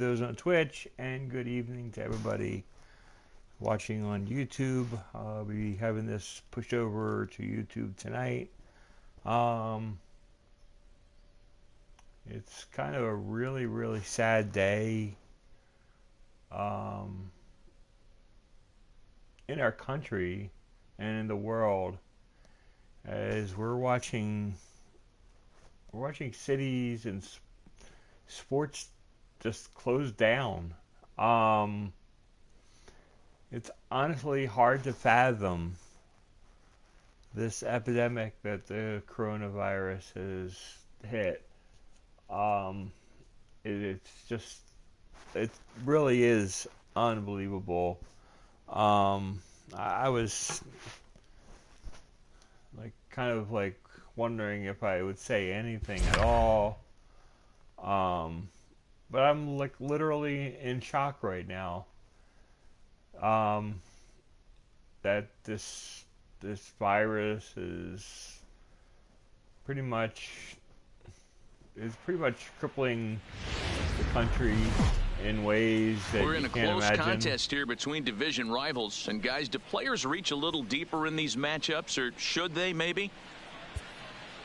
those on Twitch, and good evening to everybody watching on YouTube. I'll be having this pushed over to YouTube tonight. It's kind of a really, really sad day in our country and in the world, as we're watching cities and sports just close down. It's honestly hard to fathom this epidemic that the coronavirus has hit. It really is unbelievable. I was kind of wondering if I would say anything at all. But I'm literally in shock right now. That this virus is pretty much crippling the country in ways that we're in you a can't close imagine. Contest here between division rivals. And guys, do players reach a little deeper in these matchups, or should they maybe?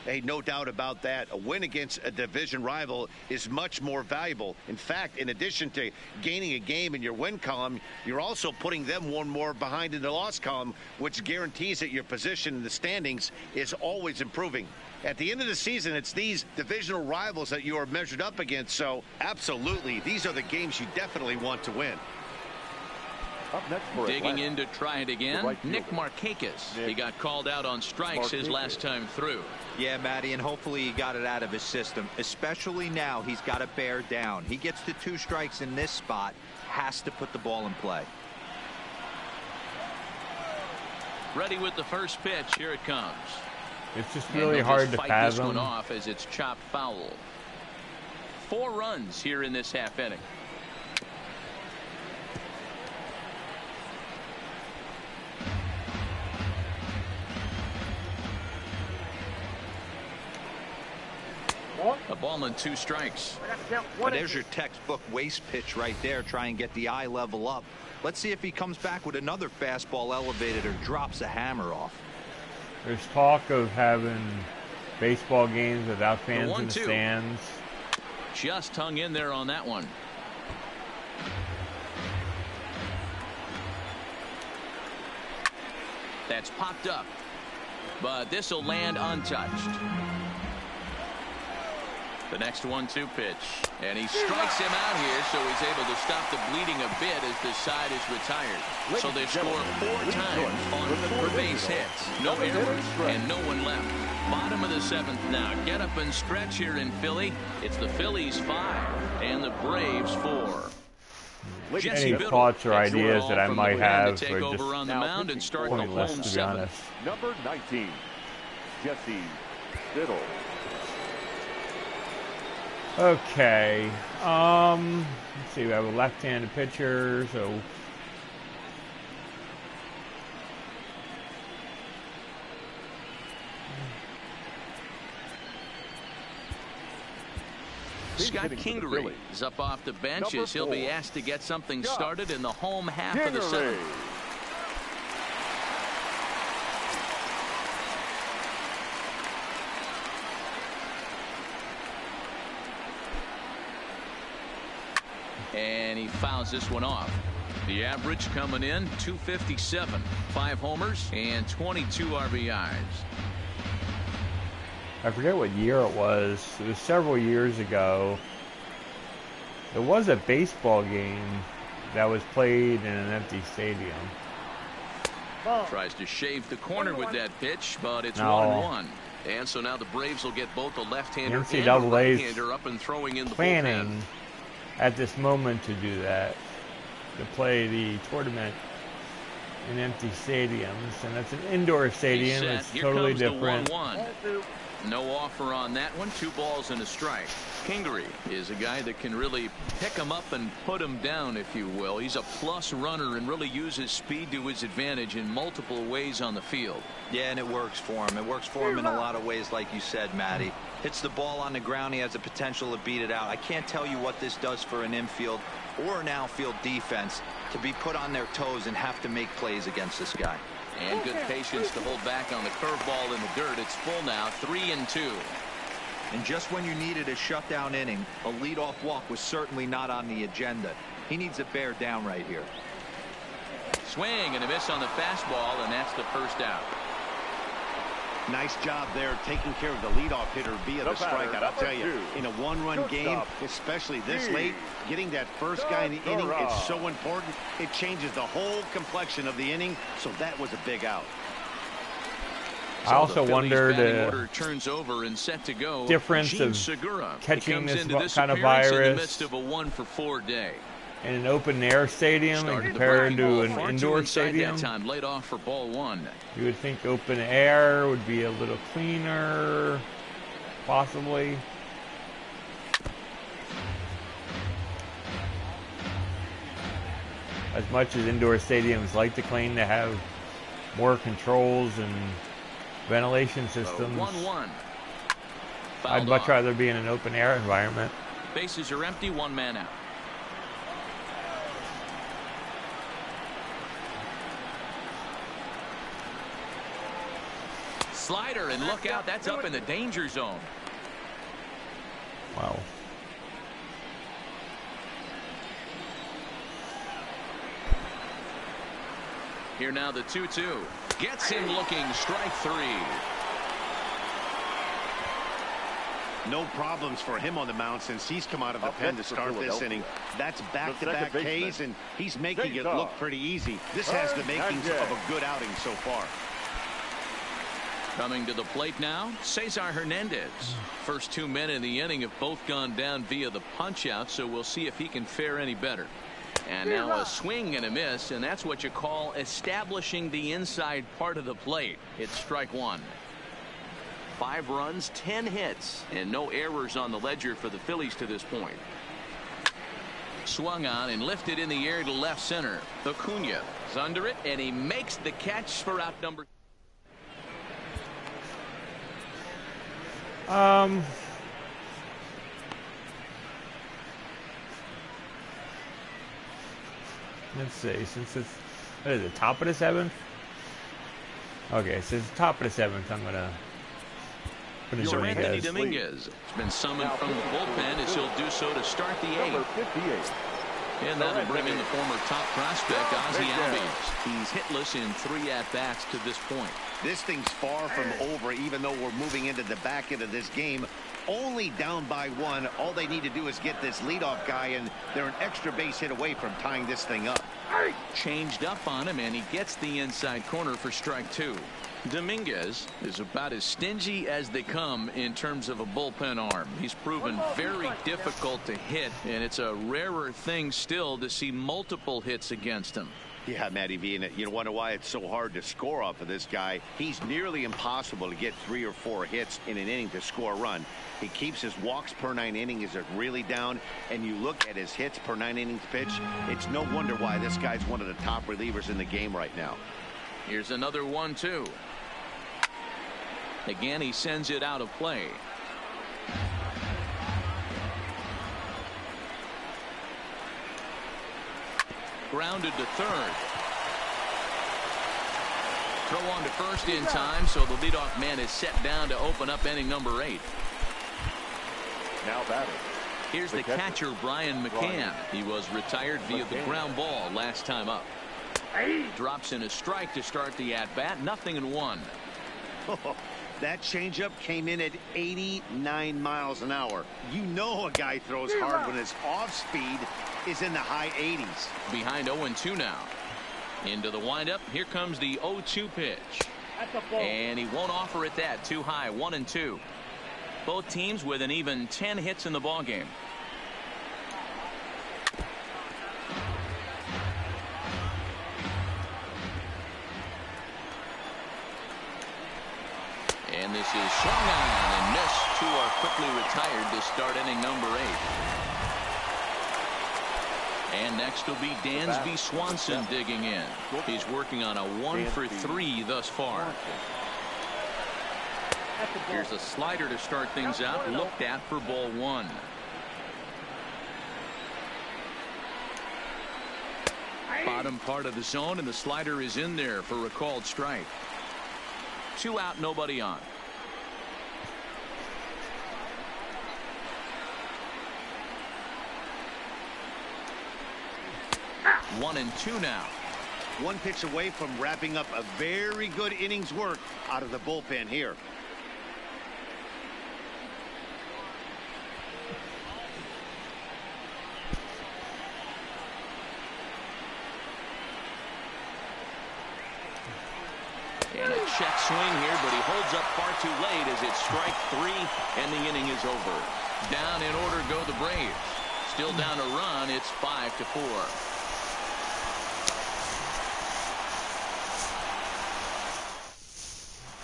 Hey, no doubt about that. A win against a division rival is much more valuable. In fact, in addition to gaining a game in your win column, you're also putting them one more behind in the loss column, which guarantees that your position in the standings is always improving. At the end of the season, it's these divisional rivals that you are measured up against. So, absolutely, these are the games you definitely want to win. Up next for digging in to try it again, Nick Markakis. He got called out on strikes his last time through. Yeah, Matty, and hopefully he got it out of his system, especially now he's got to bear down. He gets to 2 strikes in this spot, has to put the ball in play. Ready with the first pitch. Here it comes. It's just really hard to fathom. This one off as it's chopped foul. 4 runs here in this half inning. A ball and 2 strikes. But there's your textbook waste pitch right there. Try and get the eye level up. Let's see if he comes back with another fastball elevated or drops a hammer off. There's talk of having baseball games without fans in the stands. Just hung in there on that one. That's popped up, but this will land untouched. The next 1-2 pitch, and he strikes him out here, so he's able to stop the bleeding a bit as the side is retired. So they score 4 times on 4 base hits, no errors, and no one left. Bottom of the 7th now. Get up and stretch here in Philly. It's the Phillies 5 and the Braves 4. Any thoughts or ideas that I might have to take over on the mound and start the home to be 7th. honest. Number 19, Jesse Biddle. Okay. Let's see. We have a left-handed pitcher, so Scott Kingery is up off the bench as he'll be asked to get something started in the home half of the 7th. And he fouls this one off. The average coming in 257, 5 homers and 22 RBIs. I forget what year it was. It was several years ago. There was a baseball game that was played in an empty stadium. Tries to shave the corner with that pitch, but it's 1-1. And so now the Braves will get both the left-hander and the right-hander up and throwing in the planning at this moment to do that, to play the tournament in empty stadiums, and that's an indoor stadium. It's totally different. No offer on that one. 2 balls and a strike. Kingery is a guy that can really pick him up and put him down, if you will. He's a plus runner and really uses speed to his advantage in multiple ways on the field. Yeah, and it works for him. It works for him in a lot of ways, like you said, Matty. Hits the ball on the ground. He has the potential to beat it out. I can't tell you what this does for an infield or an outfield defense to be put on their toes and have to make plays against this guy. And good patience to hold back on the curveball in the dirt. It's full now, 3-2. And just when you needed a shutdown inning, a leadoff walk was certainly not on the agenda. He needs to bear down right here. Swing and a miss on the fastball, and that's the first out. Nice job there taking care of the leadoff hitter via the strikeout. I'll tell you, in a one-run game, especially this late, getting that first guy in the inning is so important. It changes the whole complexion of the inning, so that was a big out. I also wondered order turns over and set to go. Difference Gene of Segura catching this kind of appearance virus in the midst of a 1-for-4 day. in an open air stadium compared to an indoor stadium. That time, laid off for ball 1. You would think open air would be a little cleaner, possibly. As much as indoor stadiums like to claim to have more controls and ventilation systems, 1-1. I'd much rather be in an open air environment. Bases are empty, 1 man out. Slider, and look out, that's up in the danger zone. Wow. Here now the 2-2. Gets him looking, strike 3. No problems for him on the mound since he's come out of the pen to start this inning. That's back-to-back Ks, and he's making it look pretty easy. This has the makings of a good outing so far. Coming to the plate now, Cesar Hernandez. First 2 men in the inning have both gone down via the punch-out, so we'll see if he can fare any better. And now a swing and a miss, and that's what you call establishing the inside part of the plate. It's strike 1. 5 runs, 10 hits, and no errors on the ledger for the Phillies to this point. Swung on and lifted in the air to left center. Acuna is under it, and he makes the catch for out number. Let's see, since it's, what is it, top of the 7th? Okay, so it's top of the 7th, I'm gonna put in Anthony Dominguez. Dominguez has been summoned from the bullpen as he'll do so to start the 8th. And that'll bring in the former top prospect, Ozzie Albies. He's hitless in 3 at-bats to this point. This thing's far from over, even though we're moving into the back end of this game. Only down by 1. All they need to do is get this leadoff guy, and they're an extra base hit away from tying this thing up. Changed up on him, and he gets the inside corner for strike 2. Dominguez is about as stingy as they come in terms of a bullpen arm. He's proven very difficult to hit, and it's a rarer thing still to see multiple hits against him. Yeah, Matty V, and you wonder why it's so hard to score off of this guy. He's nearly impossible to get 3 or 4 hits in an inning to score a run. He keeps his walks per 9 innings is really down, and you look at his hits per 9 innings pitched. It's no wonder why this guy's one of the top relievers in the game right now. Here's another 1-2. Again, he sends it out of play. Grounded to third. Throw on to first in time, so the leadoff man is set down to open up inning number 8. Now batting. Here's the catcher, Brian McCann. He was retired via the ground ball last time up. Drops in a strike to start the at-bat. 0-1. That changeup came in at 89 miles an hour. You know a guy throws hard when his off speed is in the high 80s. Behind 0-2 now. Into the windup. Here comes the 0-2 pitch. And he won't offer it that. Too high. 1-2. Both teams with an even 10 hits in the ballgame. And this This is swung on and missed. Two are quickly retired to start inning number 8. And next will be Dansby Swanson digging in. He's working on a 1-for-3 thus far. Here's a slider to start things out. Looked at for ball 1. Bottom part of the zone, and the slider is in there for a called strike. 2 out, nobody on. One and 2 now. One pitch away from wrapping up a very good innings work out of the bullpen here. And a check swing here, but he holds up far too late as it's strike 3 and the inning is over. Down in order go the Braves. Still down a run. It's 5-4.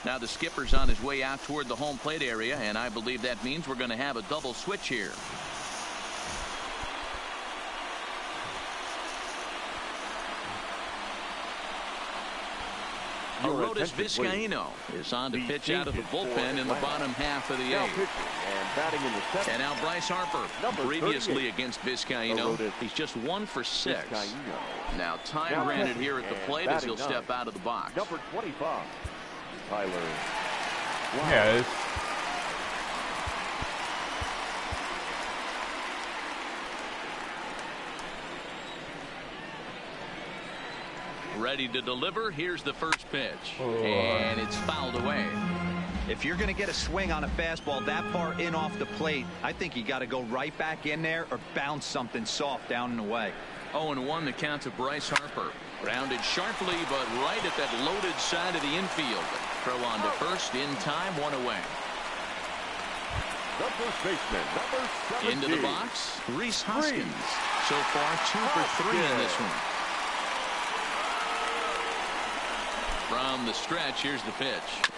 Now the skipper's on his way out toward the home plate area, and I believe that means we're going to have a double switch here. Aroldis Vizcaíno is on to pitch out of the bullpen in the bottom half of the 8th. And now Bryce Harper, previously against Vizcaíno, he's just 1 for 6. Now time granted here at the plate as he'll step out of the box. Number 25, Tyler. Yes. Ready to deliver. Here's the first pitch. And it's fouled away. If you're going to get a swing on a fastball that far in off the plate, I think you got to go right back in there or bounce something soft down and away. 0-1 the count to Bryce Harper. Grounded sharply, but right at that loaded side of the infield. Throw on to first in time, 1 away. The first baseman, number 17. Into the box, Rhys Hoskins. So far 2 for 3 in this one. From the stretch, here's the pitch.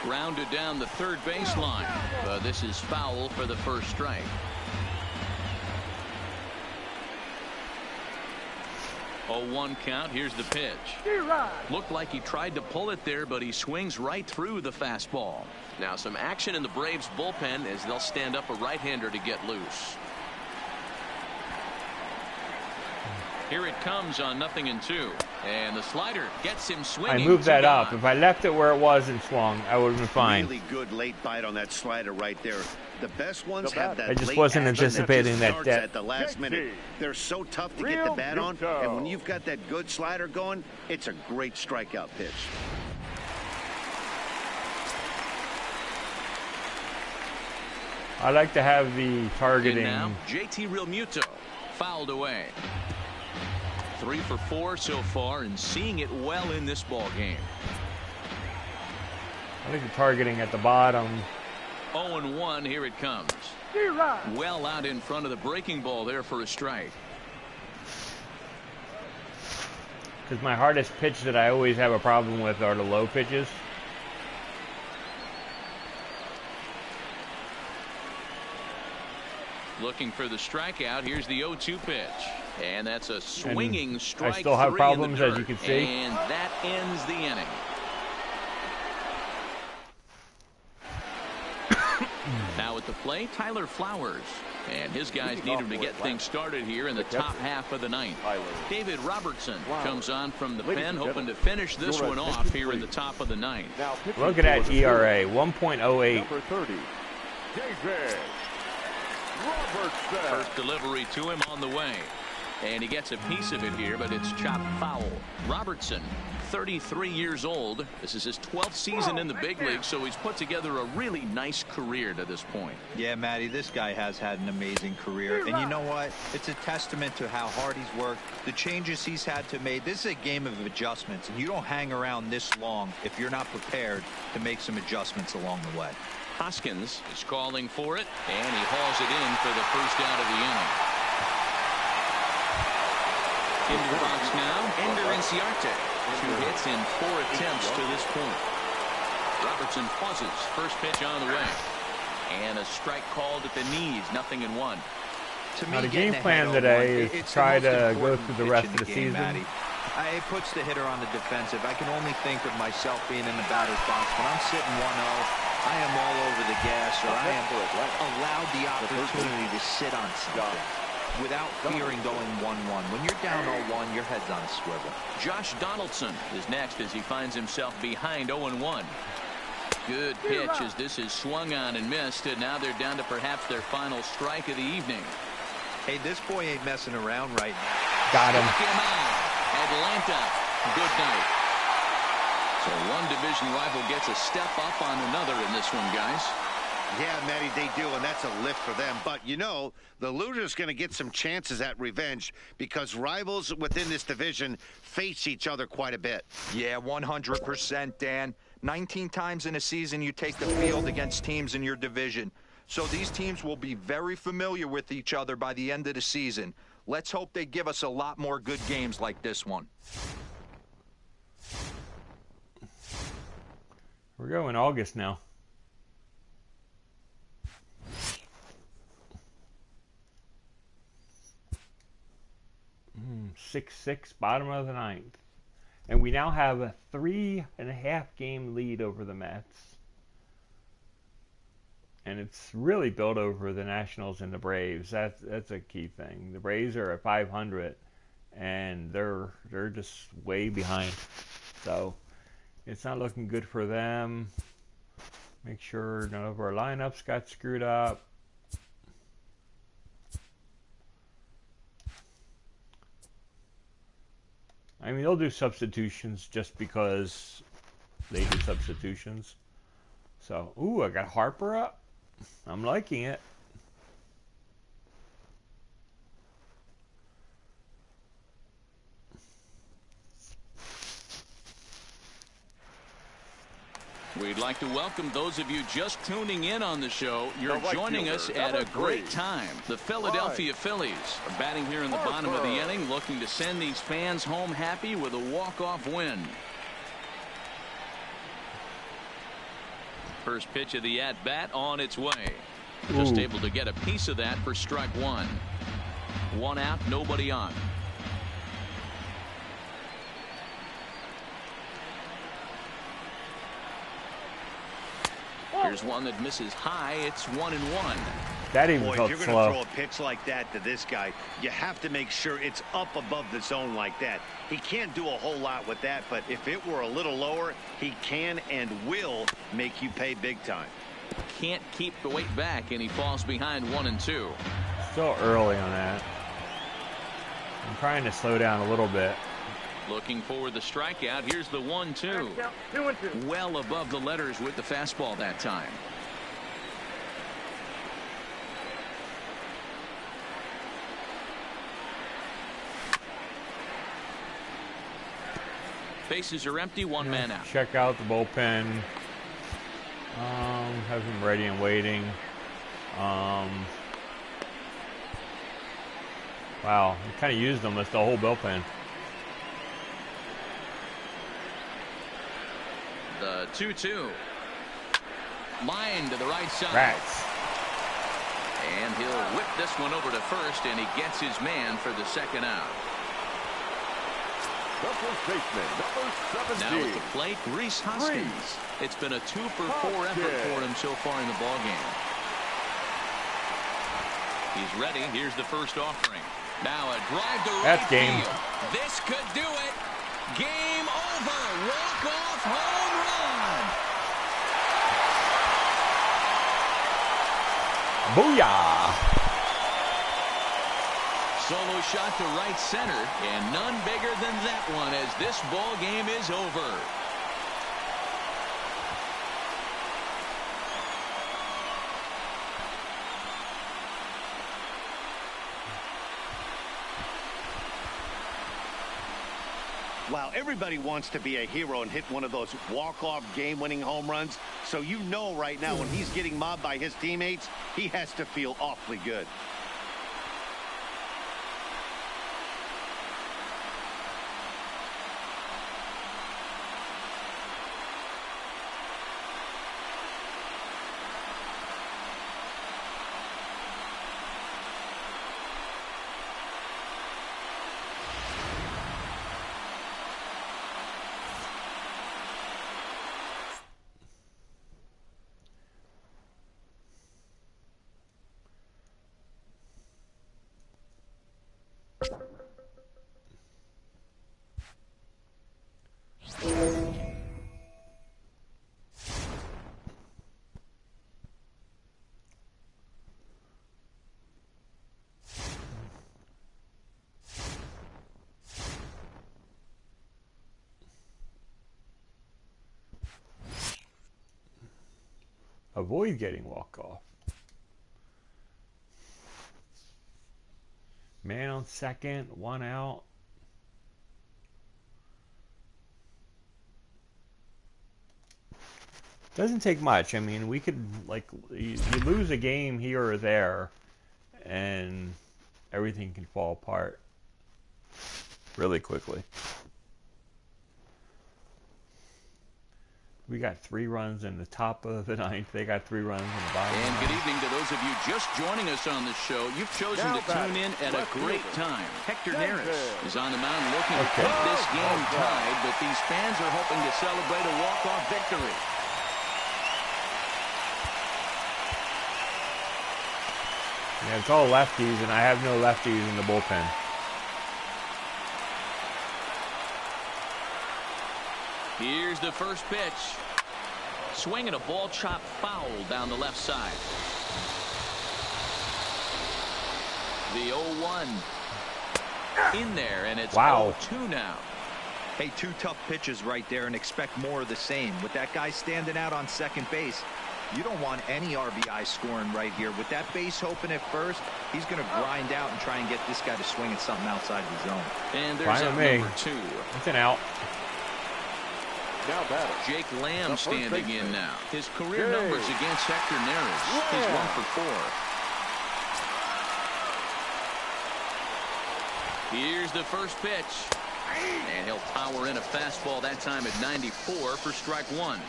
Grounded down the third baseline. But this is foul for the first strike. A 1 count. Here's the pitch. Looked like he tried to pull it there, but he swings right through the fastball. Now some action in the Braves bullpen as they'll stand up a right-hander to get loose. Here it comes on 0-2. And the slider gets him swinging. I moved that up. If I left it where it was and swung, I would have been fine. Really good late bite on that slider right there. The best ones have that. I just late wasn't action anticipating that at the last minute. They're so tough to get the bat on, and when you've got that good slider going, it's a great strikeout pitch. I like to have the targeting. And now JT Realmuto fouled away. 3 for 4 so far and seeing it well in this ball game. I like the targeting at the bottom. 0-1. Here it comes. Well out in front of the breaking ball there for a strike. Because my hardest pitch that I always have a problem with are the low pitches. Looking for the strikeout. Here's the 0-2 pitch. And that's a swinging strike. I still have 3 problems, in the as you can see. And that ends the inning. Now at the plate, Tyler Flowers. And his guys need him to get things started here in the top half of the 9th. David Robertson comes on from the pen, hoping to finish this one off here in the top of the 9th. Look at that ERA, 1.08. Number 30, David Robertson. First delivery to him on the way. And he gets a piece of it here, but it's chopped foul. Robertson, 33 years old. This is his 12th season in the big league, so he's put together a really nice career to this point. Yeah, Matty, this guy has had an amazing career. And you know what? It's a testament to how hard he's worked, the changes he's had to make. This is a game of adjustments, and you don't hang around this long if you're not prepared to make some adjustments along the way. Hoskins is calling for it, and he hauls it in for the first out of the inning. Into the box now, Ender Inciarte. 2 hits in 4 attempts to this point. Robertson pauses. First pitch on the way. And a strike called at the knees. 0-1. Now, the game plan today is to try to go through the rest of the season. It puts the hitter on the defensive. I can only think of myself being in the batter's box. When I'm sitting 1-0, I am all over the gas, or I am allowed the opportunity to sit on something without fearing going 1-1. When you're down 0-1, your head's on a swivel. Josh Donaldson is next as he finds himself behind 0-1. Good pitch as this is swung on and missed, and now they're down to perhaps their final strike of the evening. Hey, this boy ain't messing around right now. Got him. Struck him out. Atlanta, good night. So one division rival gets a step up on another in this one, guys. Yeah, Matty, they do, and that's a lift for them. But, you know, the loser's going to get some chances at revenge because rivals within this division face each other quite a bit. Yeah, 100%, Dan. 19 times in a season you take the field against teams in your division. So these teams will be very familiar with each other by the end of the season. Let's hope they give us a lot more good games like this one. We're going August now. 6-6, bottom of the ninth. And we now have a 3.5 game lead over the Mets. And it's really built over the Nationals and the Braves. That's a key thing. The Braves are at 500, and they're just way behind. So it's not looking good for them. Make sure none of our lineups got screwed up. I mean, they'll do substitutions just because they do substitutions. So, ooh, I got Harper up. I'm liking it. We'd like to welcome those of you just tuning in on the show. You're joining us at a great time. The Philadelphia Phillies are batting here in the bottom of the inning, looking to send these fans home happy with a walk-off win. First pitch of the at-bat on its way. Just able to get a piece of that for strike one. One out, nobody on. Here's one that misses high. It's 1-1. That even Boy, felt if you're slow. going to throw a pitch like that to this guy, you have to make sure it's up above the zone like that. He can't do a whole lot with that, but if it were a little lower, he can and will make you pay big time. Can't keep the weight back, and he falls behind 1-2. Still early on that. I'm trying to slow down a little bit. Looking for the strikeout. Here's the 1-2. 2-2. Well above the letters with the fastball that time. Bases are empty. One man out. Check out the bullpen. Have him ready and waiting. Wow, we kind of used them as the whole bullpen. The 2-2. Line to the right side. Rats. And he'll whip this one over to first, and he gets his man for the second out. The first baseman, number 17. Now at the plate, Rhys Hoskins. It's been a 2-for-4 effort for him so far in the ballgame. He's ready. Here's the first offering. Now a drive to right field. This could do it. Game over. Walk-off home run. Booyah! Solo shot to right center, and none bigger than that one as this ball game is over. Wow, everybody wants to be a hero and hit one of those walk-off game-winning home runs. So you know right now when he's getting mobbed by his teammates, he has to feel awfully good. avoid getting walk off. Man on second, 1 out. Doesn't take much. I mean, we could, like, you lose a game here or there, and everything can fall apart really quickly. We got 3 runs in the top of the 9th. They got 3 runs in the bottom. And good evening to those of you just joining us on the show. You've chosen to tune in at a great time. Hector Neris is on the mound looking to keep this game tied, but these fans are hoping to celebrate a walk-off victory. Yeah, it's all lefties, and I have no lefties in the bullpen. Here's the first pitch. Swinging a ball chopped foul down the left side. The 0-1 in there, and it's 0-2 now. Hey, 2 tough pitches right there, and expect more of the same. With that guy standing out on second base, you don't want any RBI scoring right here. With that base open at first, he's going to grind out and try and get this guy to swing at something outside of the zone. And there's out number 2. It's an out. Now batter, Jake Lamb standing in now. His career numbers against Hector Neris. He's 1 for 4. Here's the first pitch. And he'll power in a fastball that time at 94 for strike 1.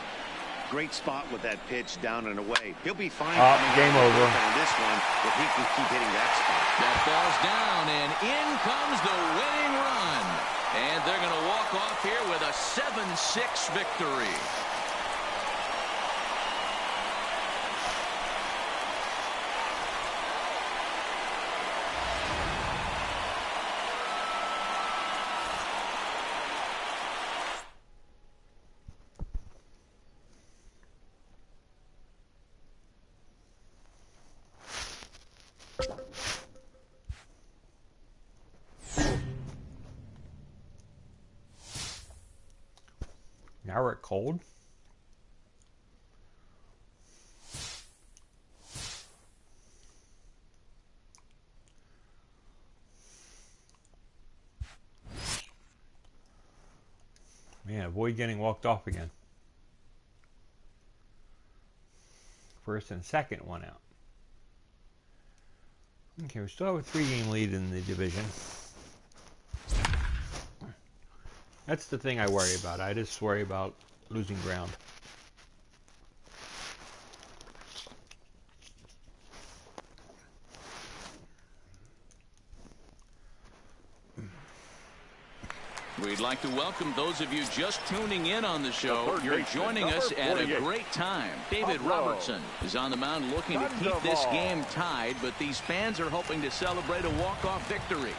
Great spot with that pitch down and away. He'll be fine. Game over. On this one, if he can keep hitting that spot. That ball's down, and in comes the winning run. And they're going to walk off here with a 7-6 victory. Now we're at cold. Man, avoid getting walked off again. First and second, 1 out. Okay, we still have a 3-game lead in the division. That's the thing I worry about. I just worry about losing ground. We'd like to welcome those of you just tuning in on the show. You're joining us at a great time. David Robertson is on the mound looking to keep this game tied, but these fans are hoping to celebrate a walk-off victory.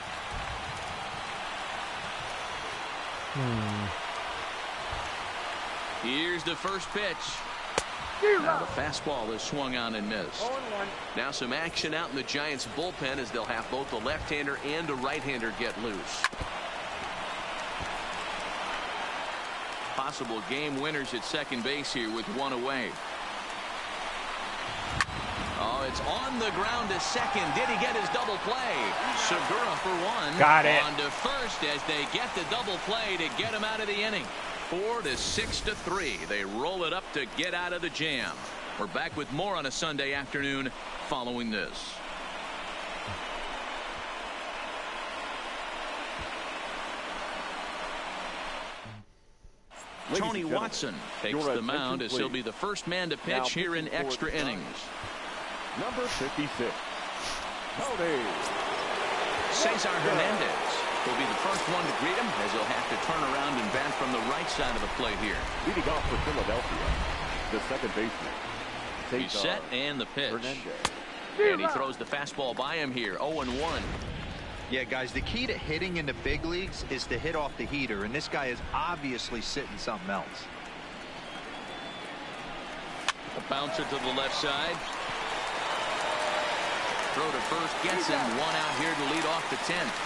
Here's the first pitch. Now the fastball is swung on and missed. Now some action out in the Giants bullpen as they'll have both the left-hander and a right-hander get loose. Possible game winners at second base here with 1 away. Oh, it's on the ground to second. Did he get his double play? Segura for 1. Got it. On to first as they get the double play to get him out of the inning. 4-6-3. They roll it up to get out of the jam. We're back with more on a Sunday afternoon following this. Tony Watson takes the mound as he'll be the first man to pitch here in extra innings. Number 56. Tony. Cesar Hernandez will be the first one to greet him as he'll have to turn around and bat from the right side of the plate here. Leading off for Philadelphia, the second baseman. He's set and the pitch. Hernandez. And he throws the fastball by him here. 0-1. Yeah, guys, the key to hitting in the big leagues is to hit off the heater, and this guy is obviously sitting something else. A bouncer to the left side. Throw to first gets him. 1 out here to lead off the 10th.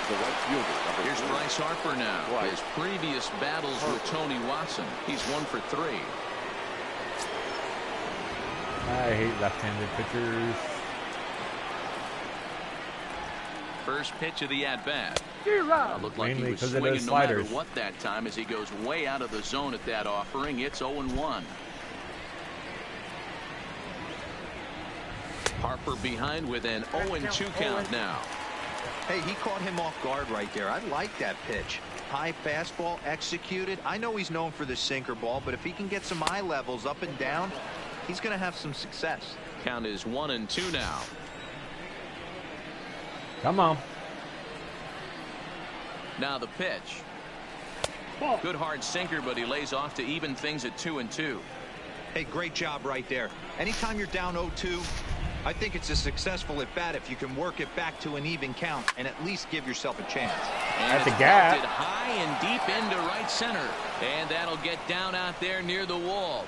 The right fielder, Here's Bryce Harper now. His previous battles with Tony Watson. He's 1 for 3. I hate left-handed pitchers. First pitch of the at-bat. Looked like Mainly he was because of swinging those no matter sliders. what that time as he goes way out of the zone at that offering. It's 0-1. Harper behind with an 0-2 count now. Hey, he caught him off guard right there. I like that pitch. High fastball executed. I know he's known for the sinker ball, but if he can get some eye levels up and down, he's going to have some success. Count is 1-2 now. Come on. Now the pitch. Good hard sinker, but he lays off to even things at 2-2. Hey, great job right there. Anytime you're down 0-2, I think it's a successful at bat if you can work it back to an even count and at least give yourself a chance. And That's a it's gap. belted high and deep into right center, and that'll get down out there near the wall.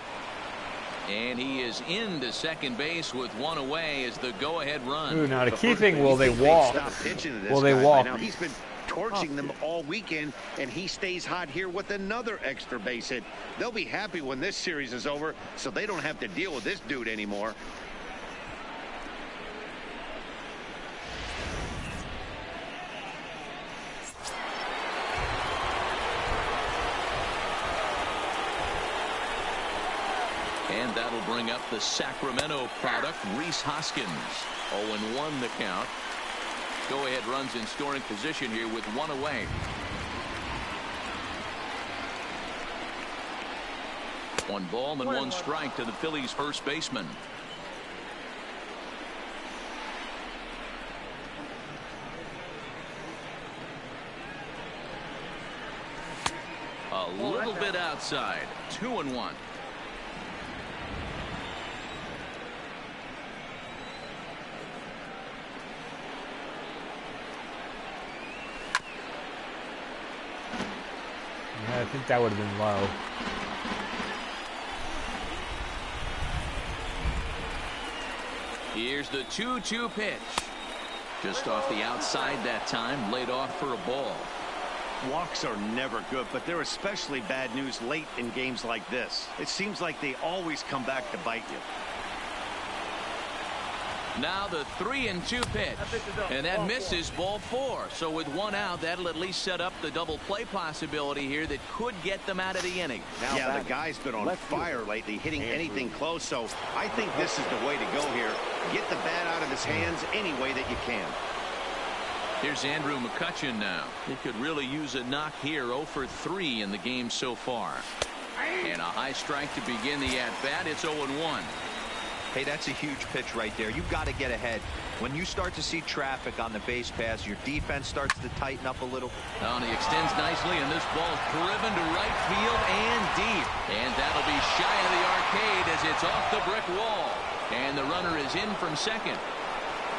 And he is into second base with one away as the go-ahead run. Ooh, now the key first thing, thing, will you they think walk? stop pitching to this Will they guy walk? by now. He's been torching them all weekend, and he stays hot here with another extra base hit. They'll be happy when this series is over, so they don't have to deal with this dude anymore. And that'll bring up the Sacramento product, Rhys Hoskins. 0-1 the count. Go-ahead runs in scoring position here with one away. One ball and one strike to the Phillies' first baseman. A little bit outside. 2-1. I think that would have been low. Here's the 2-2 pitch. Just off the outside that time, laid off for a ball. Walks are never good, but they're especially bad news late in games like this. It seems like they always come back to bite you. Now the 3-2 pitch, and that misses ball 4. So with one out, that'll at least set up the double play possibility here that could get them out of the inning. Yeah, the guy's been on fire lately, hitting anything close, so I think this is the way to go here. Get the bat out of his hands any way that you can. Here's Andrew McCutchen now. He could really use a knock here. 0 for 3 in the game so far. And a high strike to begin the at-bat. It's 0-1. Hey, that's a huge pitch right there. You've got to get ahead. When you start to see traffic on the base pass, your defense starts to tighten up a little. Oh, and he extends nicely, and this ball's driven to right field and deep. And that'll be shy of the arcade as it's off the brick wall. And the runner is in from second.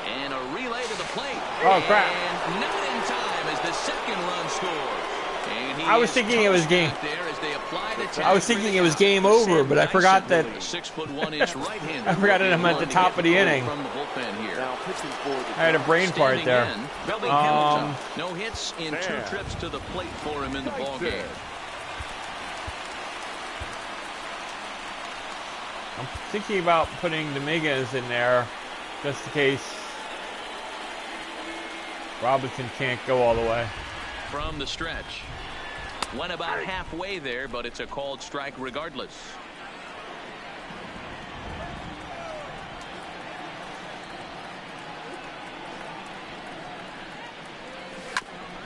And a relay to the plate. Oh, crap. And not in time as the second run scores. And I was thinking it was game. I was thinking it was game over, but I forgot that. 6'1" right-hander. I forgot that I'm at the top of the inning. From the bullpen here. I had a brain fart there. No hits in 2 trips to the plate for him in the ball game. I'm thinking about putting Dominguez in there just in case Robinson can't go all the way. From the stretch. Went about halfway there, but it's a called strike regardless.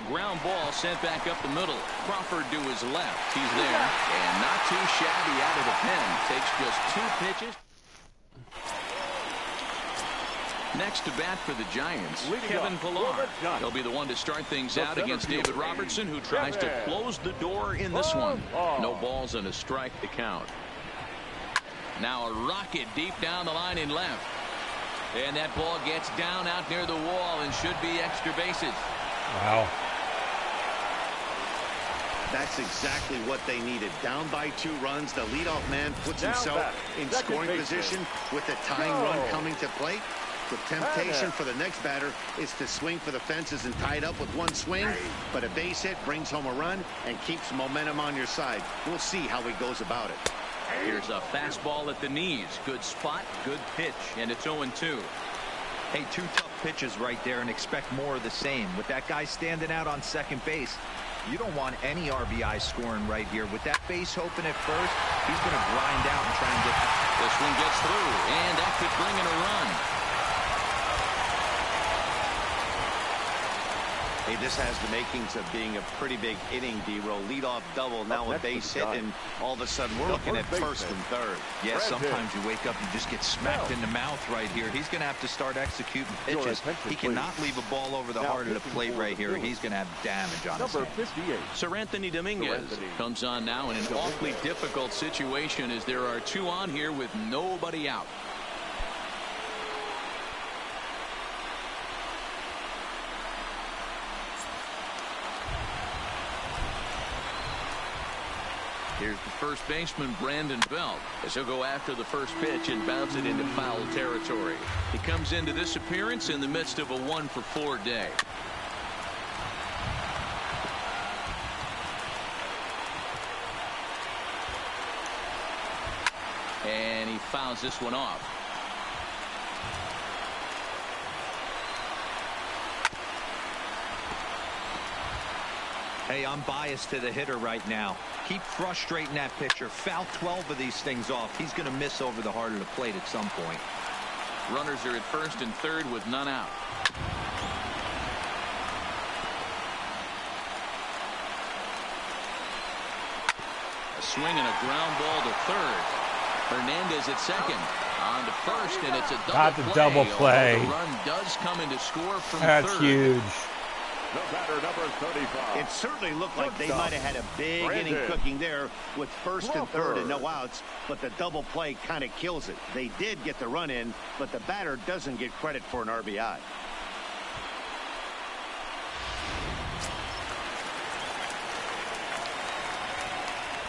Ground ball sent back up the middle. Crawford to his left. He's there. And not too shabby out of the pen. Takes just 2 pitches. Next to bat for the Giants, Kevin Pillar. He'll be the one to start things out against David Robertson, who tries to close the door in this one. No balls and a strike to count. Now a rocket deep down the line in left. And that ball gets down out near the wall and should be extra bases. Wow. That's exactly what they needed. Down by 2 runs, the leadoff man puts himself in scoring position with the tying run coming to plate. The temptation for the next batter is to swing for the fences and tie it up with 1 swing, but a base hit brings home a run and keeps momentum on your side. We'll see how he goes about it. Here's a fastball at the knees. Good spot, good pitch, and it's 0-2. Hey, 2 tough pitches right there, and expect more of the same. With that guy standing out on second base, you don't want any RBI scoring right here. With that base open at first, he's going to grind out and try and get... This one gets through, and that could bring in a run. Hey, this has the makings of being a pretty big inning, D-Roll. Leadoff double, now a base hit, and all of a sudden we're looking at first and third. Yeah, sometimes you wake up and just get smacked in the mouth right here. He's going to have to start executing pitches. He cannot leave a ball over the heart of the plate right here. He's going to have damage on his hand. 58. Sir Anthony Dominguez comes on now in an awfully difficult situation as there are 2 on here with nobody out. Here's the first baseman, Brandon Belt, as he'll go after the first pitch and bounce it into foul territory. He comes into this appearance in the midst of a 1-for-4 day. And he fouls this one off. Hey, I'm biased to the hitter right now. Keep frustrating that pitcher. Foul 12 of these things off. He's going to miss over the heart of the plate at some point. Runners are at first and third with none out. A swing and a ground ball to third. Hernandez at second. On to first, and it's a double Got the play. double play. The run does come in to score from That's third. huge. The batter, number 35. It certainly looked like they might have had a big inning cooking there with first and third and no outs, but the double play kind of kills it. They did get the run in, but the batter doesn't get credit for an RBI.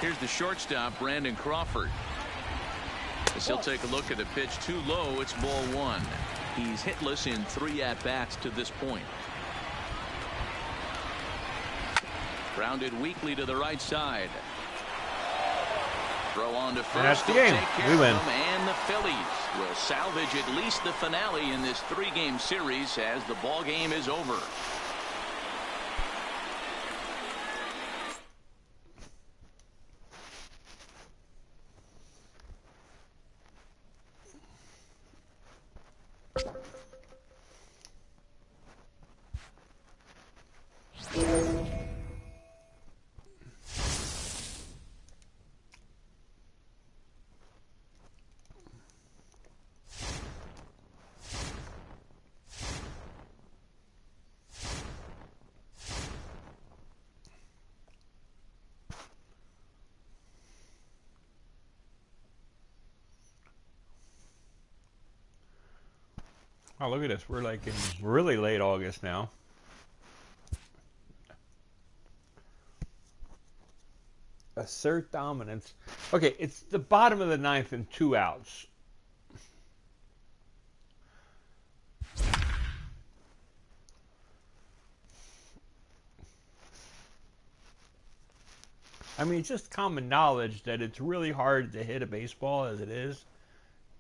Here's the shortstop, Brandon Crawford. As he'll take a look at the pitch too low, it's ball 1. He's hitless in 3 at-bats to this point. Grounded weakly to the right side. Throw on to first. And that's the game. We win. And the Phillies will salvage at least the finale in this 3-game series as the ball game is over. Oh, look at this. We're like in really late August now. Assert dominance. Okay, it's the bottom of the 9th and 2 outs. I mean, it's just common knowledge that it's really hard to hit a baseball as it is.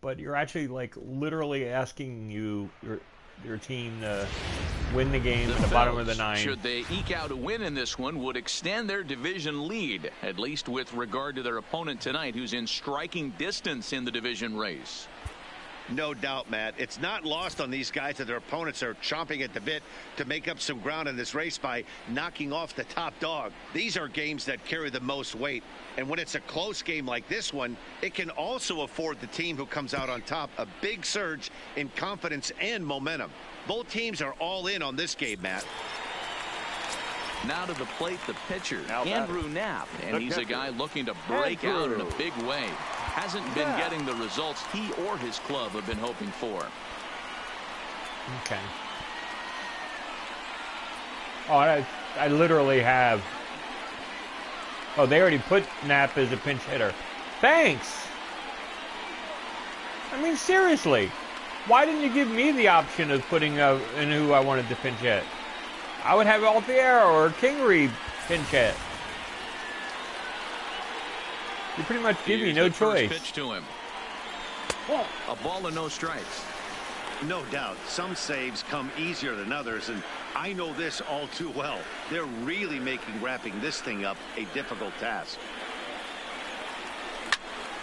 But you're actually like literally asking your team to win the game in the bottom of the 9th. Should they eke out a win in this one, would extend their division lead, at least with regard to their opponent tonight, who's in striking distance in the division race. No doubt, Matt. It's not lost on these guys that their opponents are chomping at the bit to make up some ground in this race by knocking off the top dog. These are games that carry the most weight. And when it's a close game like this one, it can also afford the team who comes out on top a big surge in confidence and momentum. Both teams are all in on this game, Matt. Now to the plate, the pitcher, Andrew Knapp. And he's a guy looking to break out in a big way. Hasn't been getting the results he or his club have been hoping for. Okay. Oh, I literally have. Oh, they already put Knapp as a pinch hitter. Thanks. I mean, seriously. Why didn't you give me the option of putting in who I wanted to pinch hit? I would have Altiero or Kingery pinch hit. You pretty much give me Here's no the first choice. pitch to him. A ball and no strikes. No doubt, some saves come easier than others, and I know this all too well. They're really making wrapping this thing up a difficult task.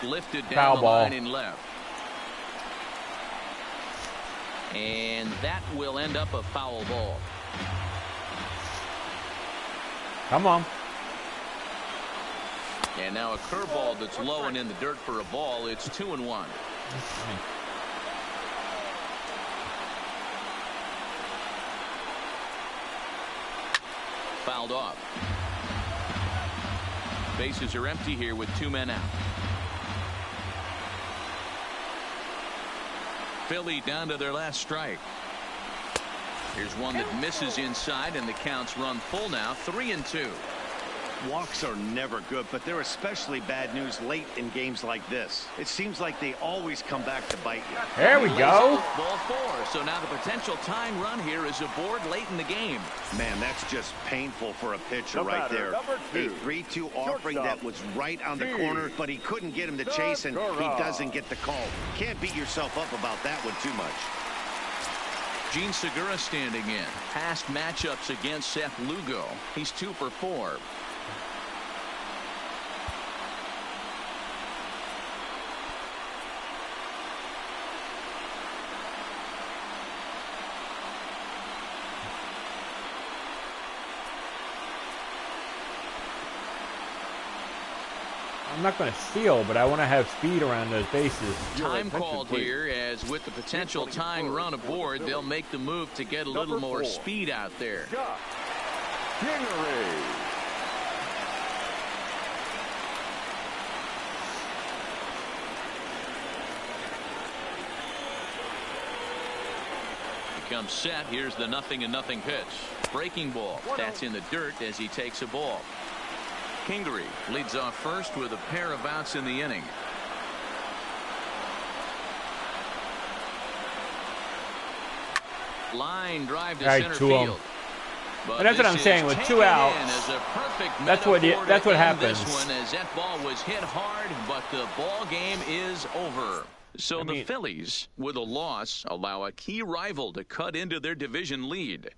Lifted down Foul the ball. line in left. And that will end up a foul ball. Come on. And now a curveball that's low and in the dirt for a ball. It's 2-1. Fouled off. Bases are empty here with 2 men out. Philly down to their last strike. Here's one that misses inside, and the count's run full now, 3-2. Walks are never good, but they're especially bad news late in games like this. It seems like they always come back to bite you. There we go. Ball 4. So now the potential tying run here is aboard late in the game. Man, that's just painful for a pitcher right there. A 3-2 offering that was right on the corner, but he couldn't get him to chase, and he doesn't get the call. Can't beat yourself up about that one too much. Gene Segura standing in. Past matchups against Seth Lugo. He's 2 for 4. I'm not going to steal, but I want to have speed around those bases. Time called here, as with the potential tying run aboard, they'll make the move to get a little more speed out there. Comes set. Here's the 0-0 pitch. Breaking ball. That's in the dirt as he takes a ball. Kingery leads off first with a pair of outs in the inning. Line drive to center field. And that's what I'm saying with 2 outs. That's what happens. This one, as that ball was hit hard, but the ball game is over. So the Phillies, with a loss, allow a key rival to cut into their division lead.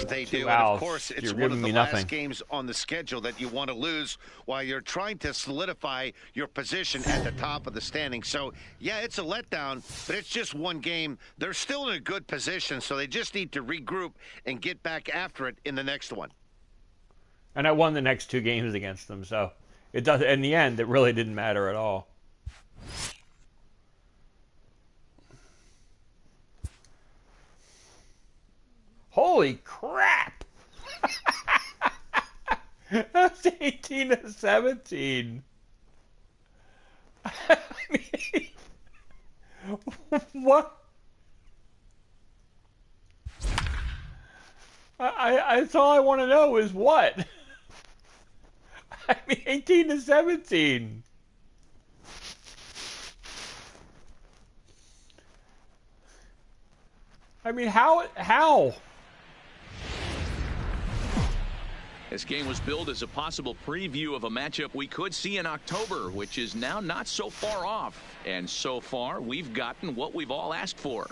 They do, and of course, it's one of the last games on the schedule that you want to lose while you're trying to solidify your position at the top of the standing. So, yeah, it's a letdown, but it's just one game. They're still in a good position, so they just need to regroup and get back after it in the next one. And I won the next 2 games against them, so it does. In the end, it really didn't matter at all. Holy crap! That's 18-17. I mean, what? That's all I want to know is what? I mean, 18-17. I mean, how? This game was billed as a possible preview of a matchup we could see in October, which is now not so far off. And so far, we've gotten what we've all asked for.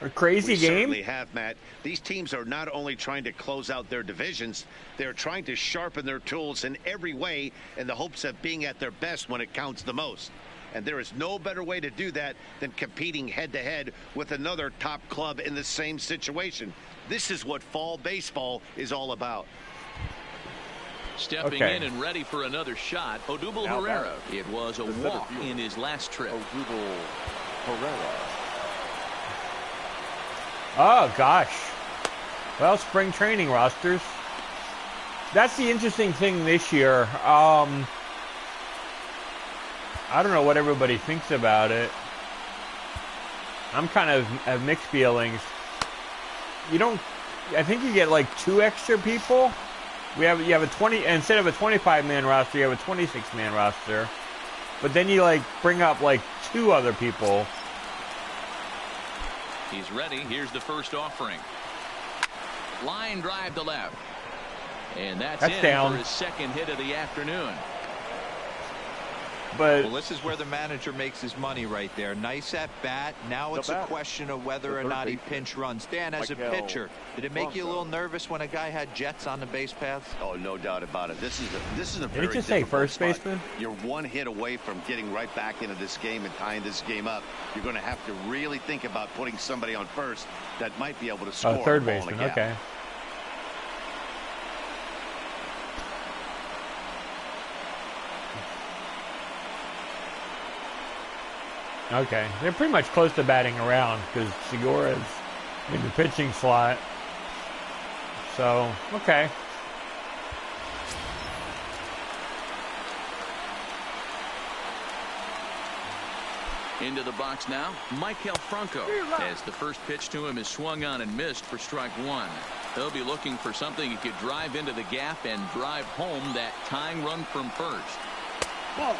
A crazy game? We certainly have, Matt. These teams are not only trying to close out their divisions, they're trying to sharpen their tools in every way in the hopes of being at their best when it counts the most. And there is no better way to do that than competing head-to-head with another top club in the same situation. This is what fall baseball is all about. Stepping in and ready for another shot, Odubel Herrera. It was a walk in his last trip. Odubel Herrera. Oh, gosh. Well, spring training rosters. That's the interesting thing this year. I don't know what everybody thinks about it. I'm kind of have mixed feelings. I think you get like 2 extra people. You have a 20, instead of a 25-man roster, you have a 26-man roster. But then you like bring up like 2 other people. He's ready. Here's the first offering. Line drive to left. And that's in down for his second hit of the afternoon. But well, this is where the manager makes his money right there. Nice at bat. Now it's a question of whether or not he pinch runs. Dan, as a pitcher, did it make you a little nervous when a guy had jets on the base paths? Oh, no doubt about it. This is a did very it just say first spot. baseman? You're one hit away from getting right back into this game and tying this game up. You're going to have to really think about putting somebody on first that might be able to score. Oh, third baseman. Okay. Okay, they're pretty much close to batting around because Segura's in the pitching slot. So, okay. Into the box now, Maikel Franco, as the first pitch to him is swung on and missed for strike one. He'll be looking for something he could drive into the gap and drive home that tying run from first.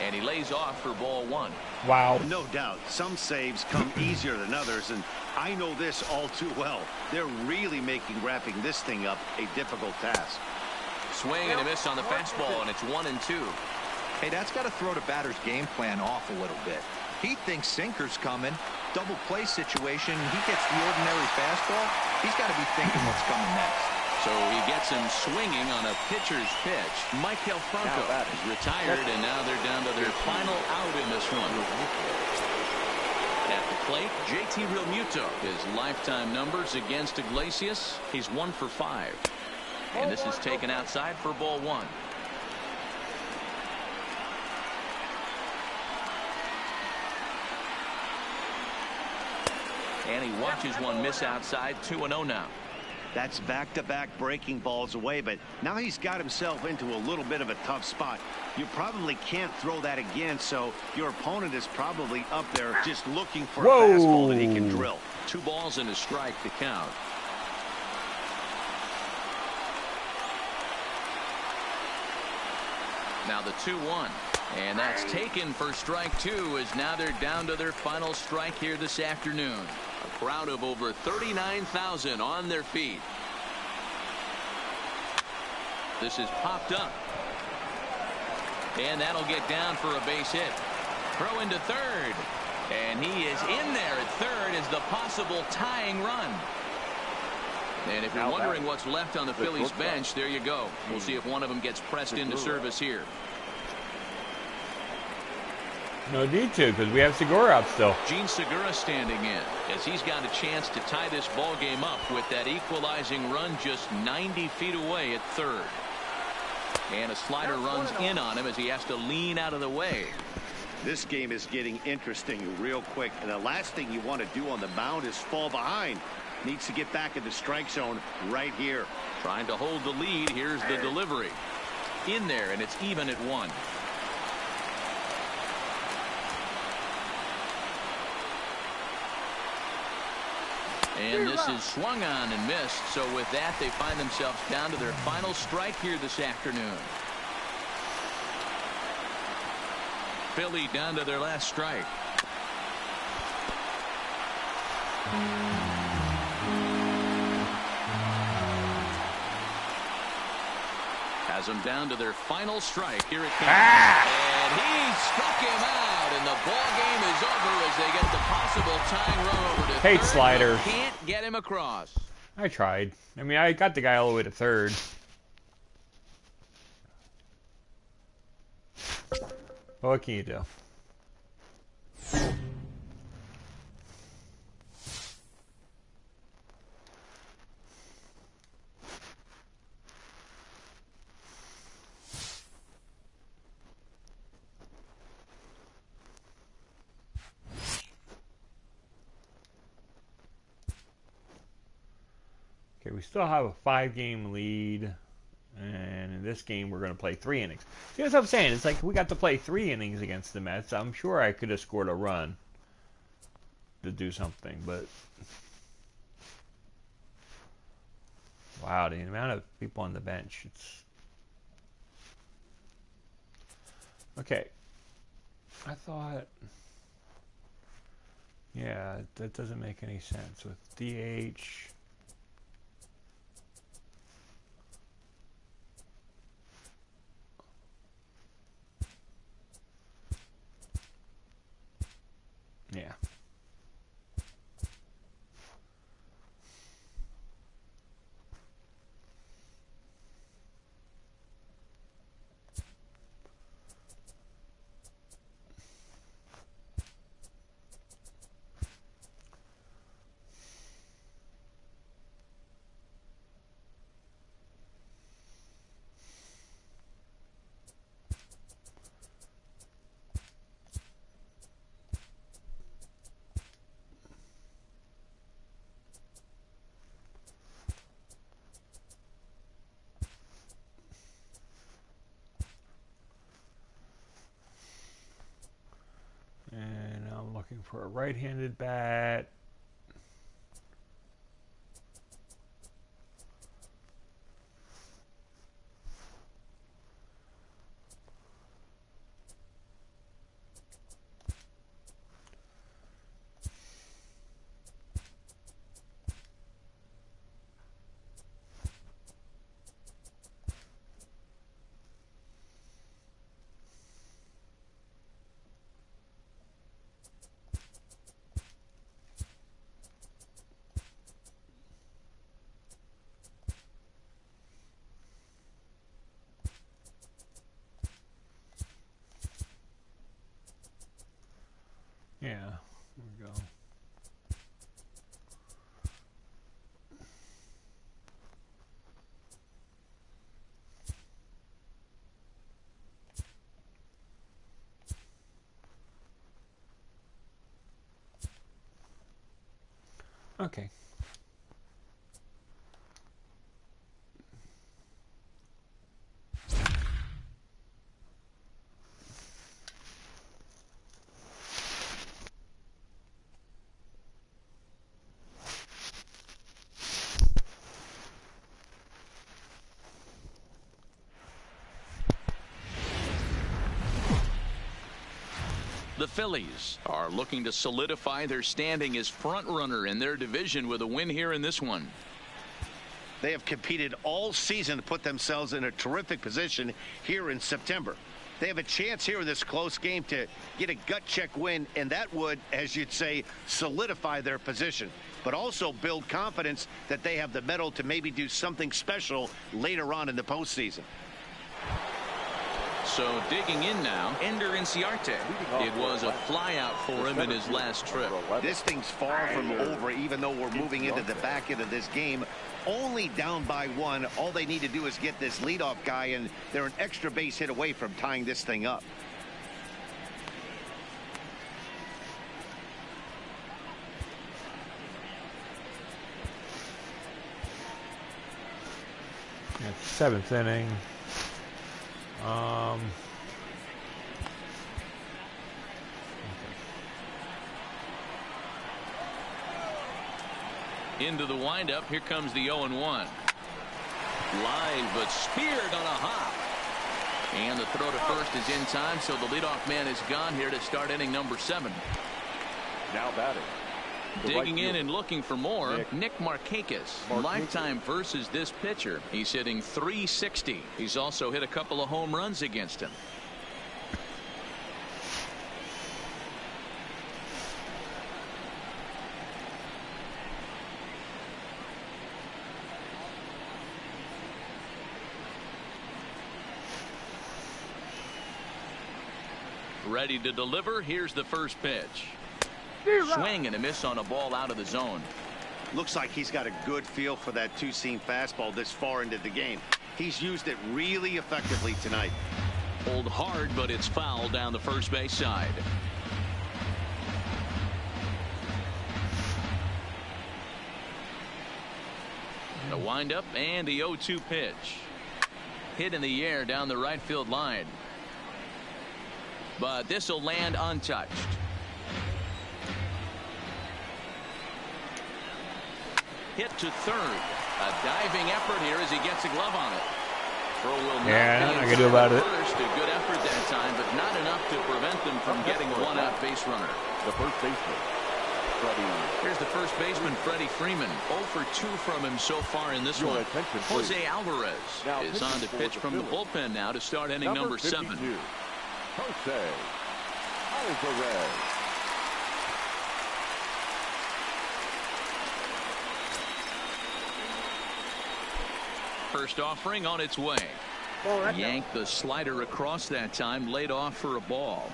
And he lays off for ball one. Wow. No doubt. Some saves come easier than others, and I know this all too well. They're really making wrapping this thing up a difficult task. Swing and a miss on the fastball, and it's 1-2. Hey, that's got to throw the batter's game plan off a little bit. He thinks sinker's coming. Double play situation. He gets the ordinary fastball. He's got to be thinking what's coming next. So he gets him swinging on a pitcher's pitch. Maikel Franco is retired, and now they're down to their final out in this one. At the plate, JT Realmuto. His lifetime numbers against Iglesias, he's 1 for 5. And this is taken outside for ball one. And he watches one miss outside. 2-0 now. That's back-to-back breaking balls away, but now he's got himself into a little bit of a tough spot. You probably can't throw that again, so your opponent is probably up there just looking for a fastball that he can drill. 2 balls and a strike to count. Now the 2-1. And that's taken for strike 2, as now they're down to their final strike here this afternoon. A crowd of over 39,000 on their feet. This is popped up. And that'll get down for a base hit. Throw into third. And he is in there at third as the possible tying run. And if you're wondering what's left on the Phillies bench, there you go. We'll see if one of them gets pressed into service here. No need to, because we have Segura up still. Gene Segura standing in, as he's got a chance to tie this ball game up with that equalizing run just 90 feet away at third. And a slider runs in on him as he has to lean out of the way. This game is getting interesting real quick, and the last thing you want to do on the mound is fall behind. Needs to get back in the strike zone right here. Trying to hold the lead. Here's the delivery. In there, and it's even at 1. And this is swung on and missed. So with that, they find themselves down to their final strike here this afternoon. Philly down to their last strike. Has them down to their final strike. Here it comes. And he struck him out, and the ball game is over as they get the possible tying run over to Hate third. sliders. Can't get him across. I tried. I mean, I got the guy all the way to third. What can you do? Okay, we still have a 5-game lead, and in this game we're going to play 3 innings. See what I'm saying? It's like we got to play 3 innings against the Mets. I'm sure I could have scored a run to do something, but wow, the amount of people on the bench. It's okay. I thought, yeah, that doesn't make any sense with DH. right-handed bat. Yeah, there we go. Okay. The Phillies are looking to solidify their standing as front runner in their division with a win here in this one. They have competed all season to put themselves in a terrific position here in September. They have a chance here in this close game to get a gut check win, and that would, as you'd say, solidify their position, but also build confidence that they have the mettle to maybe do something special later on in the postseason. So digging in now, Ender Inciarte. It was a flyout for him in his last trip. This thing's far from over, even though we're moving into the back end of this game. Only down by one. All they need to do is get this leadoff guy, and they're an extra base hit away from tying this thing up. It's seventh inning. Into the windup. Here comes the 0-1. Line, but speared on a hop. And the throw to first is in time, so the leadoff man is gone here to start inning number 7. Now batting. Digging in and looking for more, Nick Markakis. Lifetime versus this pitcher. He's hitting .360. He's also hit a couple of home runs against him. Ready to deliver. Here's the first pitch. Swing and a miss on a ball out of the zone. Looks like he's got a good feel for that two-seam fastball this far into the game. He's used it really effectively tonight. Pulled hard, but it's foul down the first base side. The windup and the 0-2 pitch. Hit in the air down the right field line. But this will land untouched. Hit to third. A diving effort here as he gets a glove on it. Throw will not nothing I be can do about it. first. A good effort that time, but not enough to prevent them from getting a one-out base runner. The first baseman, Freddie. Here's the first baseman, Freddie Freeman. 0 for 2 from him so far in this Your one. attention, Jose please. Alvarez Now is on to pitching pitch for from the Phillies. bullpen now to start inning number 7. 52, Jose Alvarez. First offering on its way. Yanked the slider across that time, laid off for a ball.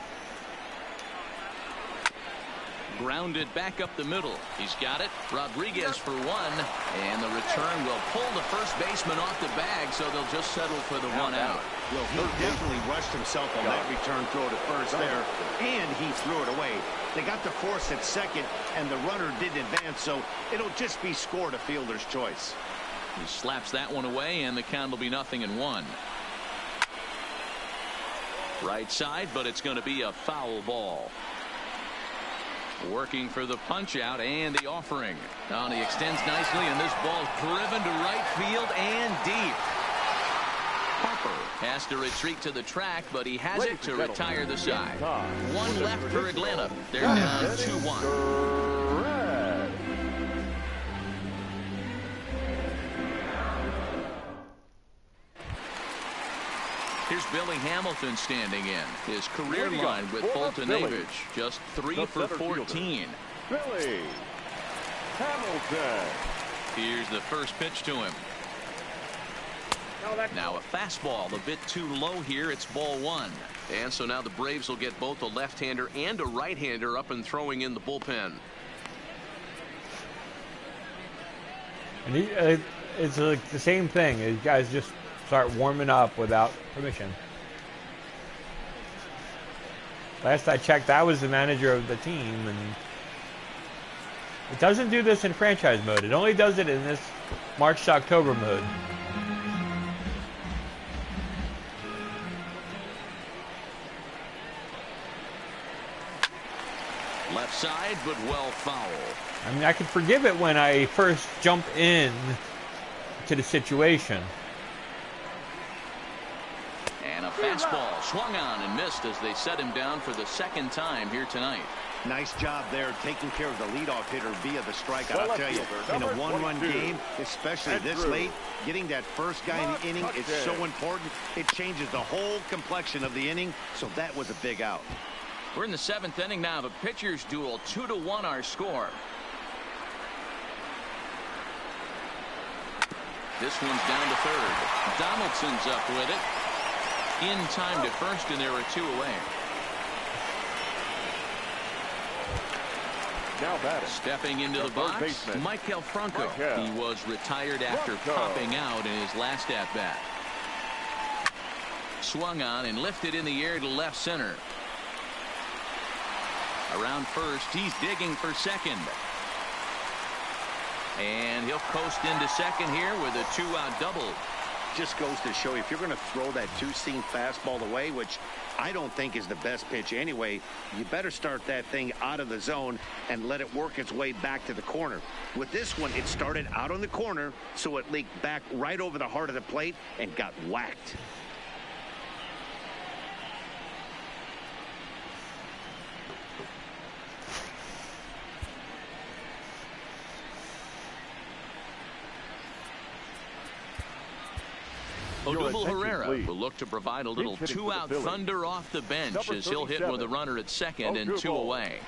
Grounded back up the middle. He's got it. Rodriguez for 1, and the return will pull the first baseman off the bag, so they'll just settle for the 1 out. Well, he definitely rushed himself on that return throw to first there, and he threw it away. They got the force at second, and the runner didn't advance, so it'll just be scored a fielder's choice. He slaps that one away, and the count will be 0-1. Right side, but it's going to be a foul ball. Working for the punch out and the offering. Oh, he extends nicely, and this ball driven to right field and deep. Harper has to retreat to the track, but he has it to retire the side. One left for Atlanta. They're down 2-1. Here's Billy Hamilton standing in. His career line with Fulton-Avich, just 3 for 14. Billy Hamilton. Here's the first pitch to him. Now a fastball a bit too low here. It's ball 1. And so now the Braves will get both a left-hander and a right-hander up and throwing in the bullpen. And it's like the same thing. You guys just start warming up without permission. Last I checked, I was the manager of the team, and it doesn't do this in franchise mode. It only does it in this March to October mode. Left side, but well foul. I mean, I can forgive it when I first jump in to the situation. And a fastball swung on and missed as they set him down for the second time here tonight. Nice job there taking care of the leadoff hitter via the strikeout. I'll tell you, in a one-run game, especially this late, getting that first guy in the inning is so important. It changes the whole complexion of the inning, so that was a big out. We're in the 7th inning now. The pitchers duel, 2-1 our score. This one's down to third. Donaldson's up with it. In time to first, and there are 2 away. Now batting. Stepping into the box, Michael Franco. He was retired after popping out in his last at-bat. Swung on and lifted in the air to left center. Around first, he's digging for second. And he'll coast into second here with a 2-out double. Just goes to show you, if you're going to throw that two-seam fastball away, which I don't think is the best pitch anyway, you better start that thing out of the zone and let it work its way back to the corner. With this one, it started out on the corner, so it leaked back right over the heart of the plate and got whacked. Odubel Herrera will look to provide a little 2-out thunder off the bench as he'll hit with a runner at second and 2 away.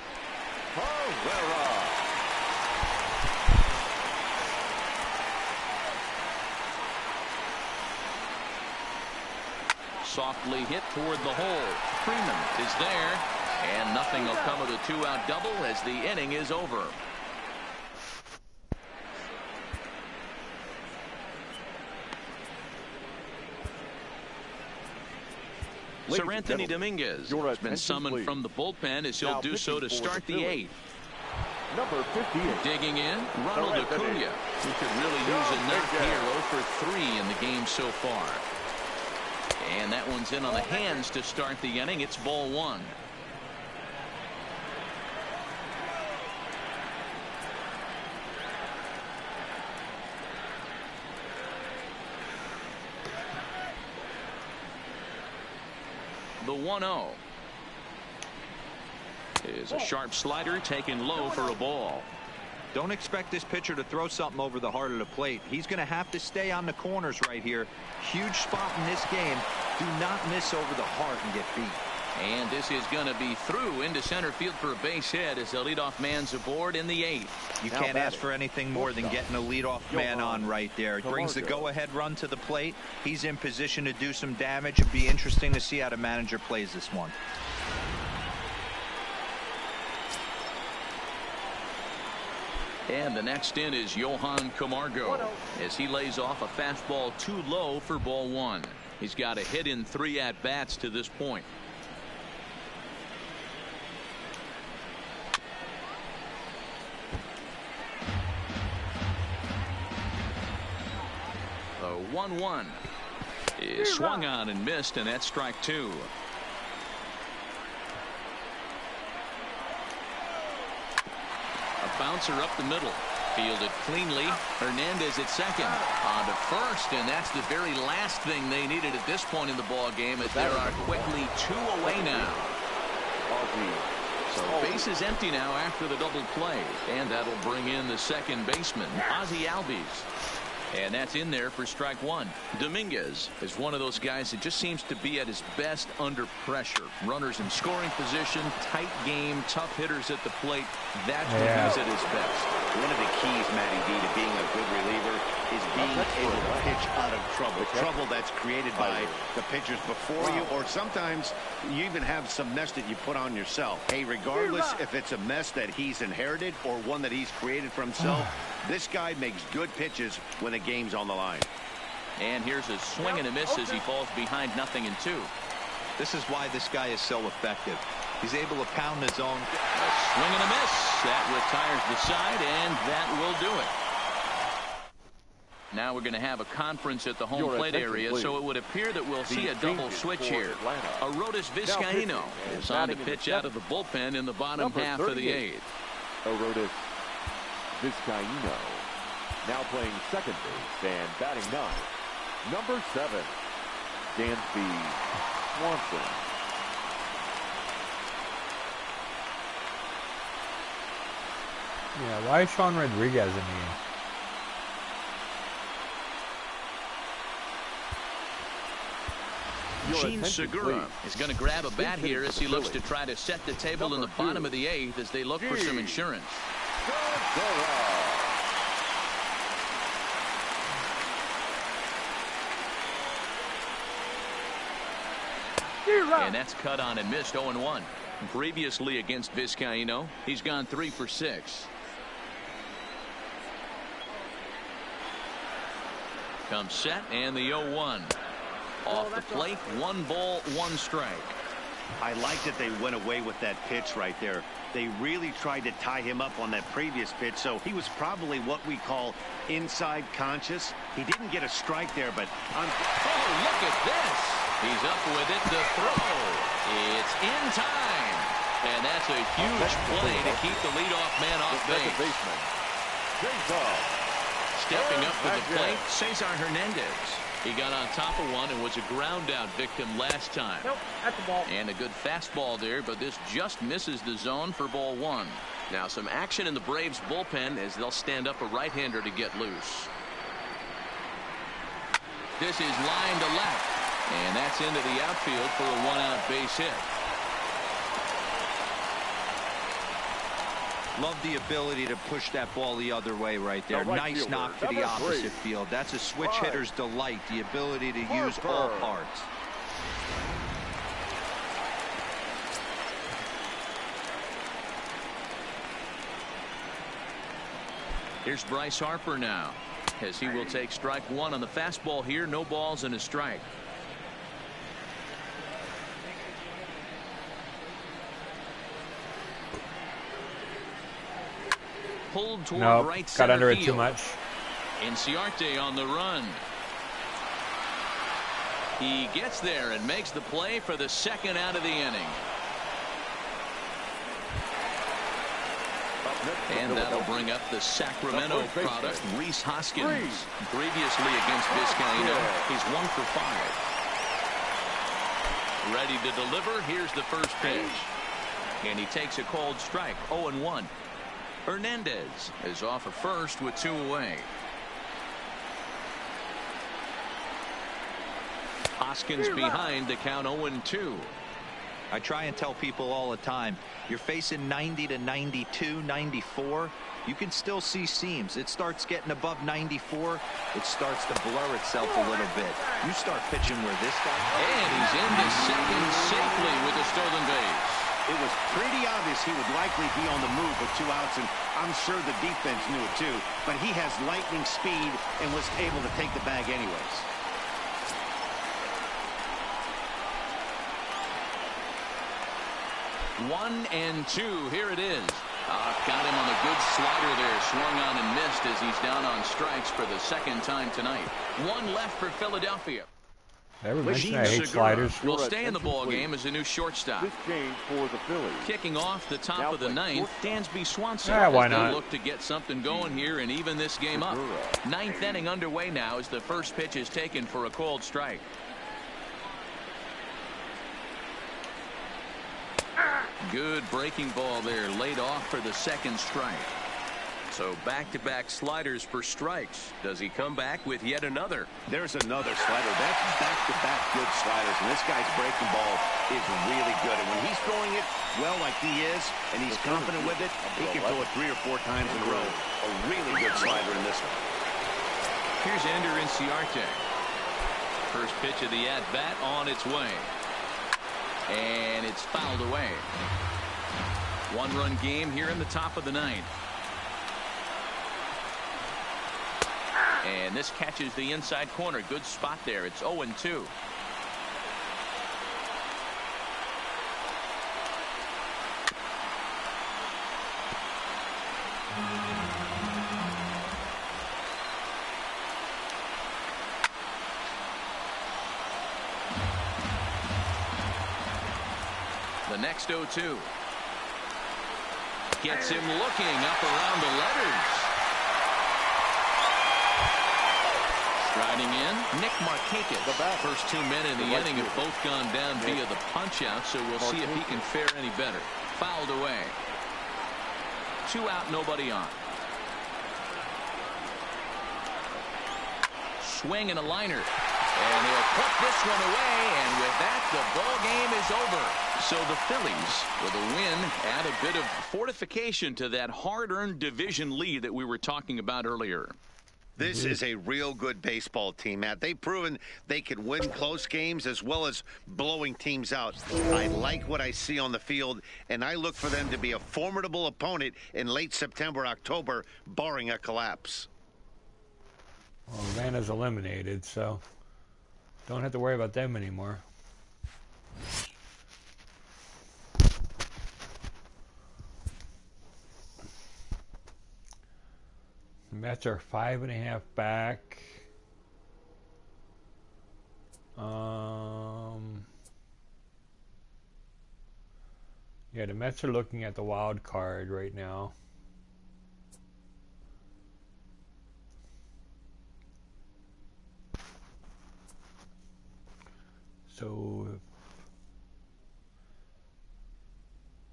Softly hit toward the hole. Freeman is there, and nothing will come of the 2-out double as the inning is over. Sir Anthony Dominguez has been summoned from the bullpen as he'll do so to start the 8th. Number 58. Digging in, Ronald Acuna, who could really use a knock here. 0 for 3 in the game so far. And that one's in on the hands to start the inning. It's ball 1. The 1-0 is a sharp slider taken low for a ball. Don't expect this pitcher to throw something over the heart of the plate. He's going to have to stay on the corners right here. Huge spot in this game. Do not miss over the heart and get beat. And this is going to be through into center field for a base hit as the leadoff man's aboard in the 8th. You can't ask for anything more than getting a leadoff man on right there. It brings the go-ahead run to the plate. He's in position to do some damage. It'd be interesting to see how the manager plays this one. And the next in is Johan Camargo as he lays off a fastball too low for ball 1. He's got a hit in 3 at-bats to this point. The 1-1 is swung on and missed, and that's strike 2. bouncer up the middle. Fielded cleanly. Hernandez at second. On to first, and that's the very last thing they needed at this point in the ball game, as there are quickly 2 away now. So base is empty now after the double play, and that'll bring in the second baseman, Ozzie Albies. And that's in there for strike 1. Dominguez is one of those guys that just seems to be at his best under pressure. Runners in scoring position, tight game, tough hitters at the plate. That's when he's at his best. One of the keys, Matty D, to being a good reliever is being able to pitch out of trouble. Trouble that's created by the pitchers before you, or sometimes you even have some mess that you put on yourself. Hey, regardless if it's a mess that he's inherited or one that he's created for himself, this guy makes good pitches when the game's on the line. And here's a swing and a miss as he falls behind 0-2. This is why this guy is so effective. He's able to pound the zone. A swing and a miss. That retires the side, and that will do it. Now we're going to have a conference at the home plate area, so it would appear that we'll see a double switch here. Arodys Vizcaíno is on to pitch out of the bullpen in the bottom half of the 8th. Arodys Vizcaíno now playing second base and batting 9. Number 7, Dansby Swanson. Yeah, why is Sean Rodriguez in here? Gene Segura is going to grab a bat here as he looks to try to set the table in the bottom of the 8th as they look for some insurance. And that's cut on and missed. 0-1. Previously against Vizcaíno, he's gone 3 for 6. Comes set, and the 0-1. Off the plate, 1 ball, 1 strike. I like that they went away with that pitch right there. They really tried to tie him up on that previous pitch, so he was probably what we call inside conscious. He didn't get a strike there, but oh, look at this. He's up with it to throw. It's in time. And that's a huge play to keep the leadoff man off base. Stepping up to the plate, Cesar Hernandez. He got on top of one and was a ground out victim last time. Nope, that's the ball. And a good fastball there, but this just misses the zone for ball 1. Now some action in the Braves bullpen as they'll stand up a right-hander to get loose. This is line to left, and that's into the outfield for a 1-out base hit. Love the ability to push that ball the other way right there. Nice knock to the opposite field. That's a switch hitter's delight, the ability to use all parts. Here's Bryce Harper now, as he will take strike 1 on the fastball here. No balls and a strike. Pulled toward right center got under field. it too much. Inciarte on the run. He gets there and makes the play for the 2nd out of the inning. And that'll bring up the Sacramento product, Rhys Hoskins. Previously against Vizcaíno, he's 1 for 5. Ready to deliver. Here's the first pitch. And he takes a cold strike. 0-1. Hernandez is off of first with 2 away. Hoskins behind to count 0-2. I try and tell people all the time, you're facing 90 to 92, 94. You can still see seams. It starts getting above 94. It starts to blur itself a little bit. You start pitching where this guy. And he's into second safely with a stolen base. it was pretty obvious he would likely be on the move with 2 outs, and I'm sure the defense knew it too. But he has lightning speed and was able to take the bag anyways. One and two. Here it is. Got him on a good slider there. Swung on and missed as he's down on strikes for the second time tonight. One left for Philadelphia. Ever mentioned I hate sliders? Will stay in the ball game as a new shortstop. This change for the Phillies. Kicking off the top of the ninth, Dansby Swanson. Why not? They look to get something going here and even this game up. Ninth inning underway now as the first pitch is taken for a called strike. Good breaking ball there, laid off for the second strike. So back-to-back sliders for strikes. Does he come back with yet another? There's another slider. That's back-to-back good sliders, and this guy's breaking ball is really good. And when he's throwing it well like he is, and he's confident with it, he can throw it 3 or 4 times in a row. A really good slider in this one. Here's Ender Inciarte. First pitch of the at-bat on its way. And it's fouled away. One-run game here in the top of the ninth. And this catches the inside corner. Good spot there. It's 0-2. The next 0-2. Gets him looking up around the letters. Striding in, Nick Markakis. First 2 men in the inning have both gone down via the punch-out, so we'll see if he can fare any better. Fouled away. 2 out, nobody on. Swing and a liner. And he'll put this one away, and with that, the ball game is over. So the Phillies, with a win, add a bit of fortification to that hard-earned division lead that we were talking about earlier. This is a real good baseball team, Matt. They've proven they can win close games as well as blowing teams out. I like what I see on the field, and I look for them to be a formidable opponent in late September, October, barring a collapse. Well, Atlanta's eliminated, so don't have to worry about them anymore. The Mets are 5.5 back. Yeah, the Mets are looking at the wild card right now. So if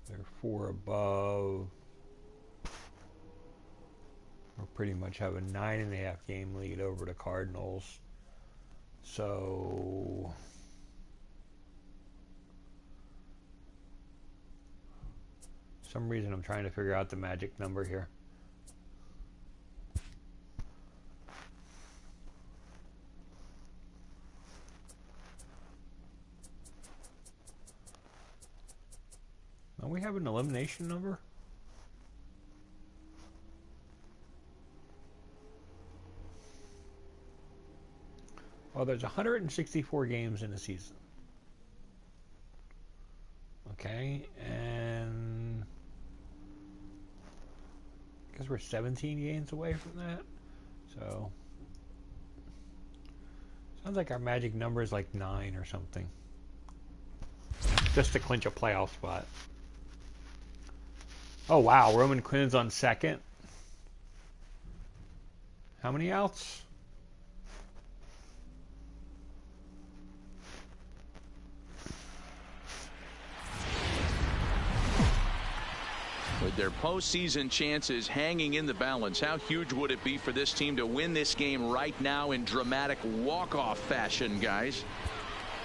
they're 4 above, we'll pretty much have a 9.5 game lead over the Cardinals. So for some reason I'm trying to figure out the magic number here. Don't we have an elimination number? Well, there's 164 games in a season. Okay, and I guess we're 17 games away from that. So sounds like our magic number is like 9 or something. Just to clinch a playoff spot. Oh wow, Roman Quinn's on second. How many outs? With their postseason chances hanging in the balance, how huge would it be for this team to win this game right now in dramatic walk-off fashion, guys?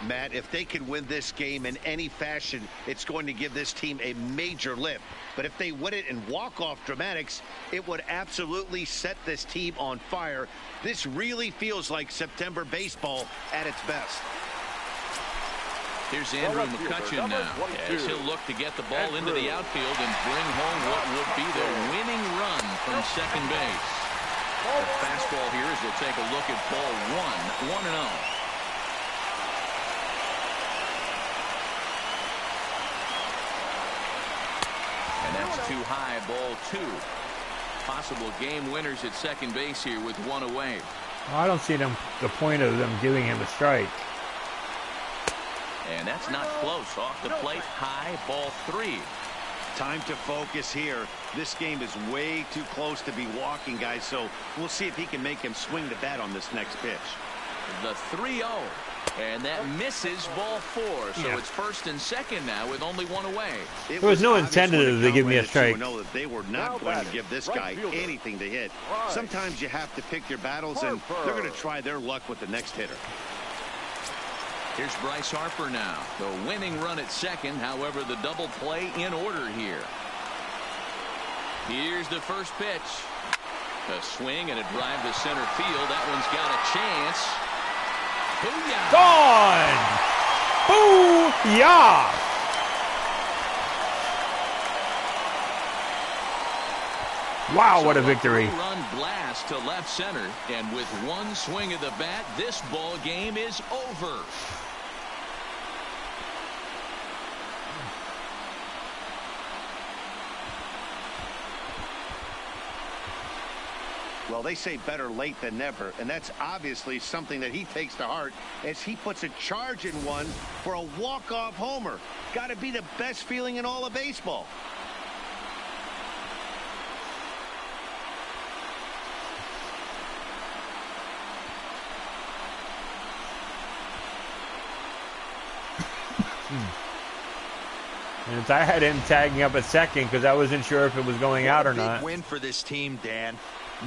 Matt, if they can win this game in any fashion, it's going to give this team a major lift. But if they win it in walk-off dramatics, it would absolutely set this team on fire. This really feels like September baseball at its best. Here's Andrew McCutchen now, as he'll look to get the ball into the outfield and bring home what would be their winning run from second base. The fastball here as they'll take a look at ball 1, 1-0. And that's too high, ball 2. Possible game winners at second base here with 1 away. Well, I don't see the point of them giving him a strike. And that's not close. Off the plate, high, ball 3. Time to focus here. This game is way too close to be walking, guys, so we'll see if he can make him swing the bat on this next pitch. The 3-0. And that misses ball 4. So it's first and second now with only 1 away. There was no incentive to give me a strike. Know that they were not going to give this guy anything to hit. Sometimes you have to pick your battles, and they're going to try their luck with the next hitter. Here's Bryce Harper now. The winning run at second. However, the double play in order here. Here's the first pitch. A swing and a drive to center field. That one's got a chance. Booyah! Gone! Booyah! Wow, what a victory. Run blast to left center, and with one swing of the bat, this ball game is over. Well, they say better late than never, and that's obviously something that he takes to heart as he puts a charge in one for a walk-off homer. Got to be the best feeling in all of baseball. And I had him tagging up at second because I wasn't sure if it was going out or not. Big win for this team, Dan.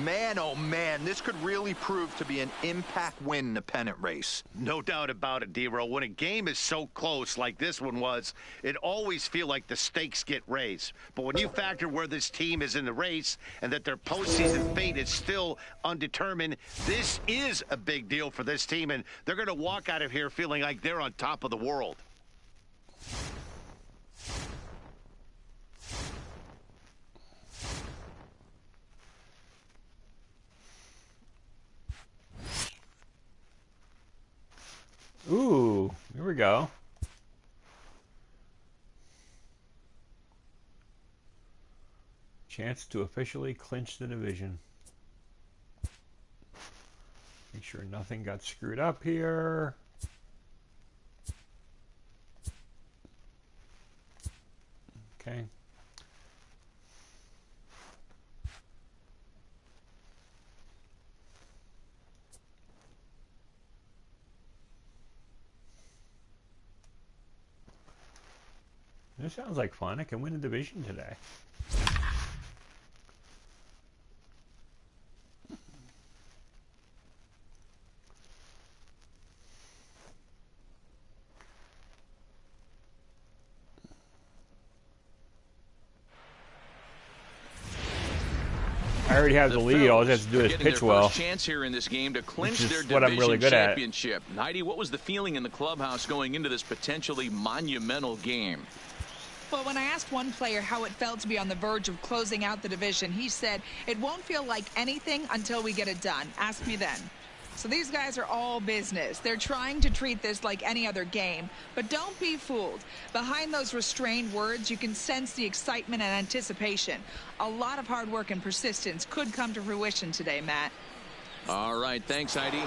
Man, oh man, this could really prove to be an impact win in the pennant race. No doubt about it, D-Roll. When a game is so close like this one was, it always feels like the stakes get raised. But when you factor where this team is in the race and that their postseason fate is still undetermined, this is a big deal for this team, and they're going to walk out of here feeling like they're on top of the world. Ooh, here we go. Chance to officially clinch the division. Make sure nothing got screwed up here. Okay. This sounds like fun. I can win a division today. I already have the lead. All I have to do is pitch well. Chance here in this game to clinch their division what I'm really good at. championship. Heidi, what was the feeling in the clubhouse going into this potentially monumental game? Well, when I asked one player how it felt to be on the verge of closing out the division, he said, "It won't feel like anything until we get it done. Ask me then." So these guys are all business. They're trying to treat this like any other game. But don't be fooled. Behind those restrained words, you can sense the excitement and anticipation. A lot of hard work and persistence could come to fruition today, Matt. All right. Thanks, Heidi.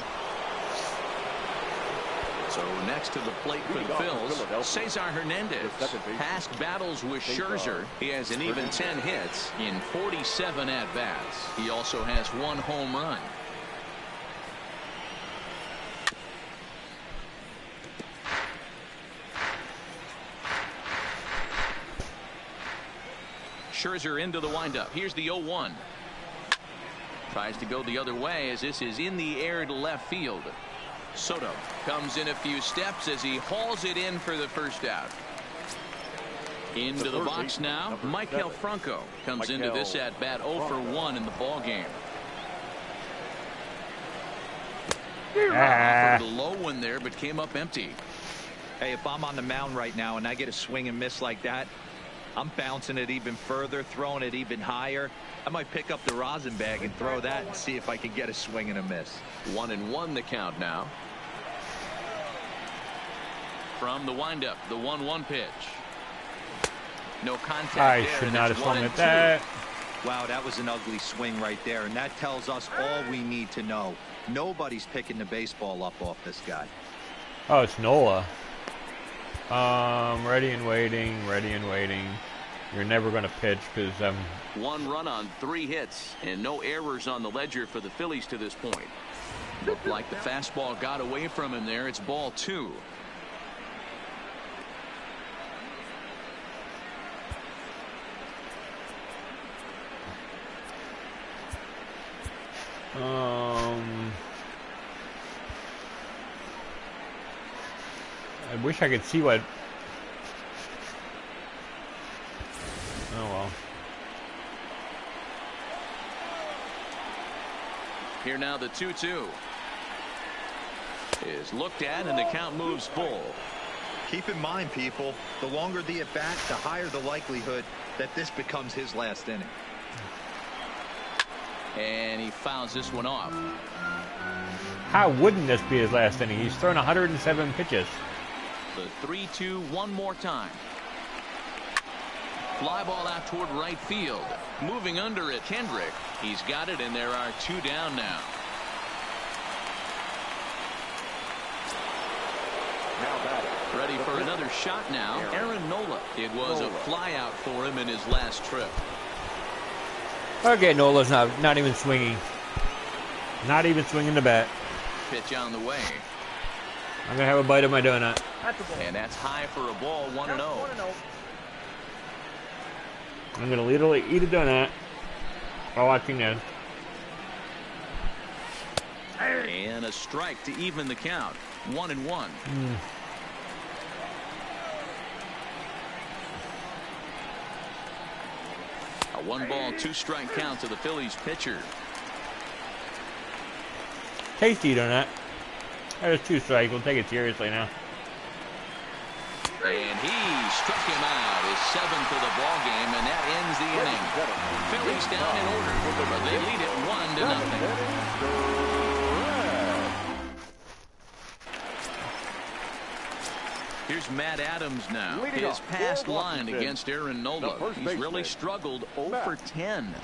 So next to the plate for the Phils, Cesar Hernandez. Past battles with Scherzer. He has an even 10 hits in 47 at-bats. He also has 1 home run. Scherzer into the windup. Here's the 0-1. Tries to go the other way as this is in the air to left field. Soto comes in a few steps as he hauls it in for the first out. Into the box now, Maikel Franco comes into this at bat 0 for 1 in the ball game. Offered a low one there, but came up empty. Hey, if I'm on the mound right now and I get a swing and miss like that, I'm bouncing it even further, throwing it even higher. I might pick up the rosin bag and throw that and see if I can get a swing and a miss. 1-1 the count now. From the windup, the 1-1 pitch. No contact. I there, should not have swung at 1-2. that. Wow, that was an ugly swing right there, and that tells us all we need to know. Nobody's picking the baseball up off this guy. Oh, it's Nola. Ready and waiting, ready and waiting. You're never going to pitch because 1 run on 3 hits and no errors on the ledger for the Phillies to this point. Looked like the fastball got away from him there. It's ball 2. I wish I could see what. Oh well. Here now the 2-2 is looked at and the count moves full. Keep in mind, people, the longer the at bat, the higher the likelihood that this becomes his last inning. And he fouls this one off. How wouldn't this be his last inning? He's thrown 107 pitches. The 3-2 one more time. Fly ball out toward right field. Moving under it, Kendrick. He's got it, and there are 2 down now. Ready for another shot now. Aaron Nola. It was a fly out for him in his last trip. Okay, Nola's not even swinging. Not even swinging the bat. Pitch on the way. I'm going to have a bite of my donut. And that's high for a ball, 1-0. I'm going to literally eat a donut while watching this. And a strike to even the count. 1-1. A 1-ball, 2-strike count to the Phillies pitcher. Tasty donut. There's 2 strikes. We'll take it seriously now. And he struck him out, his 7th of the ball game, and that ends the inning. Phillies down in order, but they lead it 1-0. Here's Matt Adams now. His past line against Aaron Nola. He's really struggled 0 for 10.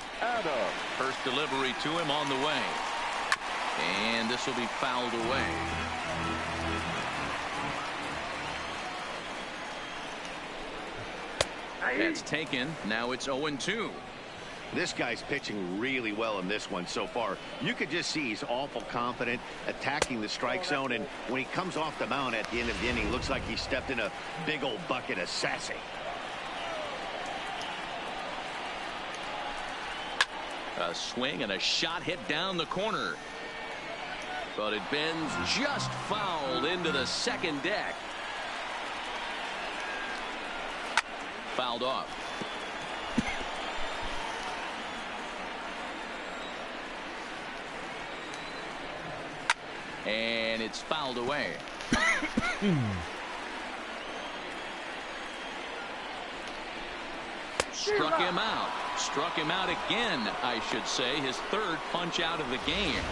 First delivery to him on the way. And this will be fouled away. That's taken. Now it's 0-2. This guy's pitching really well in this one so far. You could just see he's awful confident attacking the strike zone, and when he comes off the mound at the end of the inning, looks like he stepped in a big old bucket of sassy. A swing and a shot hit down the corner. But it bends just fouled into the second deck. Fouled off. And it's fouled away. Struck him out. Struck him out again, I should say. His 3rd punch out of the game.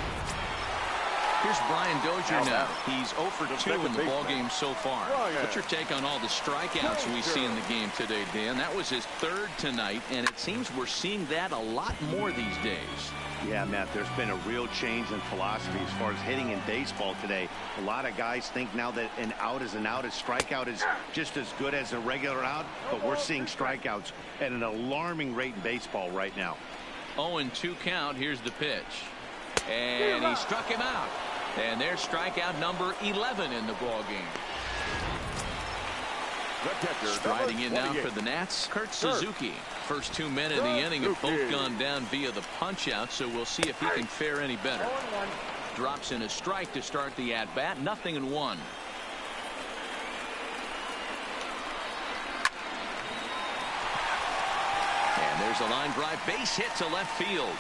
Here's Brian Dozier now. He's 0 for 2 in the ballgame so far. What's your take on all the strikeouts we see in the game today, Dan? That was his 3rd tonight, and it seems we're seeing that a lot more these days. Yeah, Matt, there's been a real change in philosophy as far as hitting in baseball today. A lot of guys think now that an out is an out, a strikeout is just as good as a regular out, but we're seeing strikeouts at an alarming rate in baseball right now. 0-2 count. Here's the pitch. And he struck him out. And there's strikeout number 11 in the ball game. Striding in now for the Nats, Kurt Suzuki. First 2 men in the inning have both gone down via the punch out, so we'll see if he can fare any better. Drops in a strike to start the at bat. 0-1. And there's a line drive, base hit to left field.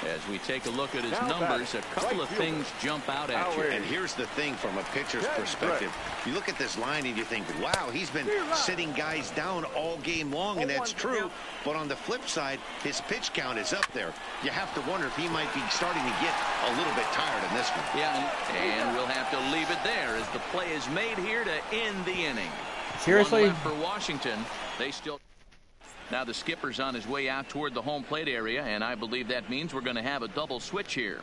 As we take a look at his numbers, a couple of things jump out at you. And here's the thing from a pitcher's perspective. You look at this line and you think, wow, he's been sitting guys down all game long, and that's true. But on the flip side, his pitch count is up there. You have to wonder if he might be starting to get a little bit tired in this one. Yeah, and we'll have to leave it there as the play is made here to end the inning. Seriously? 1 left for Washington. They still... Now the skipper's on his way out toward the home plate area, and I believe that means we're going to have a double switch here.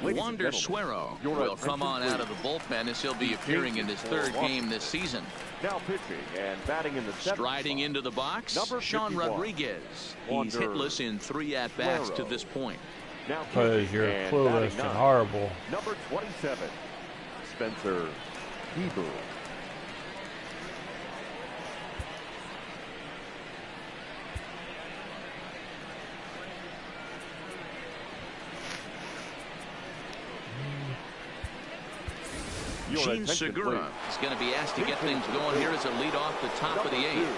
Wander Suero will come on out of the bullpen as he'll be appearing in his third game this season. Now pitching and batting in the striding into the box, Sean Rodriguez. He's hitless in 3 at-bats to this point. Because you're clueless and horrible. Number 27, Spencer Hebrew. Gene Segura is going to be asked to get things going here as a lead off the top of the 8th.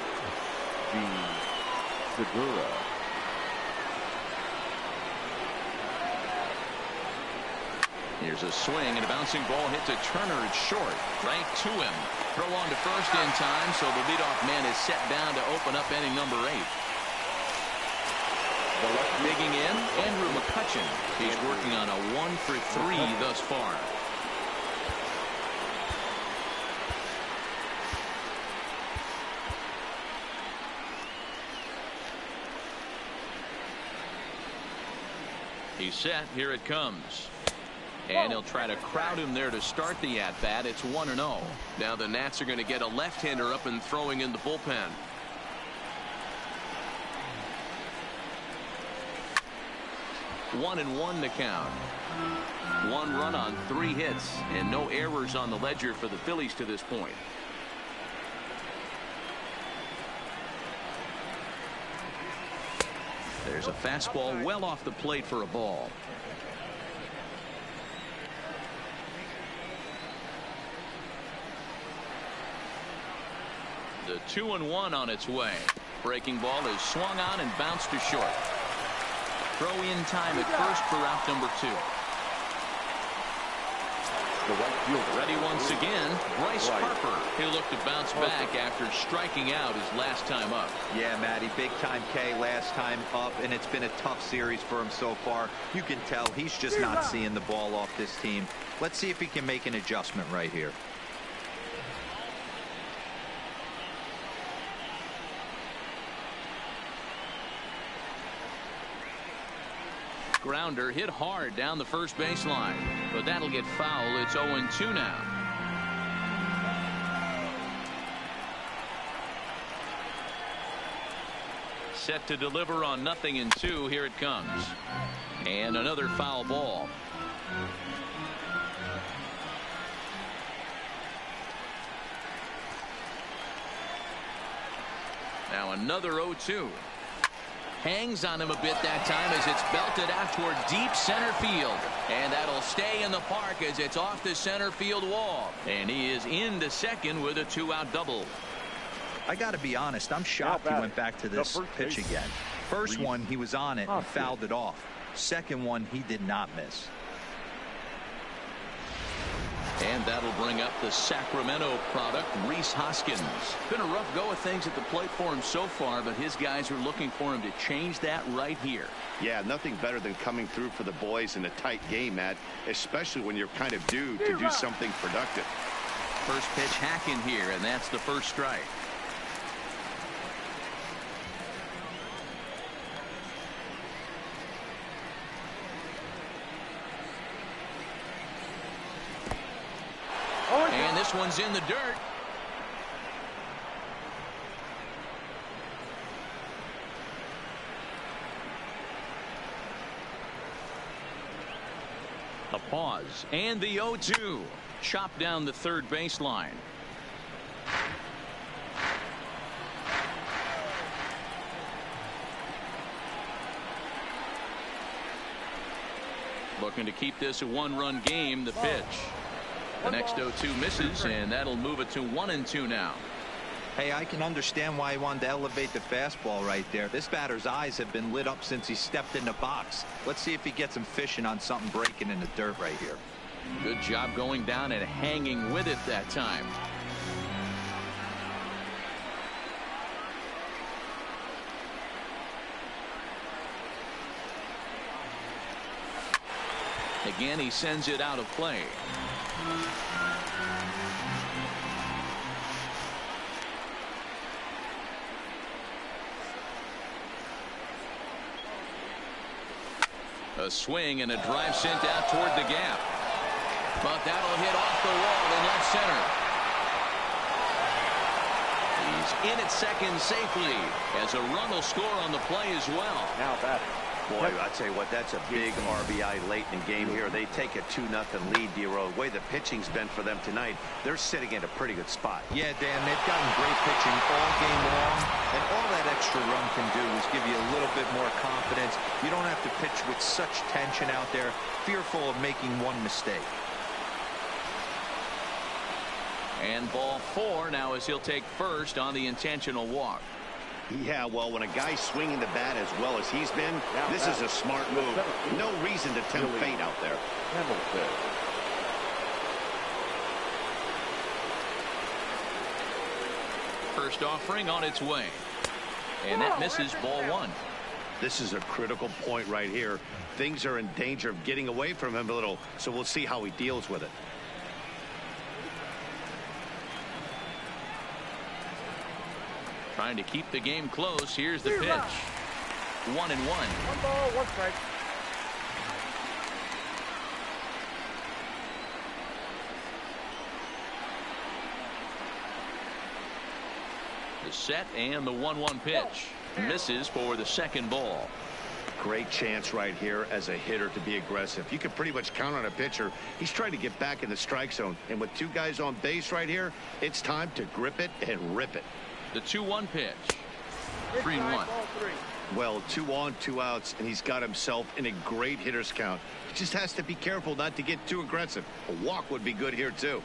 Gene Segura. Here's a swing and a bouncing ball hit to Turner. It's short. Right to him. Throw on to first in time, so the leadoff man is set down to open up inning number 8. Digging in, Andrew McCutchen. He's working on a 1-for-3 thus far. He's set. Here it comes. And he'll try to crowd him there to start the at-bat. It's 1-0. Now the Nats are going to get a left-hander up and throwing in the bullpen. One and one to count. 1 run on 3 hits and no errors on the ledger for the Phillies to this point. There's a fastball well off the plate for a ball. The 2-1 on its way. Breaking ball is swung on and bounced to short. Throw in time at first for out number 2. Ready once again, Bryce Harper. He'll look to bounce back after striking out his last time up. Yeah, Matty, big time K last time up, and it's been a tough series for him so far. You can tell he's just not seeing the ball off this team. Let's see if he can make an adjustment right here. Grounder hit hard down the first baseline, but that'll get foul. It's 0-2 now. Set to deliver on 0-2. Here it comes. And another foul ball. Now another 0-2. Hangs on him a bit that time as it's belted out toward deep center field. And that'll stay in the park as it's off the center field wall. And he is into second with a 2-out double. I got to be honest, I'm shocked he went back to this pitch again. First one, he was on it and fouled it off. Second one, he did not miss. And that'll bring up the Sacramento product, Rhys Hoskins. Been a rough go of things at the plate for him so far, but his guys are looking for him to change that right here. Yeah, nothing better than coming through for the boys in a tight game, Matt, especially when you're kind of due to do something productive. First pitch hacking here, and that's the first strike. And this one's in the dirt. A pause and the 0-2. Chopped down the third baseline. Looking to keep this a 1-run game. The pitch. The next 0-2 misses, and that'll move it to 1-2 now. Hey, I can understand why he wanted to elevate the fastball right there. This batter's eyes have been lit up since he stepped in the box. Let's see if he gets him fishing on something breaking in the dirt right here. Good job going down and hanging with it that time. Again, he sends it out of play. A swing and a drive sent out toward the gap. But that'll hit off the wall in left center. He's in at second safely as a run will score on the play as well. Now batting. Boy, I tell you what, that's a big RBI late in the game here. They take a 2-0 lead, D-Row. The way the pitching's been for them tonight, they're sitting in a pretty good spot. Yeah, Dan, they've gotten great pitching all game long, and all that extra run can do is give you a little bit more confidence. You don't have to pitch with such tension out there, fearful of making one mistake. And ball 4 now as he'll take first on the intentional walk. Yeah, well, when a guy's swinging the bat as well as he's been, this is a smart move. No reason to tempt fate out there. First offering on its way. And that misses ball 1. This is a critical point right here. Things are in danger of getting away from him a little, so we'll see how he deals with it. Trying to keep the game close. Here's the pitch. 1-1. 1 ball, 1 strike. The set and the 1-1 pitch. Misses for the second ball. Great chance right here as a hitter to be aggressive. You can pretty much count on a pitcher. He's trying to get back in the strike zone. And with 2 guys on base right here, it's time to grip it and rip it. The 2-1 pitch. 3-1. Well, 2 on, 2 outs, and he's got himself in a great hitter's count. He just has to be careful not to get too aggressive. A walk would be good here, too.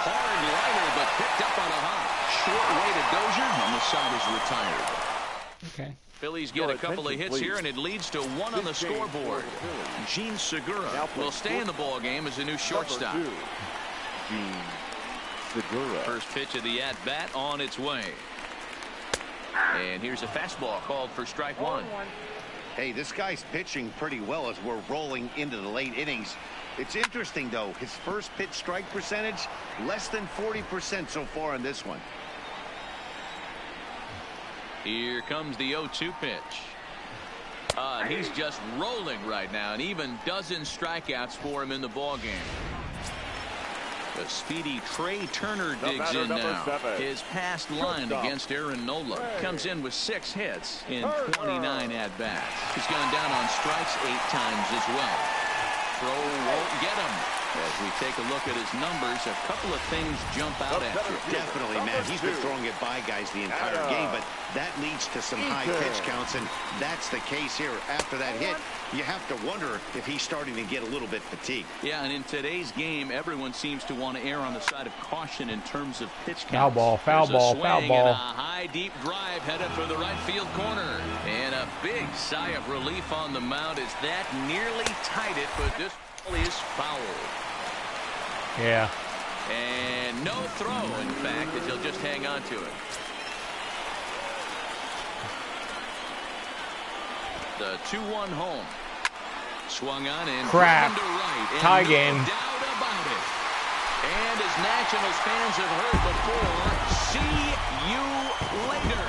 Hard liner, but picked up on a hop. Short way to Dozier, and the side is retired. Okay. Phillies get a couple of hits here, and it leads to 1 on the scoreboard. Gene Segura will stay in the ball game as a new shortstop. First pitch of the at-bat on its way. And here's a fastball called for strike 1. Hey, this guy's pitching pretty well as we're rolling into the late innings. It's interesting, though. His first pitch strike percentage, less than 40% so far in this one. Here comes the 0-2 pitch. He's just rolling right now, and even dozens strikeouts for him in the ball game. The speedy Trey Turner digs in now. His past line against Aaron Nola comes in with 6 hits in 29 at-bats. He's gone down on strikes 8 times as well. Throw won't get him. As we take a look at his numbers, a couple of things jump out at you. Definitely, man. He's been throwing it by guys the entire game, but that leads to some high pitch counts, and that's the case here. After that hit, you have to wonder if he's starting to get a little bit fatigued. Yeah, and in today's game, everyone seems to want to err on the side of caution in terms of pitch counts. Foul ball, foul ball, foul ball. And a high, deep drive headed for the right field corner. And a big sigh of relief on the mound as that nearly tied it, but this ball is foul. Yeah. And no throw, in fact, as he'll just hang on to it. The 2-1 home. Swung on and crap. To right, and tie no game. Doubt about it. And as Nationals fans have heard before, see you later.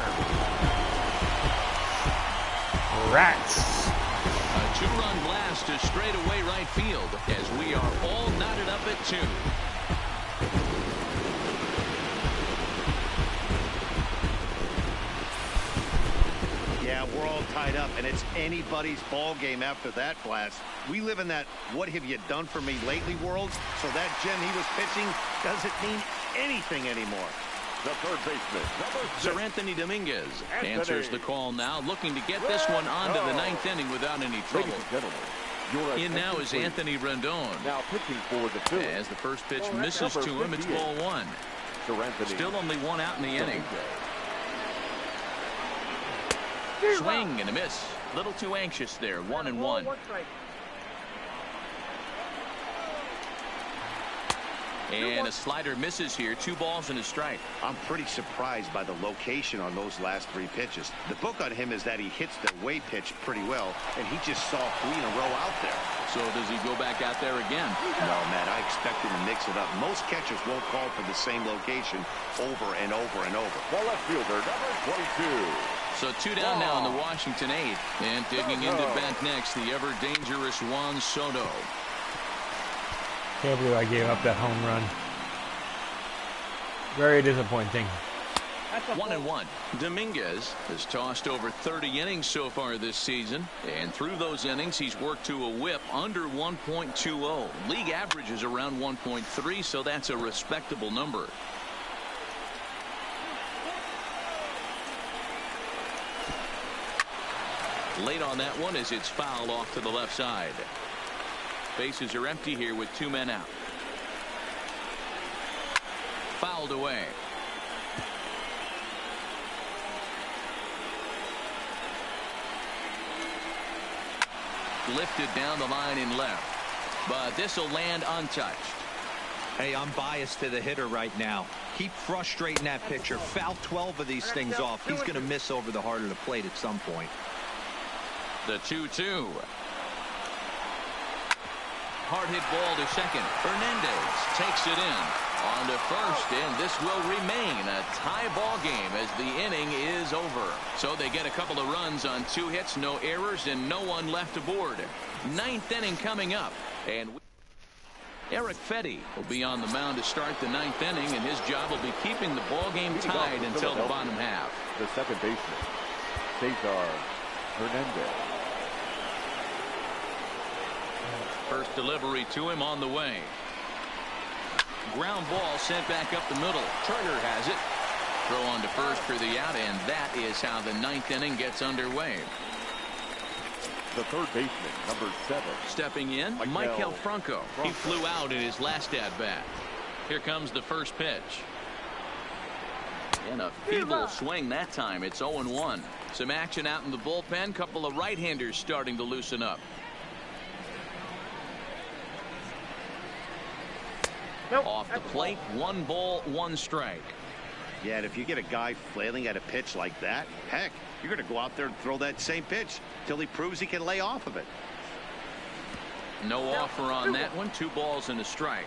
Rats. A 2-run blast to straightaway right field as we are all knotted up at 2. Yeah, we're all tied up, and it's anybody's ball game after that blast. We live in that what have you done for me lately world, so that gem he was pitching doesn't mean anything anymore. The third baseman, Sir Anthony Dominguez answers the call now, looking to get this one on to the 9th inning without any trouble. In now is Anthony Rendon. Now pitching for the Phillies. As the first pitch misses to him, it's ball 1. Still only 1 out in the inning. Swing and a miss. Little too anxious there. 1-1. And a slider misses here. 2 balls and a strike. I'm pretty surprised by the location on those last 3 pitches. The book on him is that he hits the way pitch pretty well, and he just saw 3 in a row out there. So does he go back out there again? No, Matt, I expect him to mix it up. Most catchers won't call for the same location over and over and over. The left fielder, number 22. So 2 down now in the Washington 8th. And digging into bat next, the ever-dangerous Juan Soto. Can't believe I gave up that home run. Very disappointing. 1-1. Dominguez has tossed over 30 innings so far this season. And through those innings, he's worked to a whip under 1.20. League average is around 1.3, so that's a respectable number. Late on that one as it's fouled off to the left side. Bases are empty here with 2 men out. Fouled away. Lifted down the line in left. But this will land untouched. Hey, I'm biased to the hitter right now. Keep frustrating that pitcher. Foul 12 of these things off. He's going to miss over the heart of the plate at some point. The 2-2. Hard hit ball to second. Hernandez takes it in. On to first, and this will remain a tie ball game as the inning is over. So they get a couple of runs on 2 hits, no errors, and no one left aboard. 9th inning coming up, and Eric Fetty will be on the mound to start the 9th inning, and his job will be keeping the ball game tied until the bottom half. The second baseman, Cesar Hernandez. First delivery to him on the way. Ground ball sent back up the middle. Turner has it. Throw on to first for the out, and that is how the 9th inning gets underway. The third baseman, number 7. Stepping in, Maikel Franco. He flew out in his last at-bat. Here comes the first pitch. And a feeble swing that time. It's 0-1. Some action out in the bullpen. Couple of right-handers starting to loosen up. Off the plate, 1 ball, 1 strike. Yeah, and if you get a guy flailing at a pitch like that, heck, you're going to go out there and throw that same pitch till he proves he can lay off of it. No offer on that one. 2 balls and a strike.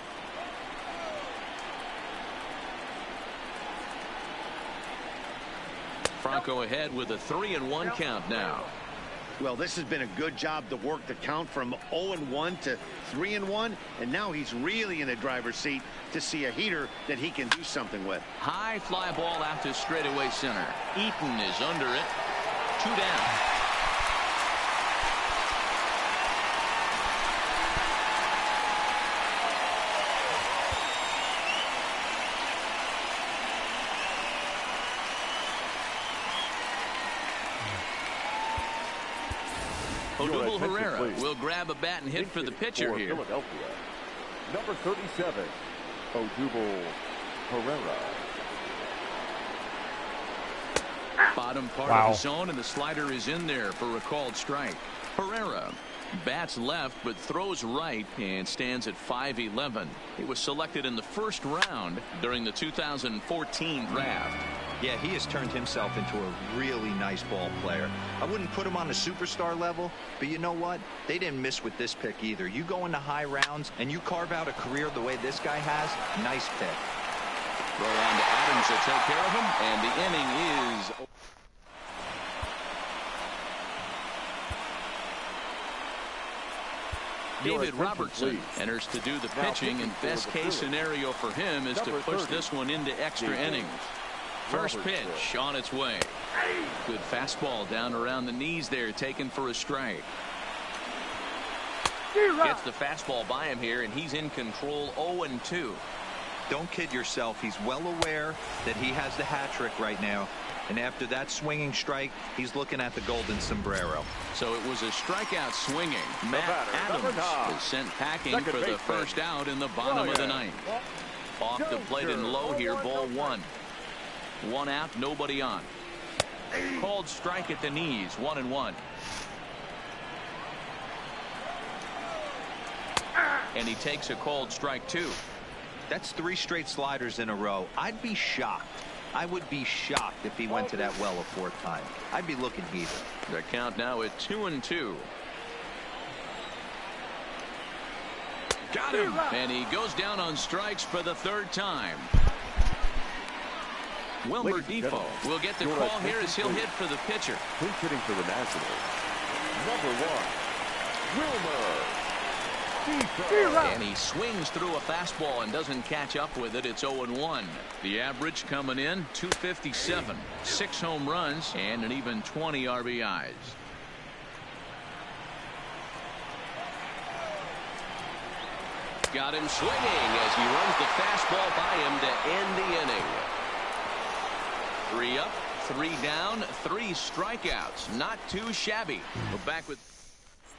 Franco ahead with a 3-1 count now. Well, this has been a good job to work the count from 0-1 to 3-1, and now he's really in the driver's seat to see a heater that he can do something with. High fly ball out to straightaway center. Eaton is under it. 2 down. Odubel Herrera will grab a bat and hit for the pitcher here. Philadelphia, number 37, Odubel Herrera. Bottom part of the zone, and the slider is in there for a called strike. Herrera bats left but throws right and stands at 5'11". He was selected in the first round during the 2014 draft. Yeah, he has turned himself into a really nice ball player. I wouldn't put him on a superstar level, but you know what? They didn't miss with this pick either. You go into high rounds and you carve out a career the way this guy has, nice pick. Throw on to Adams to take care of him, and the inning is... David Robertson enters to do the pitching, and best case scenario for him is to push this one into extra innings. First pitch on its way. Good fastball down around the knees there, taken for a strike. Gets the fastball by him here, and he's in control. 0-2. Don't kid yourself. He's well aware that he has the hat trick right now. And after that swinging strike, he's looking at the golden sombrero. So it was a strikeout swinging. Matt Adams is sent packing for the first out in the bottom of the 9th. Off the plate and low here, ball 1. 1 out, nobody on. Called strike at the knees, 1-1. And he takes a called strike 2. That's 3 straight sliders in a row. I'd be shocked. I would be shocked if he went to that well a 4th time. I'd be looking heated. The count now at 2-2. Got him. And he goes down on strikes for the 3rd time. Wilmer Defoe will get the call here as he'll hit for the pitcher. Pinch hitting for the Nationals. Number 1, Wilmer Defoe. And he swings through a fastball and doesn't catch up with it. It's 0-1. The average coming in 257, 6 home runs, and an even 20 RBIs. Got him swinging as he runs the fastball by him to end the inning. 3 up, 3 down, 3 strikeouts. Not too shabby. We're back with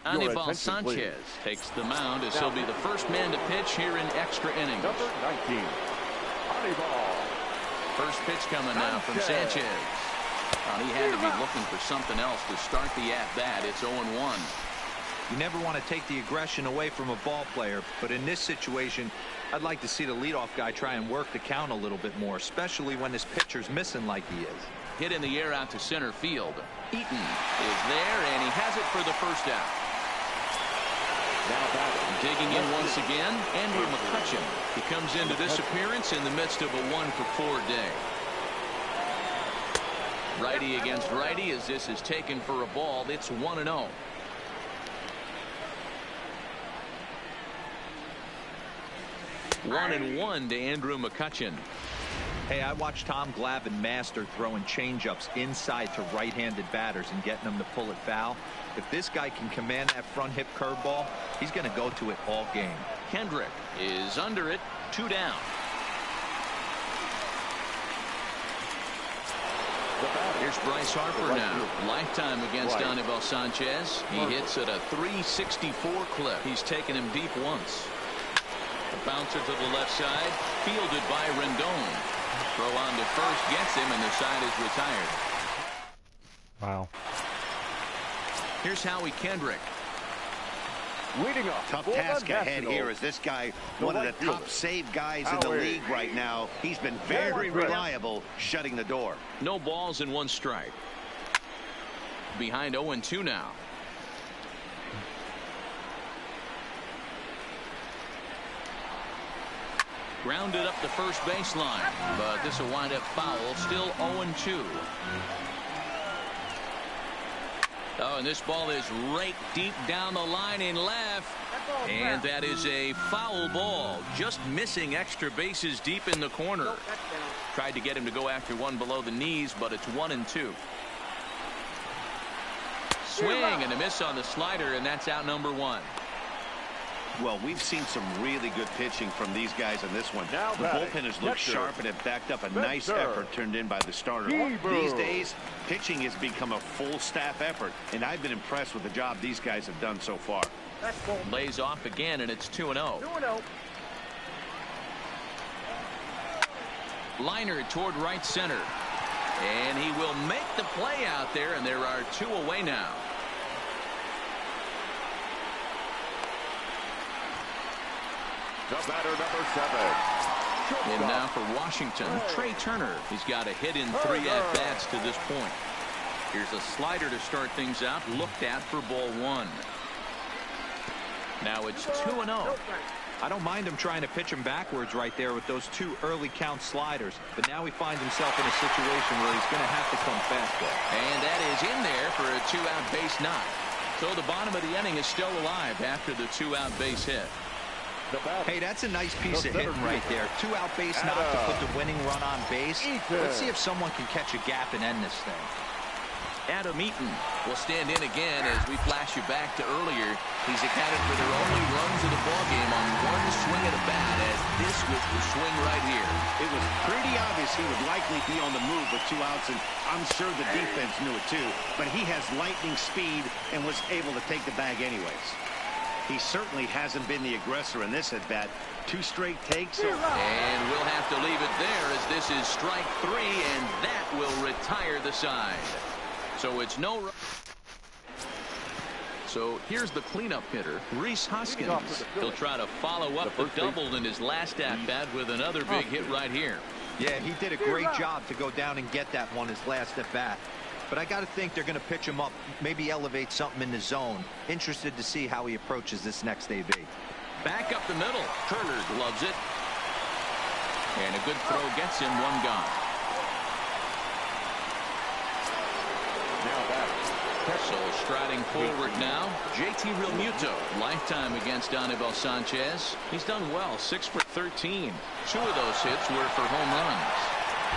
Anibal Sanchez takes the mound as he'll be the first man to pitch here in extra innings. Number 19, Anibal. First pitch coming now from Sanchez. He had to be looking for something else to start the at-bat. It's 0-1. You never want to take the aggression away from a ball player, but in this situation, I'd like to see the leadoff guy try and work the count a little bit more, especially when this pitcher's missing like he is. Hit in the air out to center field. Eaton is there, and he has it for the first out. Now batting. Digging in once again, Andrew McCutchen. He comes into this appearance in the midst of a 1-for-4 day. Righty against righty as this is taken for a ball. It's 1-0. One and 1 to Andrew McCutchen. Hey, I watched Tom Glavine master throwing changeups inside to right-handed batters and getting them to pull it foul. If this guy can command that front hip curveball, he's going to go to it all game. Kendrick is under it, 2 down. Here's Bryce Harper now. Lifetime against Anibal Sanchez. He hits at a 364 clip. He's taken him deep once. A bouncer to the left side, fielded by Rendon. Throw on to first, gets him, and the side is retired. Wow. Here's Howie Kendrick. Leading off. Tough task ahead here as this guy, one of the top save guys in the league right now. He's been very reliable shutting the door. No balls and 1 strike. Behind 0-2 now. Grounded up the first baseline, but this will wind up foul. Still 0-2. Oh, and this ball is raked deep down the line in left. And that is a foul ball. Just missing extra bases deep in the corner. Tried to get him to go after one below the knees, but it's 1-2. Swing and a miss on the slider, and that's out number 1. Well, we've seen some really good pitching from these guys on this one. Now the bullpen has looked sharp and have backed up a nice effort turned in by the starter. These days, pitching has become a full staff effort, and I've been impressed with the job these guys have done so far. Lays off again, and it's 2-0. Liner toward right center. And he will make the play out there, and there are 2 away now. The batter, number 7. And now for Washington, Trey Turner. He's got a hit in 3 at-bats to this point. Here's a slider to start things out, looked at for ball 1. Now it's 2-0. I don't mind him trying to pitch him backwards right there with those 2 early count sliders, but now he finds himself in a situation where he's going to have to come fastball. And that is in there for a 2-out base knock. So the bottom of the inning is still alive after the 2-out base hit. Hey, that's a nice piece of hitting right there. 2-out base knock to put the winning run on base. Let's see if someone can catch a gap and end this thing. Adam Eaton will stand in again as we flash you back to earlier. He's accounted for their only runs of the ballgame on 1 swing of the bat, as this was the swing right here. It was pretty obvious he would likely be on the move with 2 outs, and I'm sure the defense knew it too. But he has lightning speed and was able to take the bag anyways. He certainly hasn't been the aggressor in this at-bat. 2 straight takes. And we'll have to leave it there as this is strike 3, and that will retire the side. So it's no. So here's the cleanup hitter, Rhys Hoskins. He'll try to follow up the double in his last at-bat with another big hit right here. Yeah, he did a great job to go down and get that one his last at-bat. But I got to think they're going to pitch him up, maybe elevate something in the zone. Interested to see how he approaches this next AB. Back up the middle. Turner gloves it. And a good throw gets him 1 gone. So striding forward now, JT Realmuto. Lifetime against Anibal Sanchez. He's done well, 6 for 13. 2 of those hits were for home runs.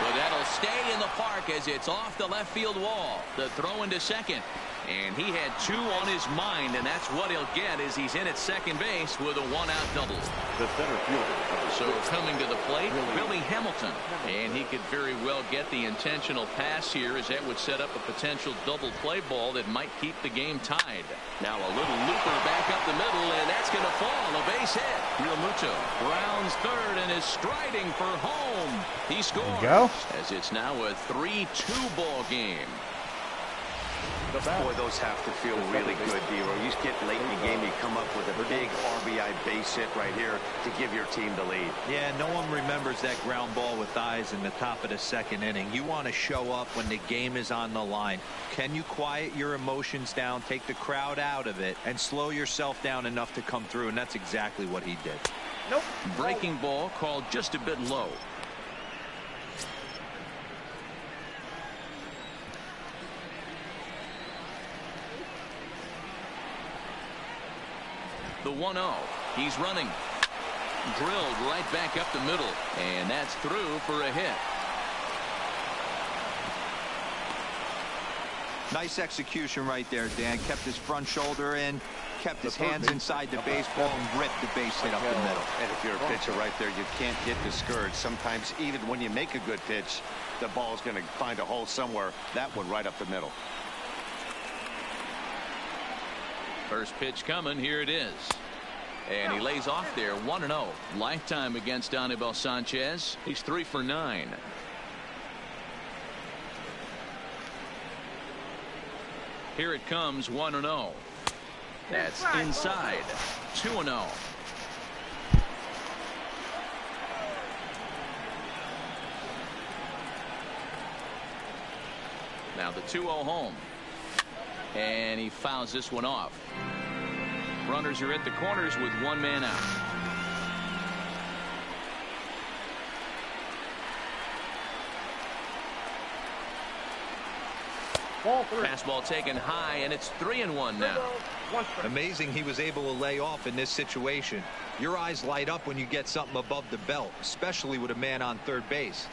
But that'll stay in the park as it's off the left field wall. The throw into second. And he had 2 on his mind, and that's what he'll get as he's in at second base with a 1-out double. The center fielder. So coming to the plate, Billy Hamilton. And he could very well get the intentional pass here, as that would set up a potential double play ball that might keep the game tied. Now a little looper back up the middle, and that's going to fall. A base hit. Realmuto rounds third and is striding for home. He scores as it's now a 3-2 ball game. Boy, those have to feel really good, D-Roy. You get late in the game, you come up with a big RBI base hit right here to give your team the lead. Yeah, no one remembers that ground ball with eyes in the top of the second inning. You want to show up when the game is on the line. Can you quiet your emotions down, take the crowd out of it, and slow yourself down enough to come through? And that's exactly what he did. Breaking ball called just a bit low. The 1-0. He's running. Drilled right back up the middle. And that's through for a hit. Nice execution right there, Dan. Kept his front shoulder in, kept his hands inside the baseball, and ripped the base hit up the middle. And if you're a pitcher right there, you can't get discouraged. Sometimes even when you make a good pitch, the ball's going to find a hole somewhere. That one right up the middle. First pitch coming. Here it is. And he lays off there. 1-0. Lifetime against Anibal Sanchez. He's 3 for 9. Here it comes. 1-0. That's inside. 2-0. Now the 2-0 home. And he fouls this one off. Runners are at the corners with 1 man out. Fastball taken high, and it's 3-1 now. Amazing he was able to lay off in this situation. Your eyes light up when you get something above the belt, especially with a man on third base.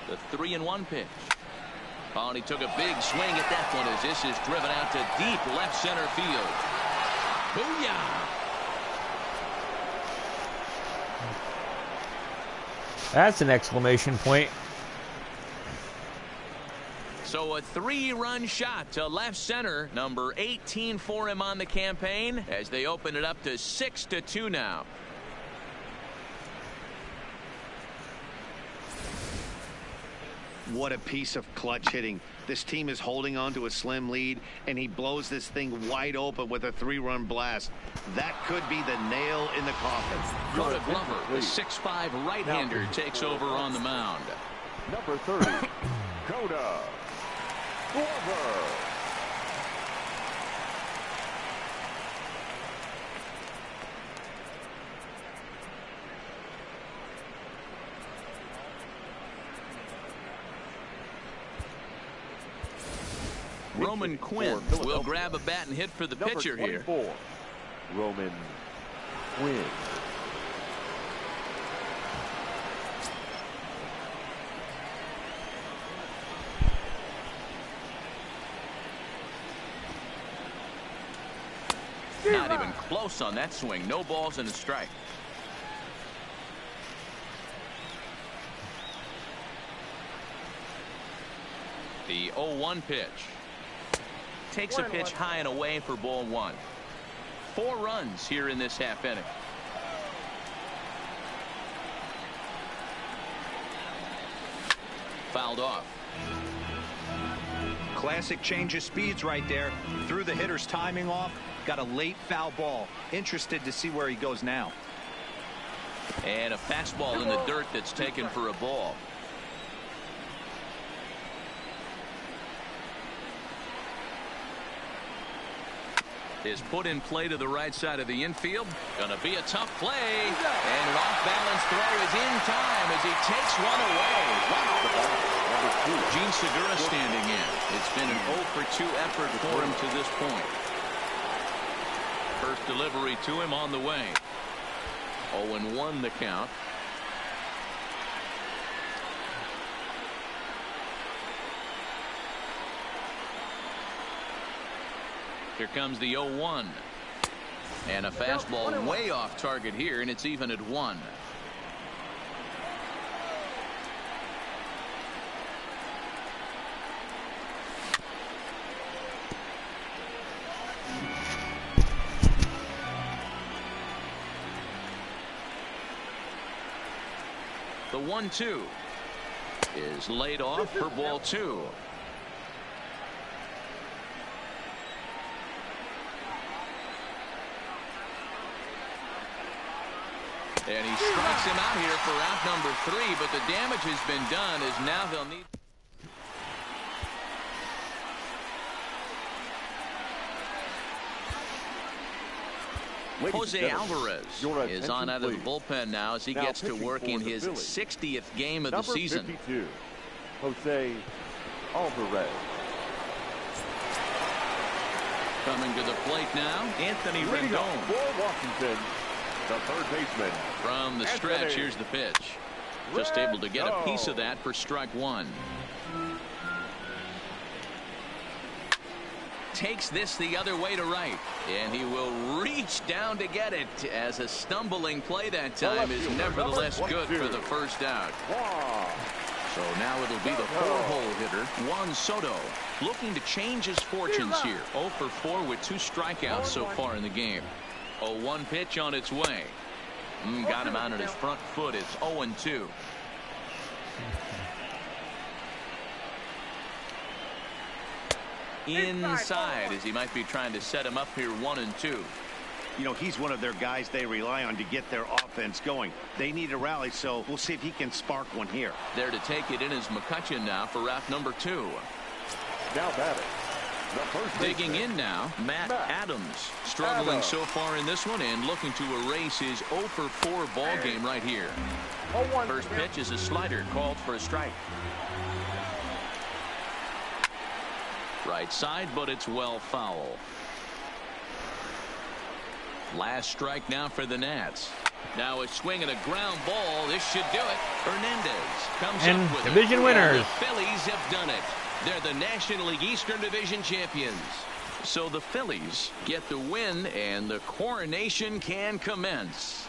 The 3-1 pitch. Oh, and he took a big swing at that one as this is driven out to deep left center field. Booyah! That's an exclamation point. So a 3-run shot to left center, number 18 for him on the campaign, as they open it up to 6-2 now. What a piece of clutch hitting. This team is holding on to a slim lead, and he blows this thing wide open with a 3-run blast. That could be the nail in the coffin. Coda Glover, the 6'5" right-hander, takes over on the mound. Number 30, Coda Glover. Roman Quinn will grab a bat and hit for the pitcher here. Roman Quinn. Not even close on that swing. No balls and a strike. The 0-1 pitch. Takes a pitch high and away for ball 1. 4 runs here in this half inning. Fouled off. Classic change of speeds right there. Threw the hitter's timing off. Got a late foul ball. Interested to see where he goes now. And a fastball in the dirt that's taken for a ball. is put in play to the right side of the infield. Going to be a tough play. And an off-balance throw is in time as he takes one away. Wow. Gene Segura standing in. It's been an 0 for 2 effort for him to this point. First delivery to him on the way. 0-1 the count. Here comes the 0-1. And a fastball way off target here, and it's even at 1. The 1-2 is laid off for ball 2. And he strikes him out here for out number 3, but the damage has been done as now they'll need. Jose Alvarez is on out of the bullpen now as he gets to work in his 60th game of the season. 52, Jose Alvarez. Coming to the plate now, Anthony Rendon. For Washington, the third baseman. From the stretch, here's the pitch. Just able to get a piece of that for strike 1. Takes this the other way to right, and he will reach down to get it as a stumbling play that time is nevertheless good for the first out. So now it'll be the 4-hole hitter, Juan Soto, looking to change his fortunes here. 0 for 4 with 2 strikeouts so far in the game. 0-1 pitch on its way. Got him out on his front foot. It's 0-2. Inside as he might be trying to set him up here 1-2. You know, he's one of their guys they rely on to get their offense going. They need a rally, so we'll see if he can spark one here. There to take it in is McCutcheon now for out number 2. Now batting. Digging in now, Matt Adams, struggling so far in this one and looking to erase his 0 for 4 ball game right here. First pitch is a slider called for a strike. Right side, but it's well foul. Last strike now for the Nats. Now a swing and a ground ball. This should do it. Hernandez comes up with division winners. The Phillies have done it. They're the National League Eastern Division champions. So the Phillies get the win, and the coronation can commence.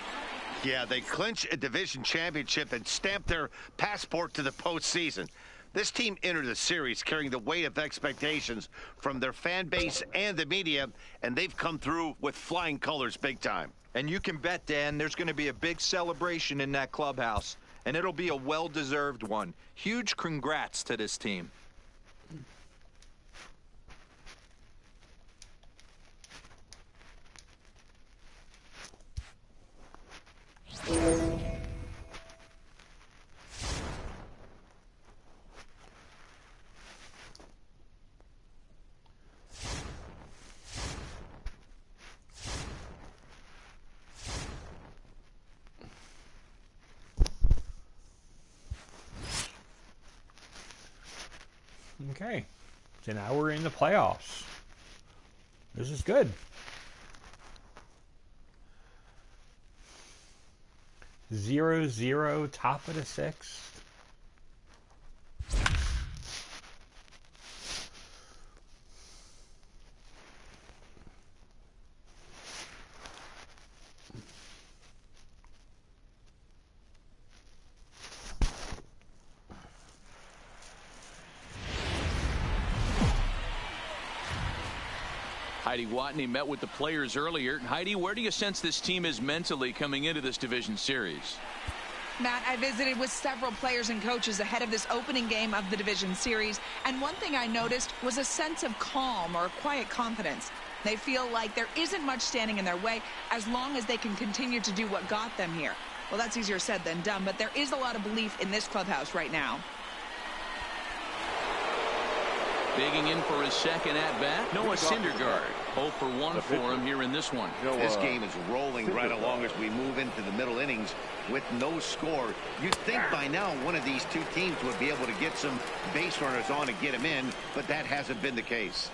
Yeah, they clinch a division championship and stamp their passport to the postseason. This team entered the series carrying the weight of expectations from their fan base and the media, and they've come through with flying colors big time. And you can bet, Dan, there's going to be a big celebration in that clubhouse, and it'll be a well-deserved one. Huge congrats to this team. Okay, so now we're in the playoffs. This is good. 0-0, top of the 6th. Heidi Watney met with the players earlier. Heidi, where do you sense this team is mentally coming into this division series? Matt, I visited with several players and coaches ahead of this opening game of the division series, and one thing I noticed was a sense of calm or quiet confidence. They feel like there isn't much standing in their way as long as they can continue to do what got them here. Well, that's easier said than done, but there is a lot of belief in this clubhouse right now. Digging in for his second at-bat, Noah Syndergaard. 0 for 1 for him here in this one. This game is rolling right along as we move into the middle innings with no score. You'd think by now one of these two teams would be able to get some base runners on and get them in, but that hasn't been the case.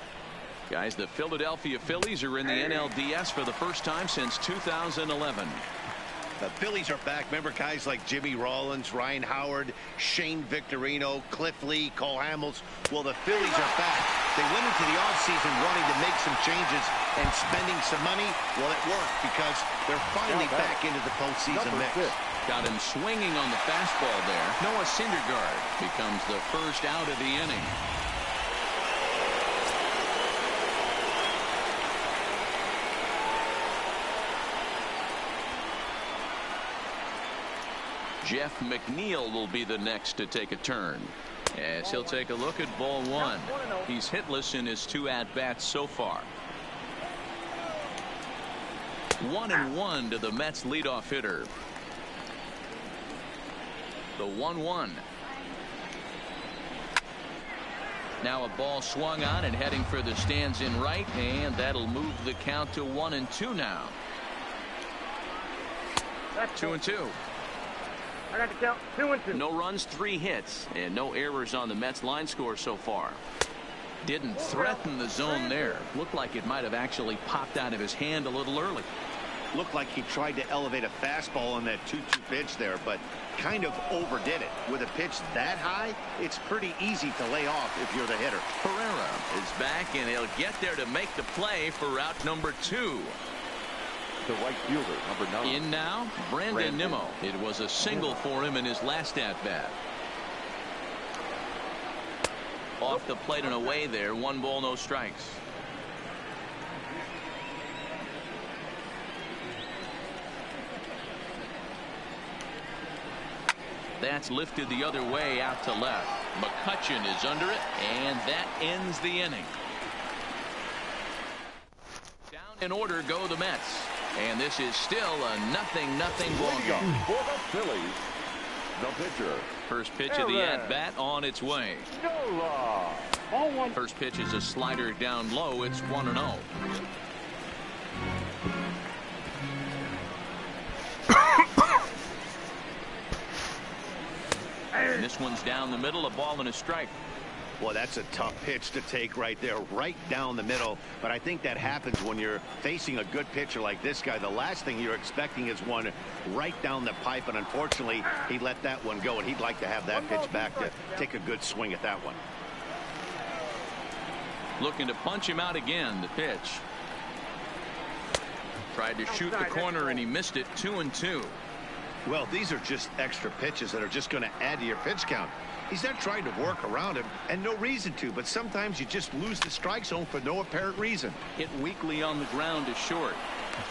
Guys, the Philadelphia Phillies are in the NLDS for the first time since 2011. The Phillies are back. Remember guys like Jimmy Rollins, Ryan Howard, Shane Victorino, Cliff Lee, Cole Hamels. Well, the Phillies are back. They went into the offseason wanting to make some changes and spending some money. Well, it worked because they're finally back into the postseason mix. Got him swinging on the fastball there. Noah Syndergaard becomes the first out of the inning. Jeff McNeil will be the next to take a turn, as he'll take a look at ball one. He's hitless in his 2 at-bats so far. 1-1 to the Mets leadoff hitter. The 1-1. Now a ball swung on and heading for the stands in right, and that'll move the count to 1-2 now. 2-2. I got to count 2-2. No runs, 3 hits, and no errors on the Mets line score so far. Didn't threaten the zone there. Looked like it might have actually popped out of his hand a little early. Looked like he tried to elevate a fastball on that 2-2 pitch there, but kind of overdid it. With a pitch that high, it's pretty easy to lay off if you're the hitter. Pereira is back, and he'll get there to make the play for route number 2. The right fielder, number 9. In now, Brandon Nimmo. It was a single for him in his last at-bat. Off the plate and away there. 1 ball, no strikes. That's lifted the other way out to left. McCutchen is under it, and that ends the inning. Down in order go the Mets. And this is still a 0-0 ball game. For the Phillies, the pitcher. First pitch of the at-bat on its way. First pitch is a slider down low. It's 1-0. And this one's down the middle, a ball and a strike. Well, that's a tough pitch to take right there, right down the middle. But I think that happens when you're facing a good pitcher like this guy. The last thing you're expecting is one right down the pipe, and unfortunately, he let that one go, and he'd like to have that pitch back to take a good swing at that one. Looking to punch him out again. The pitch. Tried to shoot the corner, and he missed it. 2-2. Well, these are just extra pitches that are just going to add to your pitch count. He's not trying to work around him, and no reason to, but sometimes you just lose the strike zone for no apparent reason. Hit weakly on the ground is short.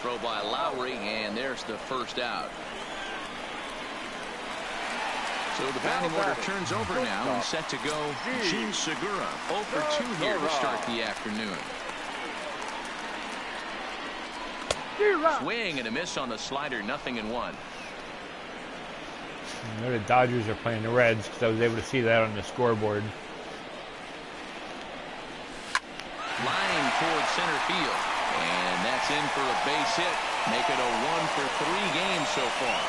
Throw by Lowry, and there's the first out. So the batting order turns over now and set to go Gene Segura. 0 for 2 here to start the afternoon. Swing and a miss on the slider, 0-1. I know the Dodgers are playing the Reds because I was able to see that on the scoreboard. Line towards center field. And that's in for a base hit. Make it a 1 for 3 games so far.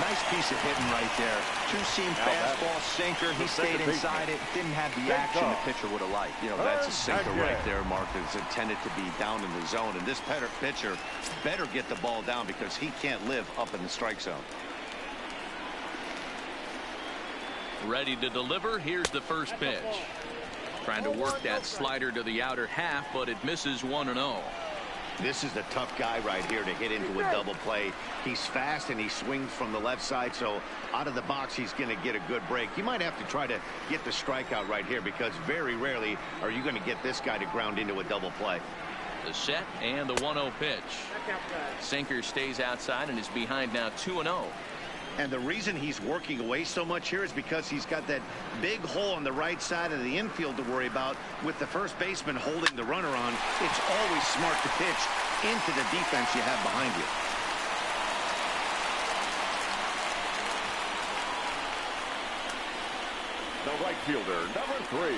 Nice piece of hitting right there. Two-seam fastball, sinker. He stayed inside it. Didn't have the action the pitcher would have liked. You know, that's a sinker right there, Mark. It's intended to be down in the zone. And this pitcher better get the ball down because he can't live up in the strike zone. Ready to deliver. Here's the first pitch. Trying to work that slider to the outer half, but it misses 1-0. This is the tough guy right here to hit into a double play. He's fast and he swings from the left side, so out of the box he's going to get a good break. You might have to try to get the strikeout right here because very rarely are you going to get this guy to ground into a double play. The set and the 1-0 pitch. Sinker stays outside and is behind now 2-0. And the reason he's working away so much here is because he's got that big hole on the right side of the infield to worry about with the first baseman holding the runner on. It's always smart to pitch into the defense you have behind you. The right fielder, number 3.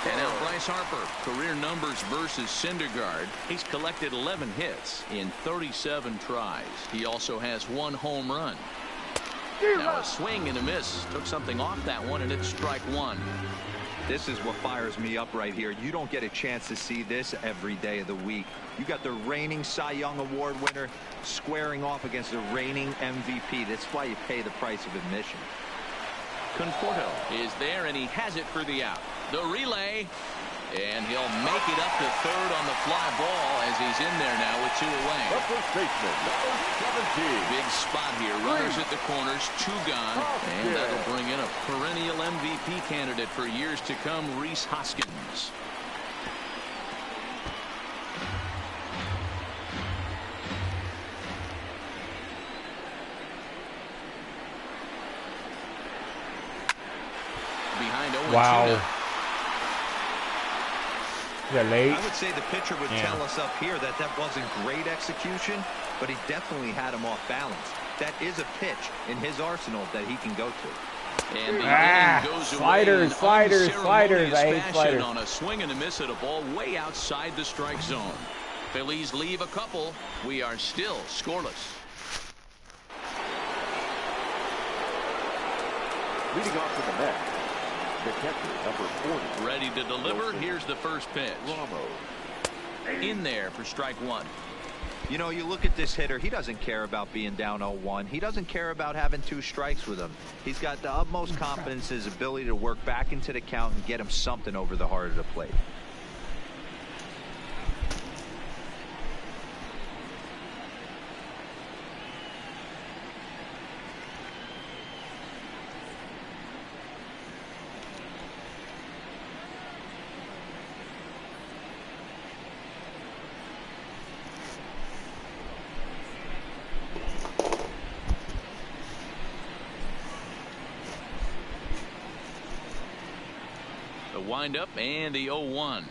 And now Bryce Harper, career numbers versus Syndergaard. He's collected 11 hits in 37 tries. He also has 1 home run. Now a swing and a miss. Took something off that one, and it's strike 1. This is what fires me up right here. You don't get a chance to see this every day of the week. You got the reigning Cy Young Award winner squaring off against the reigning MVP. That's why you pay the price of admission. Conforto is there, and he has it for the out. The relay, and he'll make it up to third on the fly ball as he's in there now with 2 away. The first baseman, number 17. Big spot here. Runners at the corners, 2 gone. And that'll bring in a perennial MVP candidate for years to come, Rhys Hoskins. Behind 0-2 Wow. now. Is that late? I would say the pitcher would tell us up here that that wasn't great execution, but he definitely had him off balance. That is a pitch in his arsenal that he can go to. And the inning goes sliders, away in sliders. I hate fashion sliders. on a swing and a miss at a ball way outside the strike zone. Phillies leave a couple. We are still scoreless. Leading off to the net, the catcher, number 40. Ready to deliver. Here's the first pitch. Ramos. In there for strike 1. You know, you look at this hitter, he doesn't care about being down 0-1. He doesn't care about having 2 strikes with him. He's got the utmost confidence in his ability to work back into the count and get him something over the heart of the plate. Wind up and the 0-1.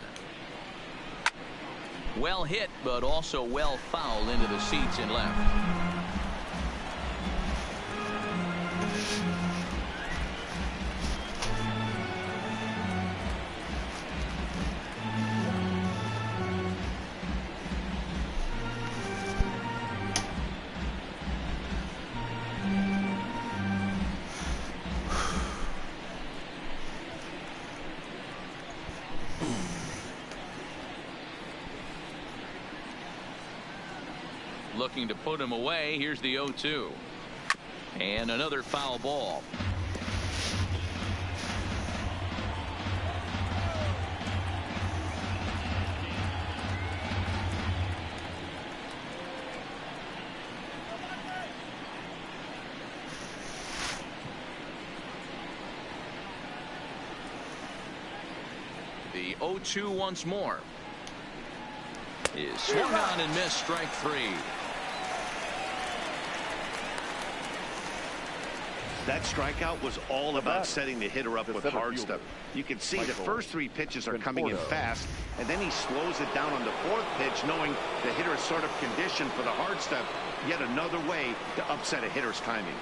Well hit, but also well fouled into the seats and left. Looking to put him away. Here's the 0-2. And another foul ball. The 0-2 once more. Is swung on and missed, strike 3. That strikeout was all about setting the hitter up with hard stuff. You can see the first 3 pitches are coming in fast, and then he slows it down on the 4th pitch, knowing the hitter is sort of conditioned for the hard stuff. Yet another way to upset a hitter's timing.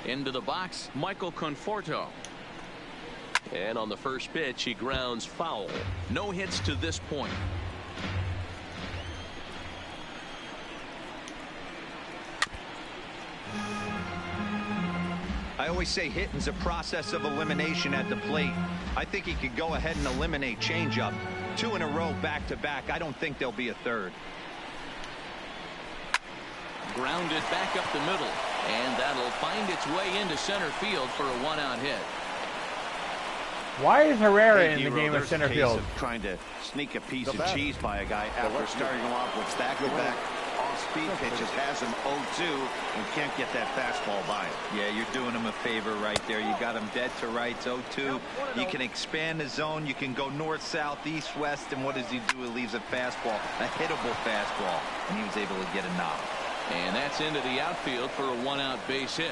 Into the box, Michael Conforto. And on the first pitch, he grounds foul. No hits to this point. I always say hitting's a process of elimination at the plate. I think he could go ahead and eliminate changeup. 2 in a row back to back. I don't think there'll be a third. Grounded back up the middle. And that'll find its way into center field for a 1-out hit. Why is Herrera in the game of center field? Trying to sneak a piece of cheese by a guy after starting him off with back-to-back off-speed pitches, has him 0-2 and can't get that fastball by him. Yeah, you're doing him a favor right there. You got him dead to rights, 0-2. You can expand the zone. You can go north, south, east, west, and what does he do? He leaves a fastball, a hittable fastball, and he was able to get a knock. And that's into the outfield for a 1-out base hit.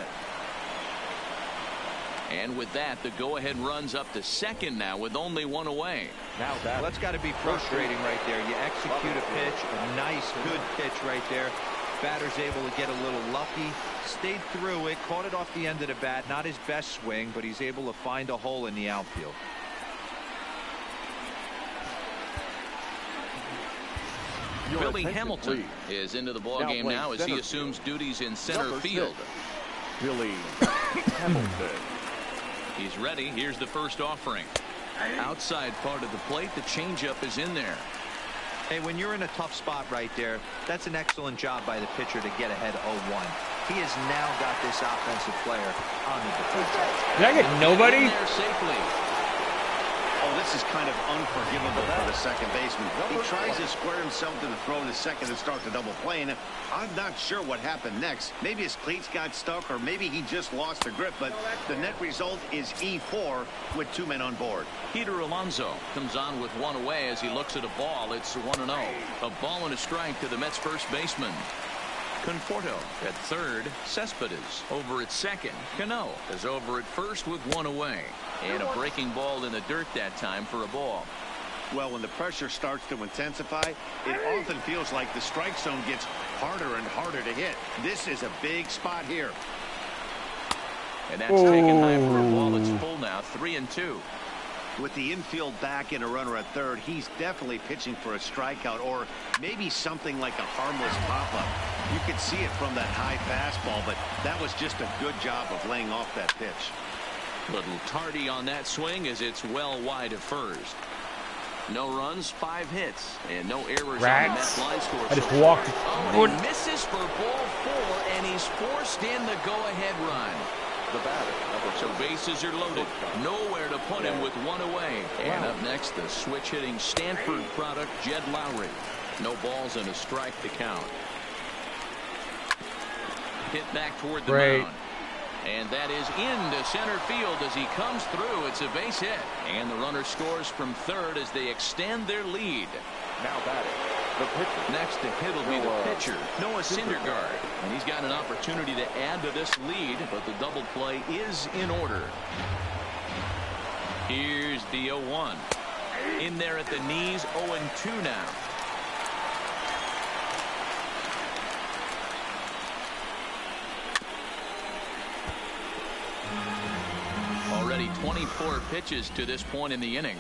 And with that, the go-ahead runs up to second now with only one away. Now that's got to be frustrating right there. You execute a pitch, a nice, good pitch right there. Batter's able to get a little lucky, stayed through it, caught it off the end of the bat. Not his best swing, but he's able to find a hole in the outfield. Billy Hamilton is into the ball game now as he assumes duties in center field. Billy Hamilton. He's ready. Here's the first offering. Outside part of the plate. The changeup is in there. Hey, when you're in a tough spot right there, that's an excellent job by the pitcher to get ahead 0-1. He has now got this offensive player on the defense. Did I get nobody? There safely. Oh, this is kind of unforgivable for the second baseman. He tries to square himself to the throw in the second and start the double play, and I'm not sure what happened next. Maybe his cleats got stuck, or maybe he just lost the grip, but the net result is E4 with 2 men on board. Peter Alonso comes on with 1 away as he looks at a ball. It's 1-0. A ball and a strike to the Mets first baseman. Conforto at third. Cespedes over at second. Cano is over at first with 1 away. And a breaking ball in the dirt that time for a ball. Well, when the pressure starts to intensify, it often feels like the strike zone gets harder and harder to hit. This is a big spot here. And that's taken high for a ball. It's full now, 3-2. With the infield back and a runner at third, he's definitely pitching for a strikeout or maybe something like a harmless pop-up. You could see it from that high fastball, but that was just a good job of laying off that pitch. Little tardy on that swing as it's well wide of first. No runs, 5 hits, and no errors on the Mets line score. I just walked. Oh, he misses for ball 4, and he's forced in the go-ahead run. The batter. So bases are loaded. Nowhere to put him with 1 away. And up next, the switch-hitting Stanford product, Jed Lowry. No balls and a strike to count. Hit back toward the mound. And that is into center field as he comes through. It's a base hit. And the runner scores from third as they extend their lead. Now batting. The pitcher. Next to hit will be the pitcher, Noah Syndergaard. And he's got an opportunity to add to this lead, but the double play is in order. Here's the 0-1. In there at the knees, 0-2 now. Already 24 pitches to this point in the inning.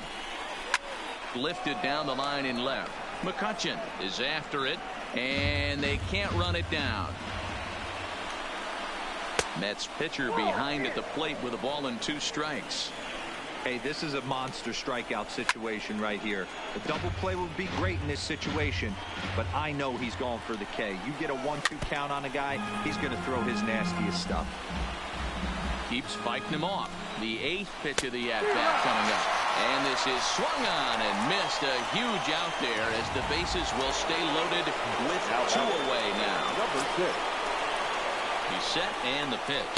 Lifted down the line in left. McCutchen is after it, and they can't run it down. Mets pitcher behind at the plate with a ball and 2 strikes. Hey, this is a monster strikeout situation right here. A double play would be great in this situation, but I know he's going for the K. You get a 1-2 count on a guy, he's going to throw his nastiest stuff. Keeps fighting him off. The 8th pitch of the at-bat coming up. And this is swung on and missed. A huge out there as the bases will stay loaded with 2 away now. Number 6. He's set and the pitch.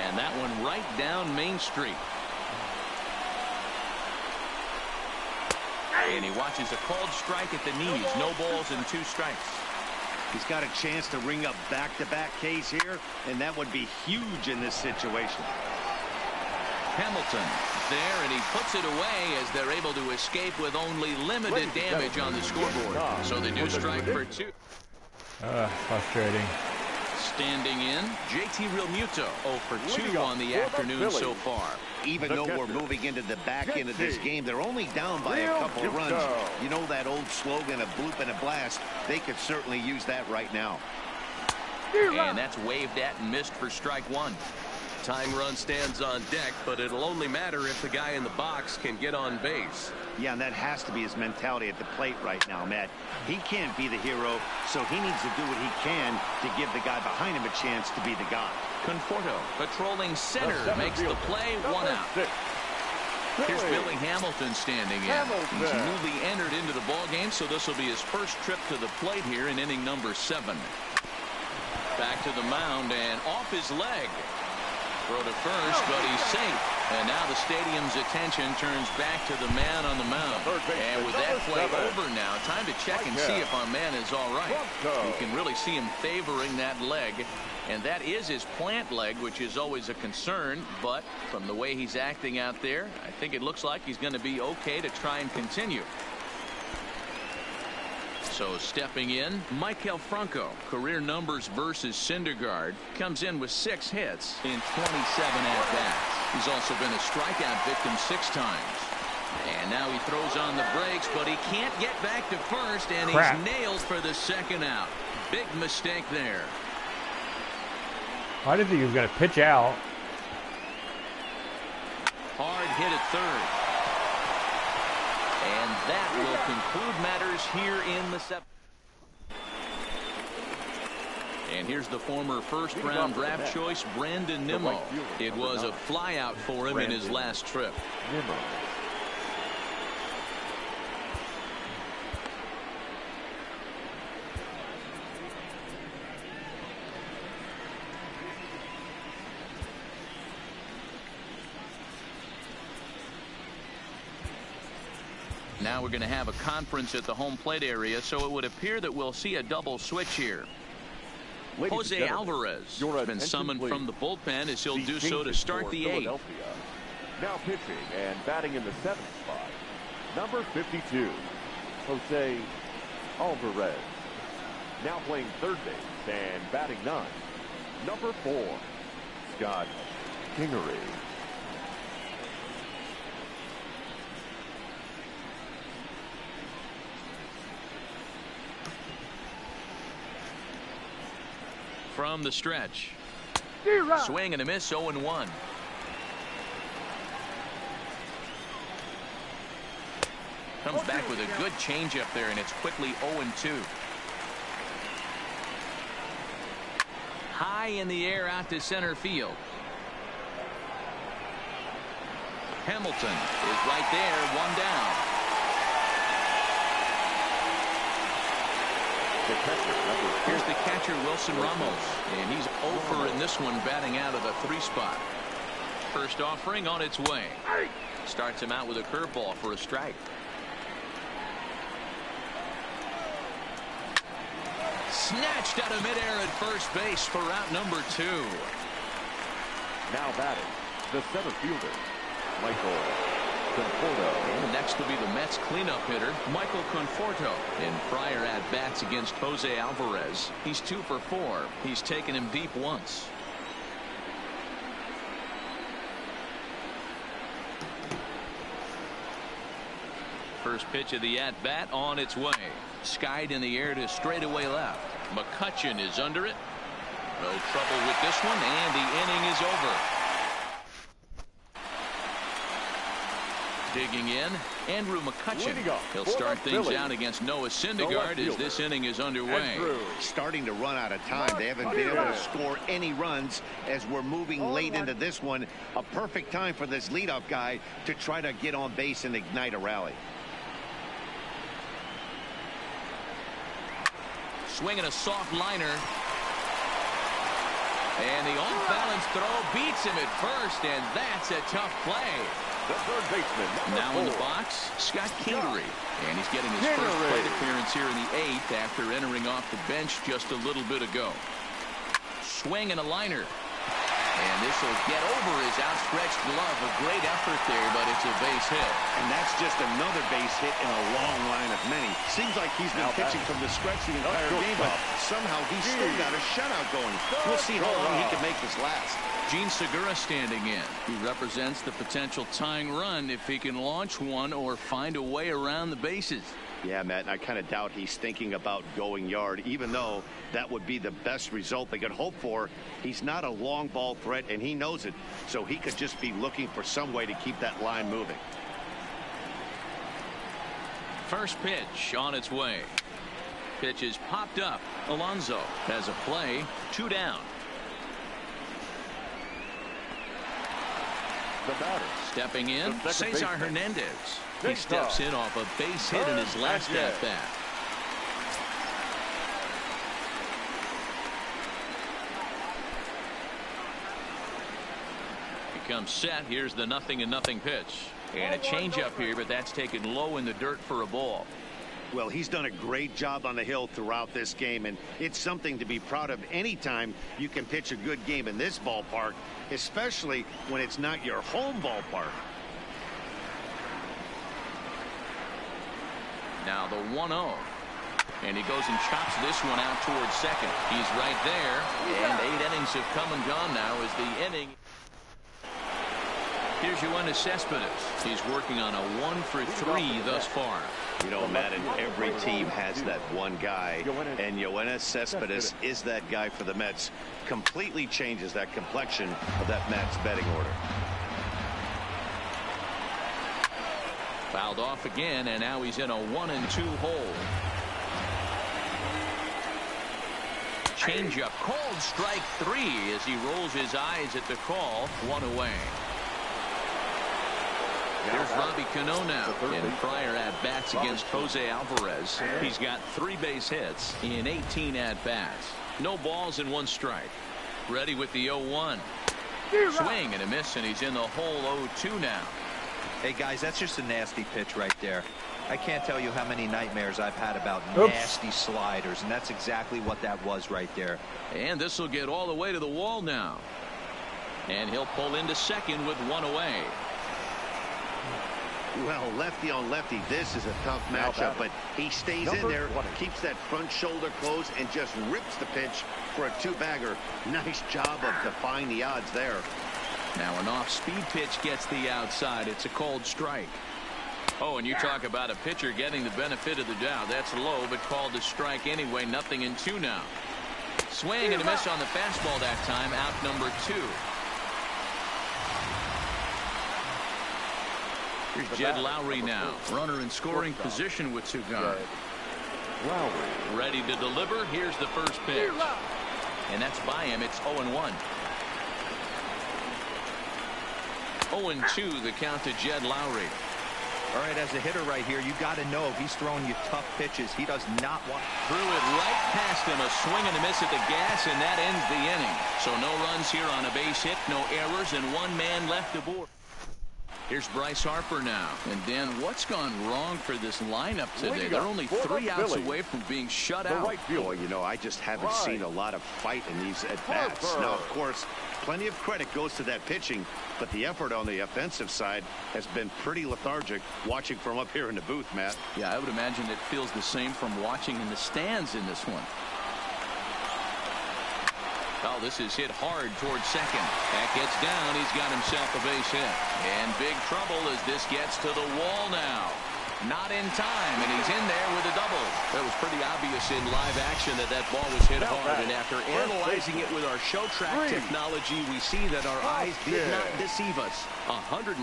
And that one right down Main Street. And he watches a called strike at the knees. No balls and 2 strikes. He's got a chance to ring up back-to-back Ks here, and that would be huge in this situation. Hamilton there, and he puts it away as they're able to escape with only limited damage on the scoreboard. So they do strike for 2. Frustrating. Standing in, JT Realmuto 0 for 2 on the afternoon so far. Even though we're moving into the back end of this game, they're only down by a couple of runs. You know that old slogan, a bloop and a blast? They could certainly use that right now. And that's waved at and missed for strike 1. Tying run stands on deck, but it'll only matter if the guy in the box can get on base. Yeah, and that has to be his mentality at the plate right now, Matt. He can't be the hero, so he needs to do what he can to give the guy behind him a chance to be the guy. Conforto patrolling center makes the play, 1 out. Here's Billy Hamilton standing in. He's newly entered into the ball game, so this will be his first trip to the plate here in inning number 7. Back to the mound and off his leg. Throw to first, but he's safe. And now the stadium's attention turns back to the man on the mound. And with that play over now, time to check and see if our man is all right. You can really see him favoring that leg. And that is his plant leg, which is always a concern. But from the way he's acting out there, I think it looks like he's going to be okay to try and continue. So stepping in, Maikel Franco, career numbers versus Syndergaard, comes in with 6 hits in 27 at-bats. He's also been a strikeout victim 6 times. And now he throws on the brakes, but he can't get back to first, and he's nailed for the second out. Big mistake there. I didn't think he was going to pitch out. Hard hit at third. And that will conclude matters here in the 7th. And here's the former first-round draft choice, Brandon Nimmo. It was a flyout for him in his last trip. Now we're going to have a conference at the home plate area, so it would appear that we'll see a double switch here. Jose Alvarez has been summoned from the bullpen as he'll do so to start the 8th. Now pitching and batting in the 7th spot, number 52, Jose Alvarez. Now playing third base and batting 9, number 4, Scott Kingery. From the stretch. Swing and a miss, 0-1. Comes back with a good changeup there, and it's quickly 0-2. High in the air out to center field. Hamilton is right there, 1 down. Here's the catcher, Wilson Ramos, and he's over in this one, batting out of the 3 spot. First offering on its way. Starts him out with a curveball for a strike. Snatched out of midair at first base for out number 2. Now batting, the center fielder, Michael Conforto. Next will be the Mets cleanup hitter, Michael Conforto. In prior at-bats against Jose Alvarez, he's 2 for 4. He's taken him deep once. First pitch of the at-bat on its way. Skied in the air to straightaway left. McCutchen is under it. No trouble with this one, and the inning is over. Digging in, Andrew McCutchen. He'll start things out against Noah Syndergaard as this inning is underway. Starting to run out of time. They haven't been able to score any runs as we're moving late into this one. A perfect time for this leadoff guy to try to get on base and ignite a rally. Swinging a soft liner. And the off-balance throw beats him at first, and that's a tough play. The third baseman, now in the box, Scott Kingery. And he's getting his first plate appearance here in the 8th after entering off the bench just a little bit ago. Swing and a liner. And this will get over his outstretched glove. A great effort there, but it's a base hit. And that's just another base hit in a long line of many. Seems like he's been pitching from the stretch the entire game, but somehow he's still got a shutout going. We'll see how long he can make this last. Gene Segura standing in. He represents the potential tying run if he can launch one or find a way around the bases. Yeah, Matt, and I kind of doubt he's thinking about going yard, even though that would be the best result they could hope for. He's not a long ball threat, and he knows it, so he could just be looking for some way to keep that line moving. First pitch on its way. Pitch is popped up. Alonso has a play. 2 down. The batter. Stepping in, Cesar Hernandez. He steps in off a base hit in his last at-bat. comes set. Here's the 0-0 pitch. And a changeup here, but that's taken low in the dirt for a ball. Well, he's done a great job on the hill throughout this game, and it's something to be proud of anytime you can pitch a good game in this ballpark, especially when it's not your home ballpark. Now the 1-0. And he goes and chops this one out towards second. He's right there. And 8 innings have come and gone now as the inning. Here's Yoenis Cespedes. He's working on a 1-for-3 thus far. You know, Matt, and every team has that one guy, and Yoenis Cespedes is that guy for the Mets. Completely changes that complexion of that Mets betting order. Fouled off again, and now he's in a 1-2 hole. Changeup called strike 3 as he rolls his eyes at the call. 1 away. Here's Robbie Cano now. In prior at-bats against Jose Alvarez, he's got 3 base hits in 18 at-bats. No balls and 1 strike. Ready with the 0-1. Swing and a miss, and he's in the hole 0-2 now. Hey, guys, that's just a nasty pitch right there. I can't tell you how many nightmares I've had about nasty sliders, and that's exactly what that was right there. And this will get all the way to the wall now. And he'll pull into second with 1 away. Well, lefty on lefty, this is a tough matchup, but he stays in there, keeps that front shoulder closed, and just rips the pitch for a 2-bagger. Nice job of defying the odds there. Now an off-speed pitch gets the outside. It's a called strike. Oh, and you talk about a pitcher getting the benefit of the doubt. That's low, but called a strike anyway. 0-2 now. Swing and a miss on the fastball that time. Out number 2. Here's Jed Lowry now. Runner in scoring position with 2 gone. Ready to deliver. Here's the first pitch. And that's by him. It's 0-1. 0-2 the count to Jed Lowry. All right, as a hitter right here, you got to know if he's throwing you tough pitches, he does not want. Threw it right past him. A swing and a miss at the gas, and that ends the inning. So no runs here on a base hit, no errors, and 1 man left aboard. Here's Bryce Harper now. And Dan, what's gone wrong for this lineup today? They're only 3 outs away from being shut out. Boy, you know, I just haven't seen a lot of fight in these at-bats. Now, of course, plenty of credit goes to that pitching, but the effort on the offensive side has been pretty lethargic watching from up here in the booth, Matt. Yeah, I would imagine it feels the same from watching in the stands in this one. Oh, this is hit hard towards second. That gets down. He's got himself a base hit. And big trouble as this gets to the wall now. Not in time, and he's in there with a double. That was pretty obvious in live action that ball was hit hard. And after analyzing it with our show track technology, we see that our eyes did not deceive us. 114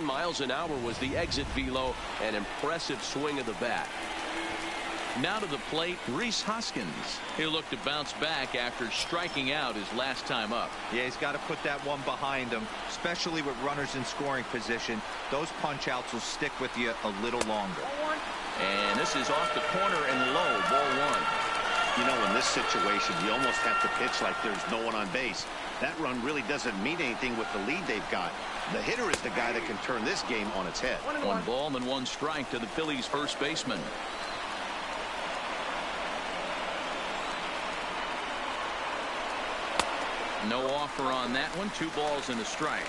miles an hour was the exit velo. An impressive swing of the bat. Now to the plate, Rhys Hoskins. He'll look to bounce back after striking out his last time up. Yeah, he's got to put that one behind him, especially with runners in scoring position. Those punch outs will stick with you a little longer. And this is off the corner and low, ball 1. You know, in this situation, you almost have to pitch like there's no one on base. That run really doesn't mean anything with the lead they've got. The hitter is the guy that can turn this game on its head. 1 ball and 1 strike to the Phillies' first baseman. No offer on that one. 2 balls and a strike.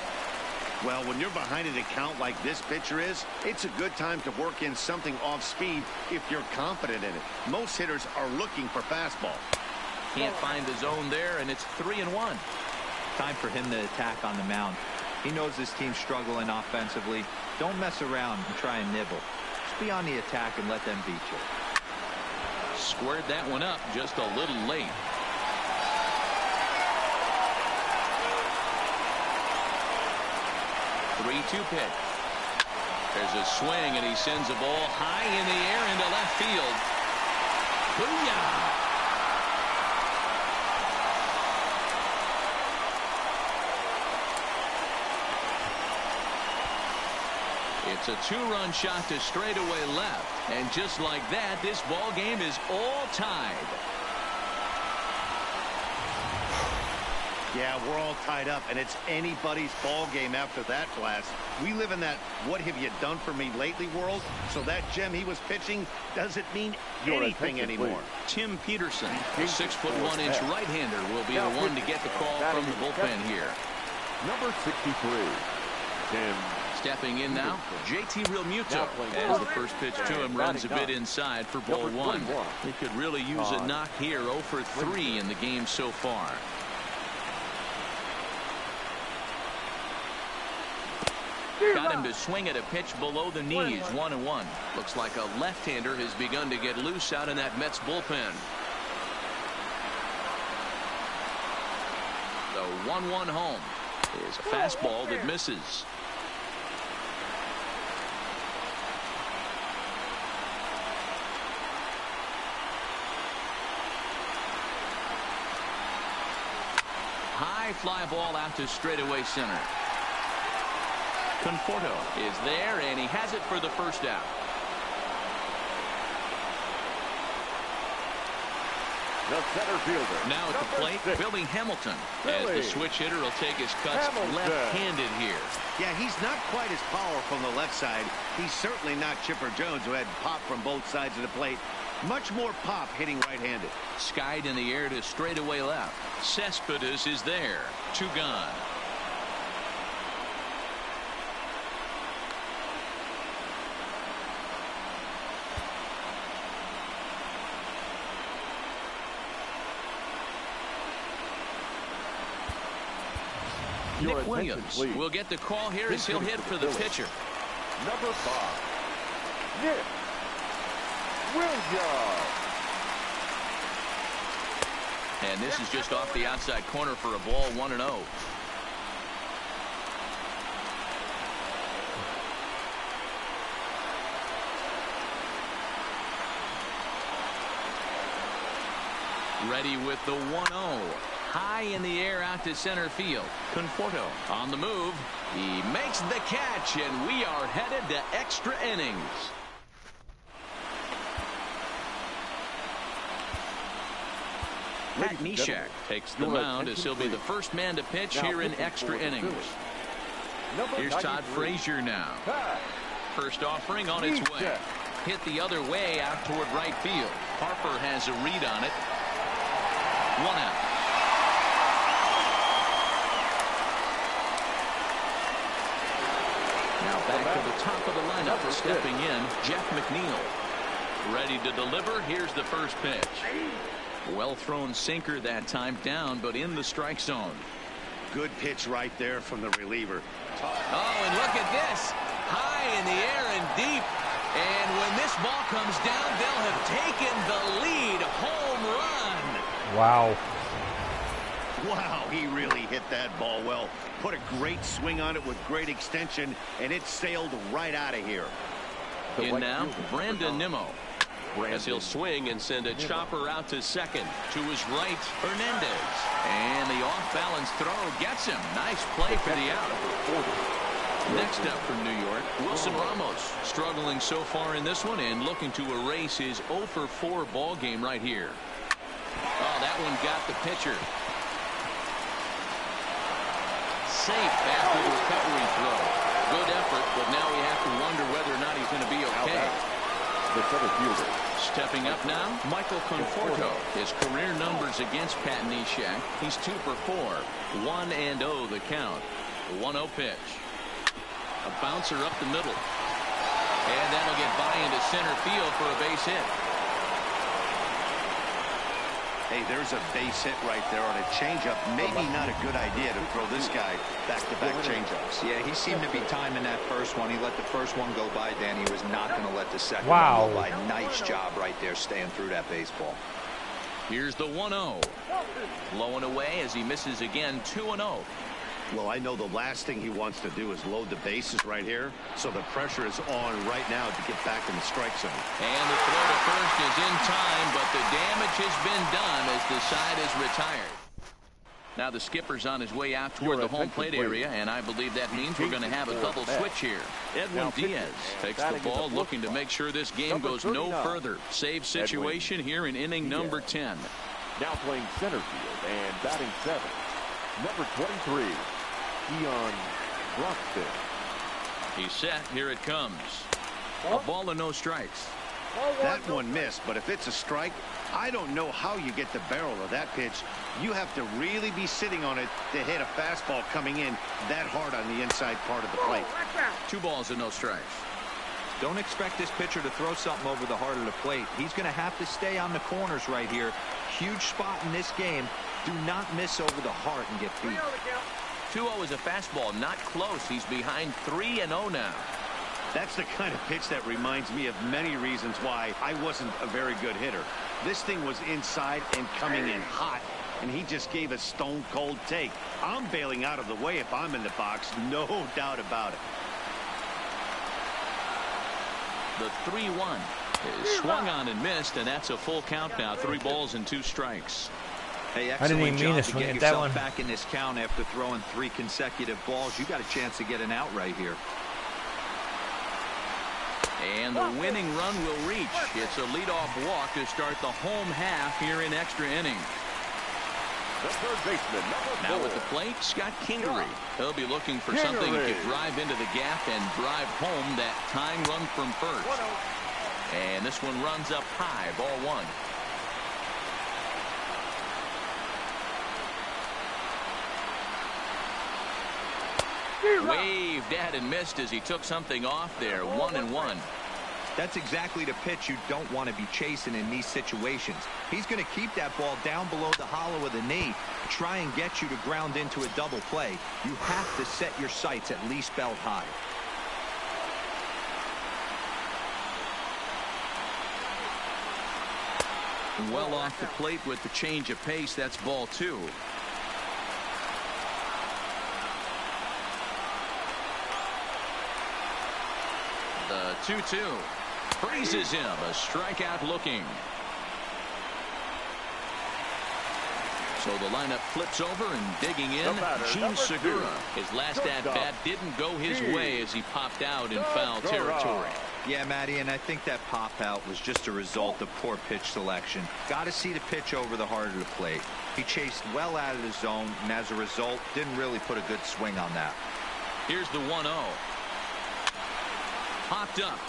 Well, when you're behind an account like this pitcher is, it's a good time to work in something off speed if you're confident in it. Most hitters are looking for fastball. Can't find the zone there, and it's 3-1. Time for him to attack on the mound. He knows this team's struggling offensively. Don't mess around and try and nibble. Just be on the attack and let them beat you. Squared that one up just a little late. 3-2 pitch. There's a swing, and he sends a ball high in the air into left field. Booyah! It's a 2-run shot to straightaway left. And just like that, this ball game is all tied. Yeah, we're all tied up, and it's anybody's ball game after that blast. We live in that what have you done for me lately world, so that gem he was pitching doesn't mean anything anymore. Tim Peterson, the 6'1" right-hander, will be the one to get the call from the bullpen here. Number 63, Tim. Stepping in now, JT Realmuto, as the first pitch to him runs a bit inside for ball one. He could really use a knock here. 0 for 3 in the game so far. Got him to swing at a pitch below the knees. 1-1. Looks like a left-hander has begun to get loose out in that Mets bullpen. The 1-1 home is a fastball that misses. High fly ball out to straightaway center. Conforto is there, and he has it for the first out. The center fielder. Now at the plate, Billy Hamilton, as the switch hitter will take his cuts left-handed here. Yeah, he's not quite as powerful on the left side. He's certainly not Chipper Jones, who had pop from both sides of the plate. Much more pop hitting right-handed. Skied in the air to straightaway left. Cespedes is there. 2 gone. Nick Williams will get the call here as he'll hit for the pitcher. Number 5, Nick Williams. And this is just off the outside corner for a ball. 1-0. Ready with the 1-0. High in the air out to center field. Conforto on the move. He makes the catch, and we are headed to extra innings. Pat Neshek takes the mound as he'll be the first man to pitch here in extra innings. Here's Todd Frazier now. First offering on its way. Hit the other way out toward right field. Harper has a read on it. 1 out. Now back to the top of the lineup. Stepping in, Jeff McNeil. Ready to deliver. Here's the first pitch. Well thrown sinker that time, down but in the strike zone. Good pitch right there from the reliever. Oh, and look at this. High in the air and deep. And when this ball comes down, they'll have taken the lead. Home run. Wow. Wow, he really hit that ball well. Put a great swing on it with great extension, and it sailed right out of here. In now, Brandon Nimmo. As he'll swing and send a chopper out to second. To his right, Hernandez. And the off-balance throw gets him. Nice play for the out. Next up from New York, Wilson Ramos. Struggling so far in this one and looking to erase his 0 for 4 ball game right here. Oh, that one got the pitcher. Safe after the recovery throw. Good effort, but now we have to wonder whether or not he's going to be okay. The center fielder. Stepping up now, Michael Conforto. His career numbers against Pat Neshek. He's 2 for 4. 1-0 the count. 1-0 pitch. A bouncer up the middle. And that'll get by into center field for a base hit. Hey, there's a base hit right there on a changeup. Maybe not a good idea to throw this guy back-to-back changeups. Yeah, he seemed to be timing that first one. He let the first one go by, Dan. He was not going to let the second Wow. one go by. Nice job right there staying through that baseball. Here's the 1-0. Low and away as he misses again. 2-0. Well, I know the last thing he wants to do is load the bases right here, so the pressure is on right now to get back in the strike zone. And the throw to first is in time, but the damage has been done as the side is retired. Now the skipper's on his way out toward the home plate area, and I believe that means we're going to have a double switch here. Edwin Diaz takes the ball, looking to make sure this game goes no further. Save situation here in inning number 10. Now playing center field and batting 7. Number 23, Dion Broxton. He's set. Here it comes. A ball and no strikes. That one missed, but if it's a strike, I don't know how you get the barrel of that pitch. You have to really be sitting on it to hit a fastball coming in that hard on the inside part of the plate. 2 balls and no strikes. Don't expect this pitcher to throw something over the heart of the plate. He's going to have to stay on the corners right here. Huge spot in this game. Do not miss over the heart and get beat. 2-0 is a fastball, not close. He's behind 3-0 now. That's the kind of pitch that reminds me of many reasons why I wasn't a very good hitter. This thing was inside and coming in hot, and he just gave a stone-cold take. I'm bailing out of the way if I'm in the box, no doubt about it. The 3-1 is swung on and missed, and that's a full count now. 3 balls and 2 strikes. Hey, I didn't even mean to swing at that one. Back in this count after throwing 3 consecutive balls. You got a chance to get an out right here. And the winning run will reach. It's a leadoff walk to start the home half here in extra innings. The third baseman, now at the plate, Scott Kingery. He'll be looking for something he could drive into the gap and drive home that tying run from first. And this one runs up high, ball 1. Waved at and missed as he took something off there. 1-1. That's exactly the pitch you don't want to be chasing in these situations. He's going to keep that ball down below the hollow of the knee, try and get you to ground into a double play. You have to set your sights at least belt high. Well off the plate with the change of pace. That's ball 2. The 2-2 freezes him. A strikeout looking. So the lineup flips over and digging in. Gene Segura. His last at-bat didn't go his way as he popped out in foul territory. Yeah, Matty, and I think that pop-out was just a result of poor pitch selection. Got to see the pitch over the heart of the plate. He chased well out of the zone, and as a result, didn't really put a good swing on that. Here's the 1-0. Popped up.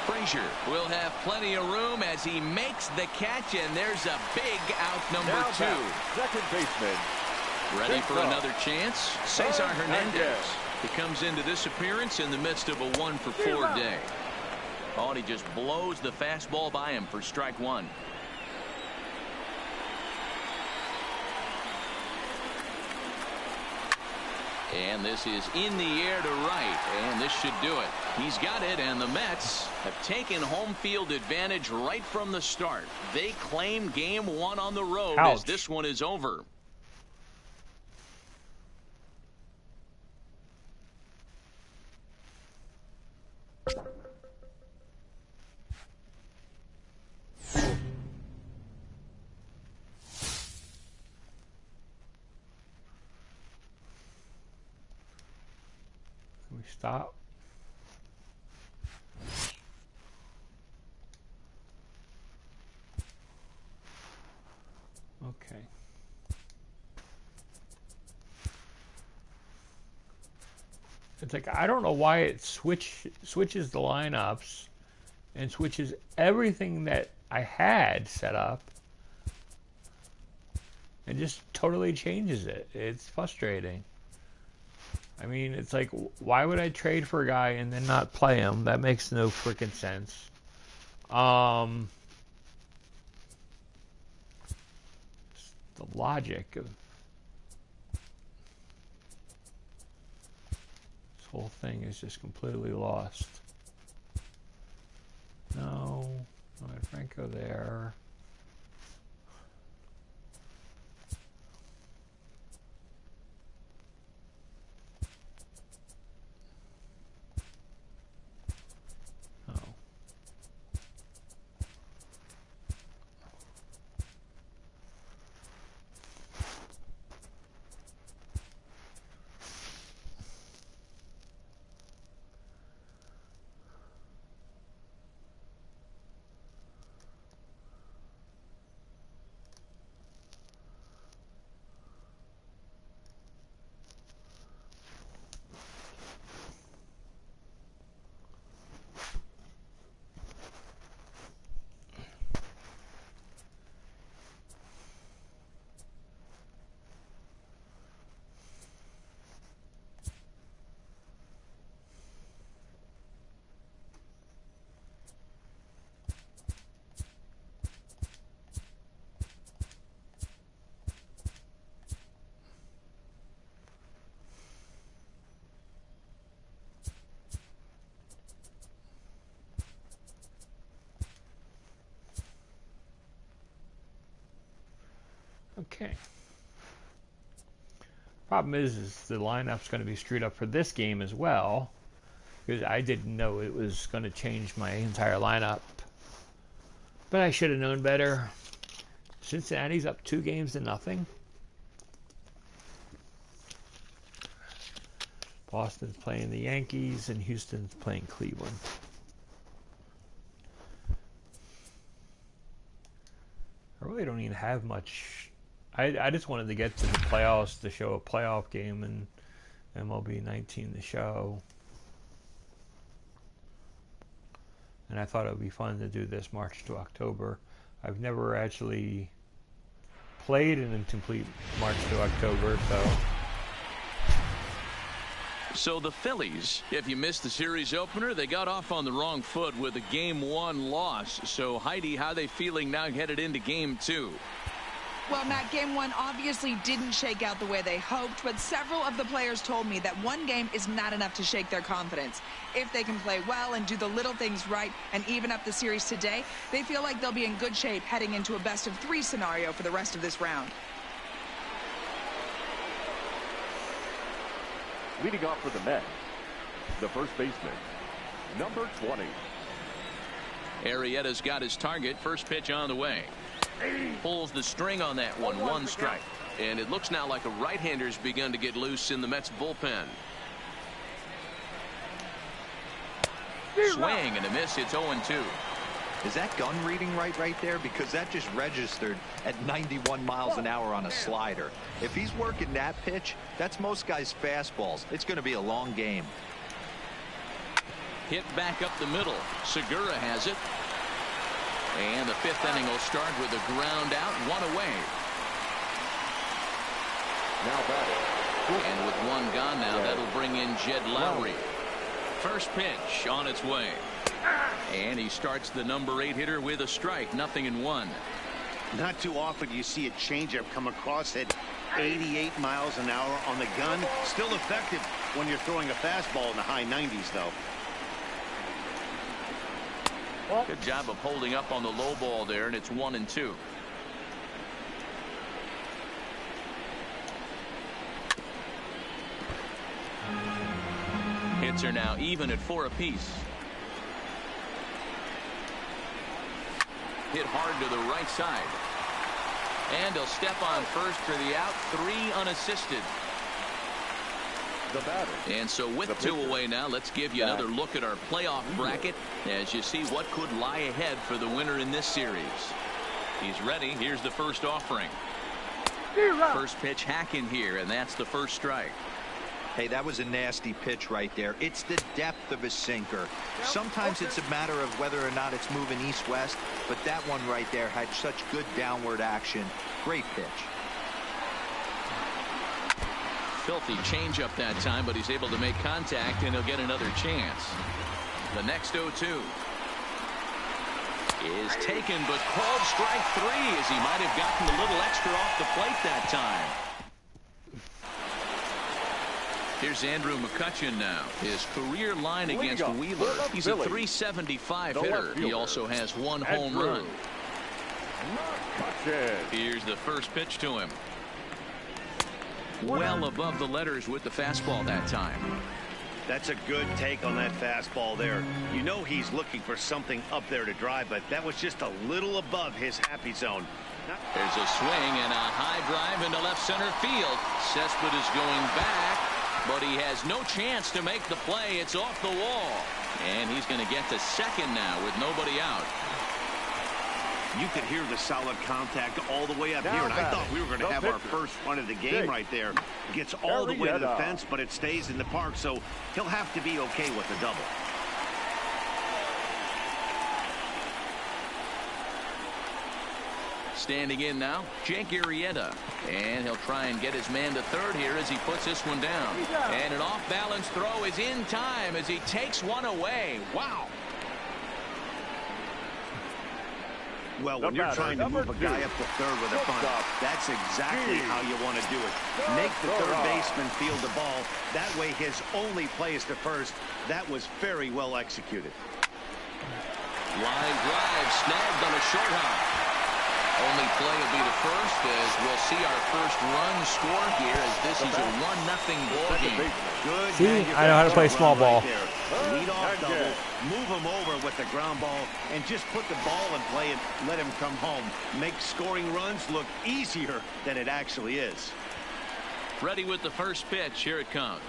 Frazier will have plenty of room as he makes the catch, and there's a big out, number 2. Second baseman. Ready for another chance? Cesar Hernandez. He comes into this appearance in the midst of a 1-for-4 day. Oh, and he just blows the fastball by him for strike 1. And this is in the air to right, and this should do it. He's got it, and the Mets have taken home field advantage right from the start. They claim game 1 on the road as this one is over. Stop. Okay. It's like I don't know why it switches the lineups and switches everything that I had set up and just totally changes it. It's frustrating. I mean, it's like, why would I trade for a guy and then not play him? That makes no freaking sense. The logic of this whole thing is just completely lost. No, I had Franco there. Okay. Problem is the lineup's going to be screwed up for this game as well, because I didn't know it was going to change my entire lineup. But I should have known better. Cincinnati's up 2-0. Boston's playing the Yankees, and Houston's playing Cleveland. I really don't even have much. I just wanted to get to the playoffs to show a playoff game and MLB 19 to show. And I thought it would be fun to do this March to October. I've never actually played in a complete March to October, So the Phillies, if you missed the series opener, they got off on the wrong foot with a Game 1 loss. So, Heidi, how are they feeling now headed into Game 2? Well, Matt, Game 1 obviously didn't shake out the way they hoped, but several of the players told me that one game is not enough to shake their confidence. If they can play well and do the little things right and even up the series today, they feel like they'll be in good shape heading into a best-of-3 scenario for the rest of this round. Leading off for the Mets, the first baseman, number 20. Arrieta's got his target. First pitch on the way. Pulls the string on that one. 1 strike. And it looks now like a right-hander's begun to get loose in the Mets bullpen. Swing and a miss. It's 0-2. Is that gun reading right there? Because that just registered at 91 miles an hour on a slider. If he's working that pitch, that's most guys' fastballs. It's going to be a long game. Hit back up the middle. Segura has it. And the 5th inning will start with a ground out, 1 away. Now batting. And with 1 gone now, that'll bring in Jed Lowry. First pitch on its way. And he starts the number 8 hitter with a strike. 0-1. Not too often you see a changeup come across at 88 miles an hour on the gun. Still effective when you're throwing a fastball in the high 90s, though. Good job of holding up on the low ball there, and it's 1-2. Hits are now even at 4 apiece. Hit hard to the right side. And he'll step on first for the out. 3 unassisted. The batter. And so with 2 away now, let's give you another look at our playoff bracket as you see what could lie ahead for the winner in this series. He's ready. Here's the first offering. First pitch hacking here, and that's the first strike. Hey, that was a nasty pitch right there. It's the depth of a sinker. Sometimes it's a matter of whether or not it's moving east-west, but that one right there had such good downward action. Great pitch. Filthy changeup that time, but he's able to make contact, and he'll get another chance. The next 0-2 is taken, but called strike 3 as he might have gotten a little extra off the plate that time. Here's Andrew McCutchen now. His career line against Wheeler. He's a .375 hitter. He also has 1 home run. Here's the first pitch to him. Well above the letters with the fastball that time. That's a good take on that fastball there. You know he's looking for something up there to drive, but that was just a little above his happy zone. There's a swing and a high drive into left center field. Cespedes is going back, but he has no chance to make the play. It's off the wall. And he's going to get to second now with nobody out. You could hear the solid contact all the way up here, and I thought we were going to have our first run of the game right there. Gets all the way to the fence, but it stays in the park, so he'll have to be okay with the double. Standing in now, Jake Arrieta. And he'll try and get his man to third here as he puts this one down. And an off-balance throw is in time as he takes one away. Wow. Well, when you're trying to move a guy up to third with a bunt, that's exactly how you want to do it. Make the third baseman field the ball. That way his only play is to first. That was very well executed. Line drive snagged on a short hop. Only play will be to first, as we'll see our first run score here, as this is a 1-0 ball game. Good. See, I know how to play small ball. Lead off double, move him over with the ground ball, and just put the ball in play and let him come home. Make scoring runs look easier than it actually is. Ready with the first pitch. Here it comes.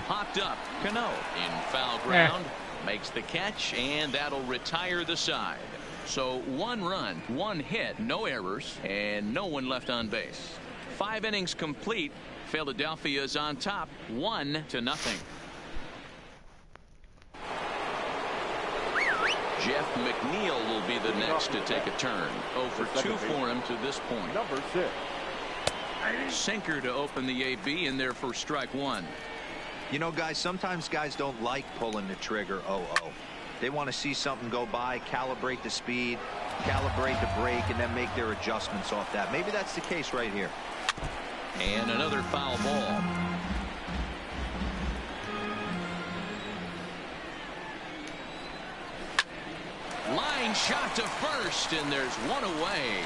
Popped up. Cano in foul ground. Makes the catch, and that'll retire the side. So 1 run, 1 hit, no errors, and no one left on base. 5 innings complete. Philadelphia's on top, 1-0. Jeff McNeil will be the next to take a turn. 0 for 2 for him to this point. Number 6. Sinker to open the AB in there for strike 1. You know, guys, sometimes guys don't like pulling the trigger 0-0. They want to see something go by, calibrate the speed, calibrate the break, and then make their adjustments off that. Maybe that's the case right here. And another foul ball. Line shot to first, and there's one away.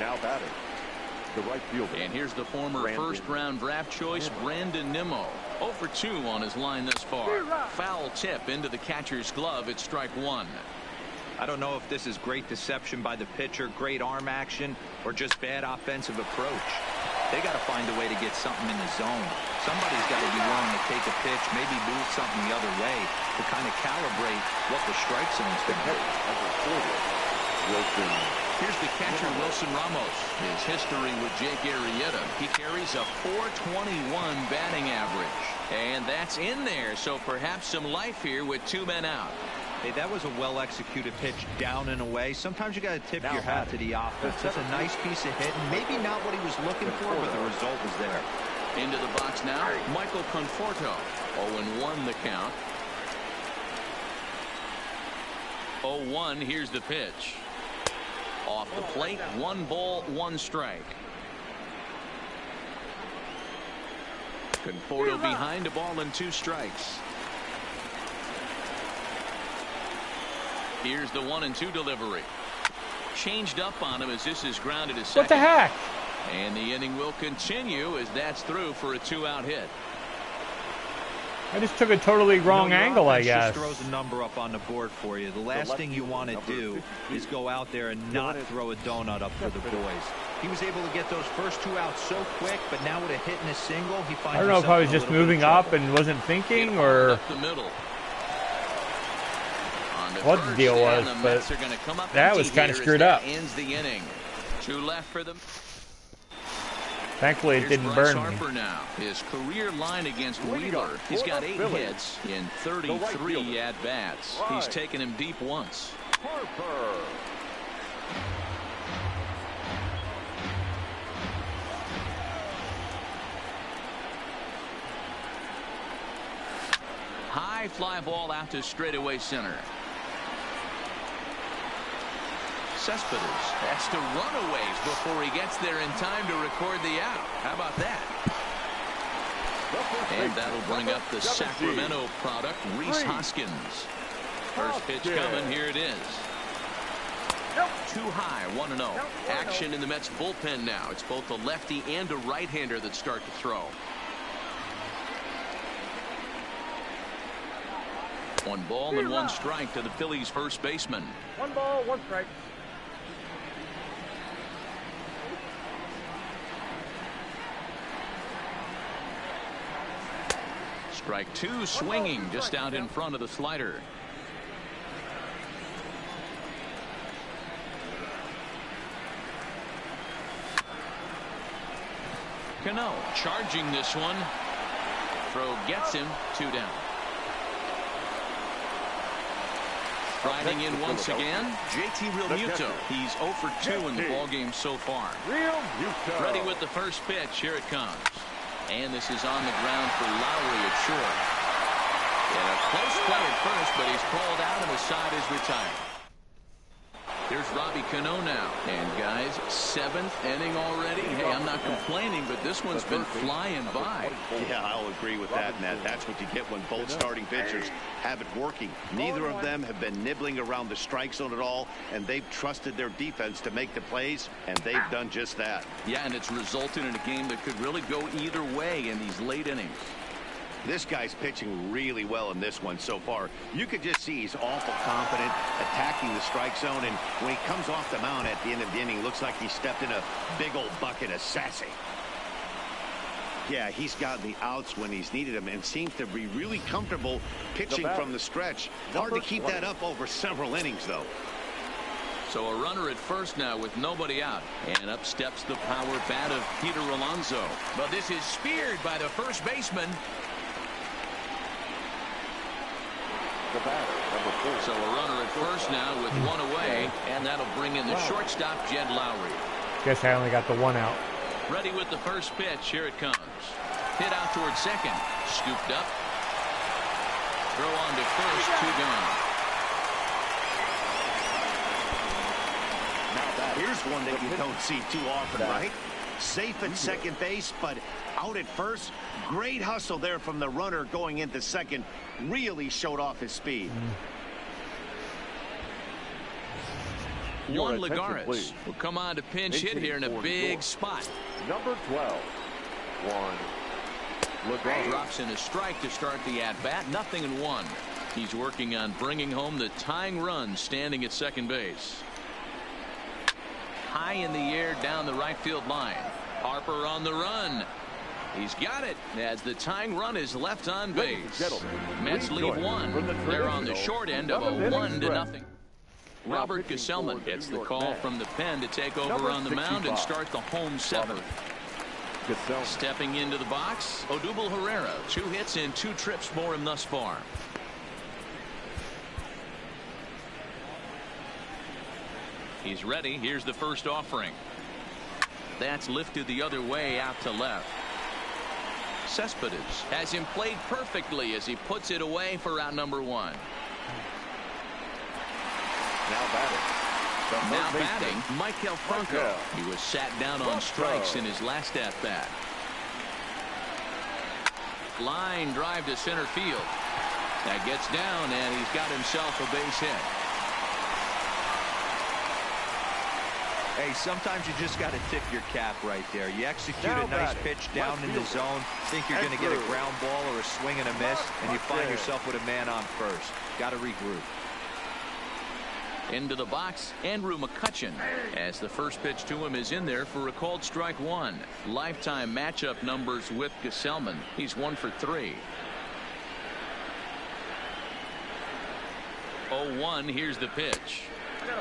Now batting, the right fielder. And here's the former first-round draft choice, Brandon Nimmo. 0 for 2 on his line thus far. Foul tip into the catcher's glove. It's strike 1. I don't know if this is great deception by the pitcher, great arm action, or just bad offensive approach. They got to find a way to get something in the zone. Somebody's got to be willing to take a pitch, maybe move something the other way to kind of calibrate what the strike zone's going to be. Here's the catcher, Wilson Ramos. His history with Jake Arrieta. He carries a .421 batting average. And that's in there, so perhaps some life here with 2 men out. Hey, that was a well-executed pitch down and away. Sometimes you got to tip your hat to the offense. It's a nice piece of hitting. Maybe not what he was looking for, but the result was there. Into the box now, Michael Conforto. 0-1 the count. 0-1, here's the pitch. Off the plate, 1 ball, 1 strike. Conforto behind, a ball and 2 strikes. Here's the 1-2 delivery. Changed up on him as this is grounded to second. What the heck? And the inning will continue as that's through for a 2-out hit. I just took a totally wrong angle, I guess. Just throws a number up on the board for you. The last thing you want to do is go out there and not throw a donut up for the boys. He was able to get those first 2 outs so quick, but now with a hit and a single, he finds. I don't know if I was just moving up and wasn't thinking, or up the middle. What the deal was, but that was kind of screwed up. Ends the inning. 2 left for them. Thankfully, it didn't burn me. Harper now. His career line against Wheeler. He's got 8 hits in 33 at-bats. He's taken him deep once. Harper. High fly ball out to straightaway center. Cespedes has to run a ways before he gets there in time to record the out. How about that? And that'll bring up the Sacramento product, Rhys Hoskins. First pitch coming. Here it is. Too high, 1-0. Action in the Mets bullpen now. It's both a lefty and a right-hander that start to throw. 1 ball and 1 strike to the Phillies' first baseman. 1 ball, 1 strike. Strike 2, swinging just out in front of the slider. Cano charging this one. Throw gets him. 2 down. Riding in once again, JT Realmuto. He's 0 for 2 in the ballgame so far. Ready with the first pitch. Here it comes. And this is on the ground for Lowry at short. And a close play at first, but he's called out and the side is retired. Here's Robbie Cano now. And guys, 7th inning already. Hey, I'm not complaining, but this one's been flying by. Yeah, I'll agree with that, and that's what you get when both starting pitchers have it working. Neither of them have been nibbling around the strike zone at all, and they've trusted their defense to make the plays, and they've done just that. Yeah, and it's resulted in a game that could really go either way in these late innings. This guy's pitching really well in this one so far. You could just see he's awful confident, attacking the strike zone, and when he comes off the mound at the end of the inning, looks like he stepped in a big old bucket of sassy. Yeah, he's gotten the outs when he's needed them and seems to be really comfortable pitching from the stretch. Hard to keep that up over several innings, though. So a runner at first now with nobody out. And up steps the power bat of Peter Alonso. But this is speared by the first baseman. So a runner at first now with one away, and that'll bring in the shortstop, Jed Lowry. Guess I only got the one out. Ready with the first pitch. Here it comes. Hit out towards second. Scooped up. Throw on to first. 2 gone. Now here's one that you don't see too often, right? Safe at second base, but out at first. Great hustle there from the runner going into second. Really showed off his speed. Juan Lagares will come on to pinch hit here in a big spot. Number 12, Juan Lagares. Drops in a strike to start the at-bat. 0-1. He's working on bringing home the tying run standing at second base. High in the air down the right field line. Harper on the run. He's got it as the tying run is left on base. Mets lead 1. They're on the short end of a 1-0. Robert Gesellman gets the call from the pen to take over on the mound and start the home 7th. Stepping into the box, Odubel Herrera. 2 hits and 2 trips for him thus far. He's ready. Here's the first offering. That's lifted the other way out to left. Cespedes has him played perfectly as he puts it away for out number 1. Now batting, Michael Franco. He was sat down on strikes in his last at-bat. Line drive to center field. That gets down, and he's got himself a base hit. Hey, sometimes you just got to tip your cap right there. You execute a nice pitch down in the zone, think you're going to get a ground ball or a swing and a miss, and you find yourself with a man on first. Got to regroup. Into the box, Andrew McCutchen, as the first pitch to him is in there for a called strike 1. Lifetime matchup numbers with Gesellman. He's 1 for 3. 0-1. Here's the pitch.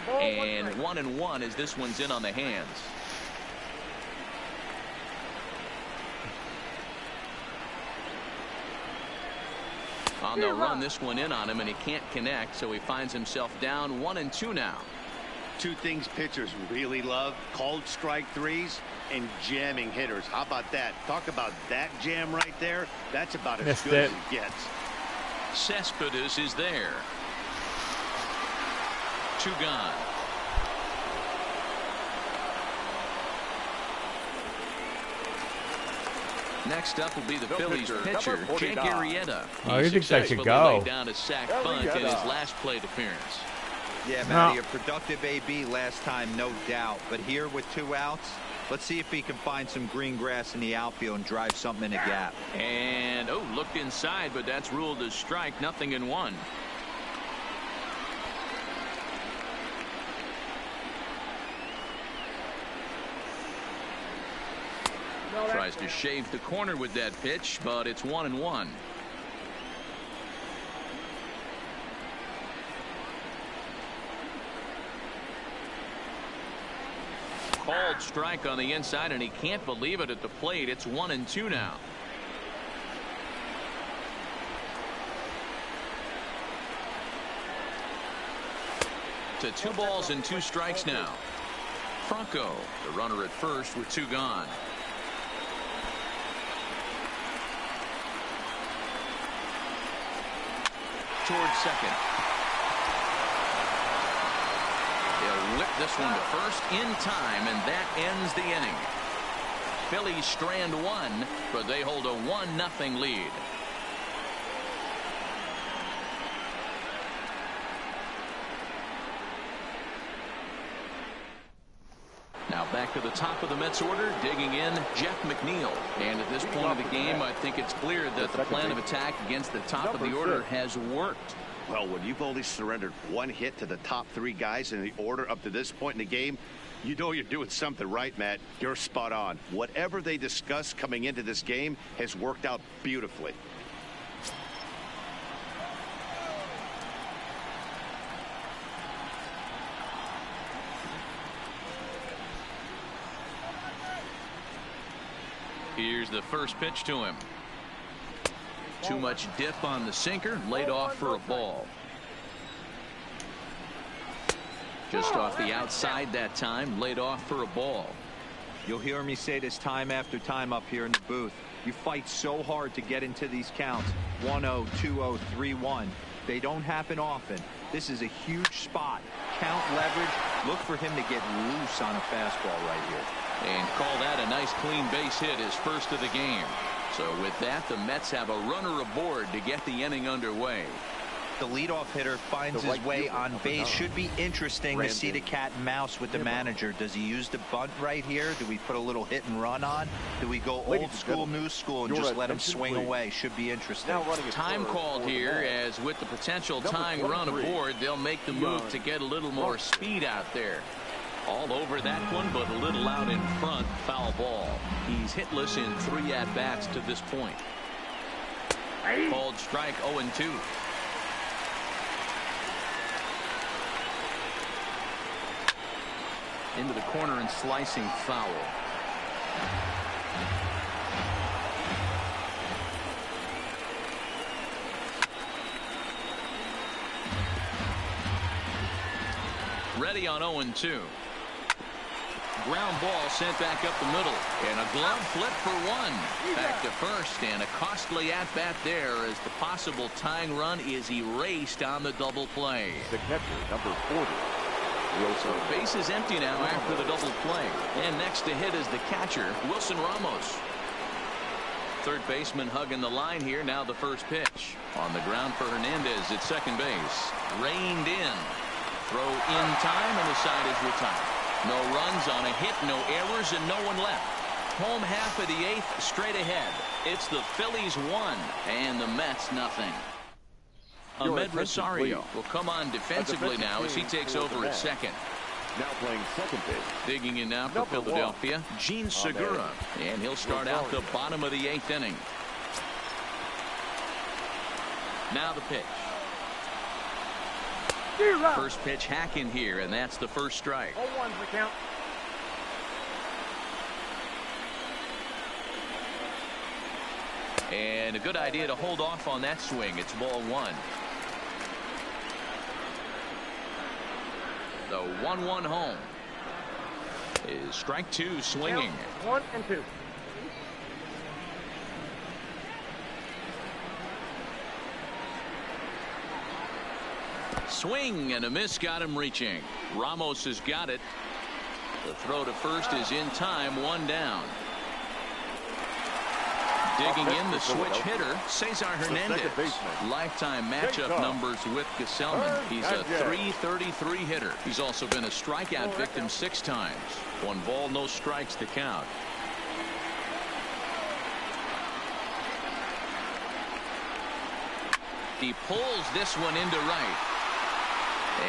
And 1-1 as this one's in on the hands. On the run, this one in on him, and he can't connect, so he finds himself down 1-2 now. 2 things pitchers really love: called strike 3s and jamming hitters. How about that? Talk about that jam right there. That's about as good as it gets. Cespedes is there. 2 gone. Next up will be the Phillies pitcher, Jake Arrieta. Oh, he thinks I should go. Laid down a sac bunt in his last plate appearance. Yeah, Matty, a productive AB last time, no doubt. But here with 2 outs, let's see if he can find some green grass in the outfield and drive something in the gap. And, looked inside, but that's ruled as strike. 0-1. Tries to shave the corner with that pitch, but it's 1-1. Called strike on the inside, and he can't believe it at the plate. It's 1-2 now. To 2 balls and 2 strikes now. Franco, the runner at first with 2 gone. Towards second. They'll whip this one to first in time, and that ends the inning. Phillies strand one, but they hold a 1-0 lead. Now back to the top of the Mets order, digging in, Jeff McNeil. And at this point of the game, I think it's clear that the plan of attack against the top of the order has worked. Well, when you've only surrendered one hit to the top three guys in the order up to this point in the game, you know you're doing something right, Matt. You're spot on. Whatever they discussed coming into this game has worked out beautifully. Here's the first pitch to him. Too much dip on the sinker, laid off for a ball. Just off the outside that time, laid off for a ball. You'll hear me say this time after time up here in the booth. You fight so hard to get into these counts. 1-0, 2-0, 3-1. They don't happen often. This is a huge spot. Count leverage. Look for him to get loose on a fastball right here. And call that a nice clean base hit, his first of the game. So with that, the Mets have a runner aboard to get the inning underway. The leadoff hitter finds his way on base. Should be interesting to see the cat and mouse with the manager. Does he use the bunt right here? Do we put a little hit and run on? Do we go old school, new school, and just let him swing away? Should be interesting. Time called here, as with the potential tying run aboard, they'll make the move to get a little more speed out there. All over that one, but a little out in front. Foul ball. He's hitless in 3 at-bats to this point. Called strike 0-2. Into the corner and slicing foul. Ready on 0-2. Ground ball sent back up the middle, and a glove flip for one. Back to first, and a costly at-bat there as the possible tying run is erased on the double play. The catcher, number 40. So base is empty now after the double play. And next to hit is the catcher, Wilson Ramos. Third baseman hugging the line here. Now the first pitch. On the ground for Hernandez at second base. Reined in. Throw in time, and the side is retired. No runs on a hit, no errors, and no one left. Home half of the 8th, straight ahead. It's the Phillies 1 and the Mets nothing. Ahmed Rosario will come on defensively now as he takes over at second. Now playing second base. Digging in now for Philadelphia, Gene Segura, and he'll start out the bottom of the 8th inning. Now the pitch. First pitch hack in here, and that's the first strike. 0-1 for count. And a good idea to hold off on that swing. It's ball 1. The 1-1 home is strike 2 swinging. 1 and 2. Swing and a miss, got him reaching. Ramos has got it. The throw to first is in time, 1 down. Digging in, the switch hitter, Cesar Hernandez. Lifetime matchup numbers with Gesellman. He's a .333 hitter. He's also been a strikeout victim 6 times. 1 ball, no strikes to count. He pulls this one into right.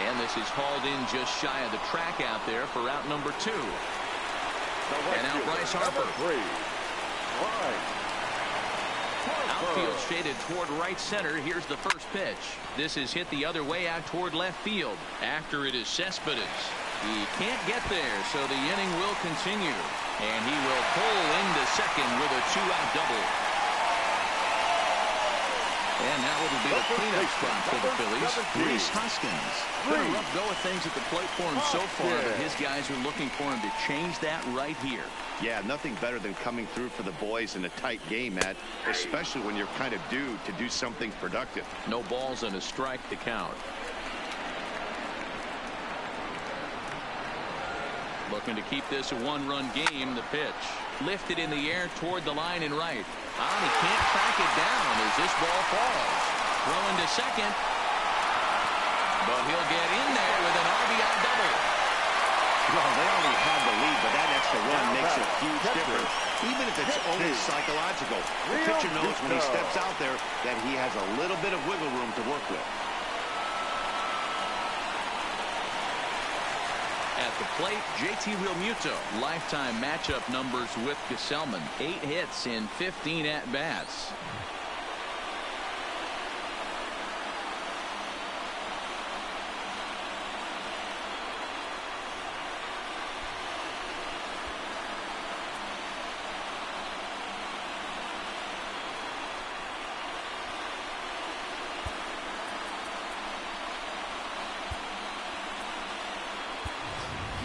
And this is hauled in just shy of the track out there for out number 2. And out Bryce Harper. Outfield shaded toward right center. Here's the first pitch. This is hit the other way out toward left field. After it is Cespedes. He can't get there, so the inning will continue. And he will pull into second with a 2-out double. And now it'll be the cleanup spot for the Phillies. Reese Hoskins. Been a rough go of things at the plate for him so far, but his guys are looking for him to change that right here. Yeah, nothing better than coming through for the boys in a tight game, Matt, especially when you're kind of due to do something productive. No balls and a strike to count. Looking to keep this a one-run game. The pitch lifted in the air toward the line and right. He can't track it down as this ball falls. Throwing to second. But he'll get in there with an RBI double. Well, they already had the lead, but that extra run makes a huge difference. Even if it's only psychological. The pitcher knows when he steps out there that he has a little bit of wiggle room to work with. At the plate, JT Realmuto. Lifetime matchup numbers with Gesellman. 8 hits in 15 at-bats.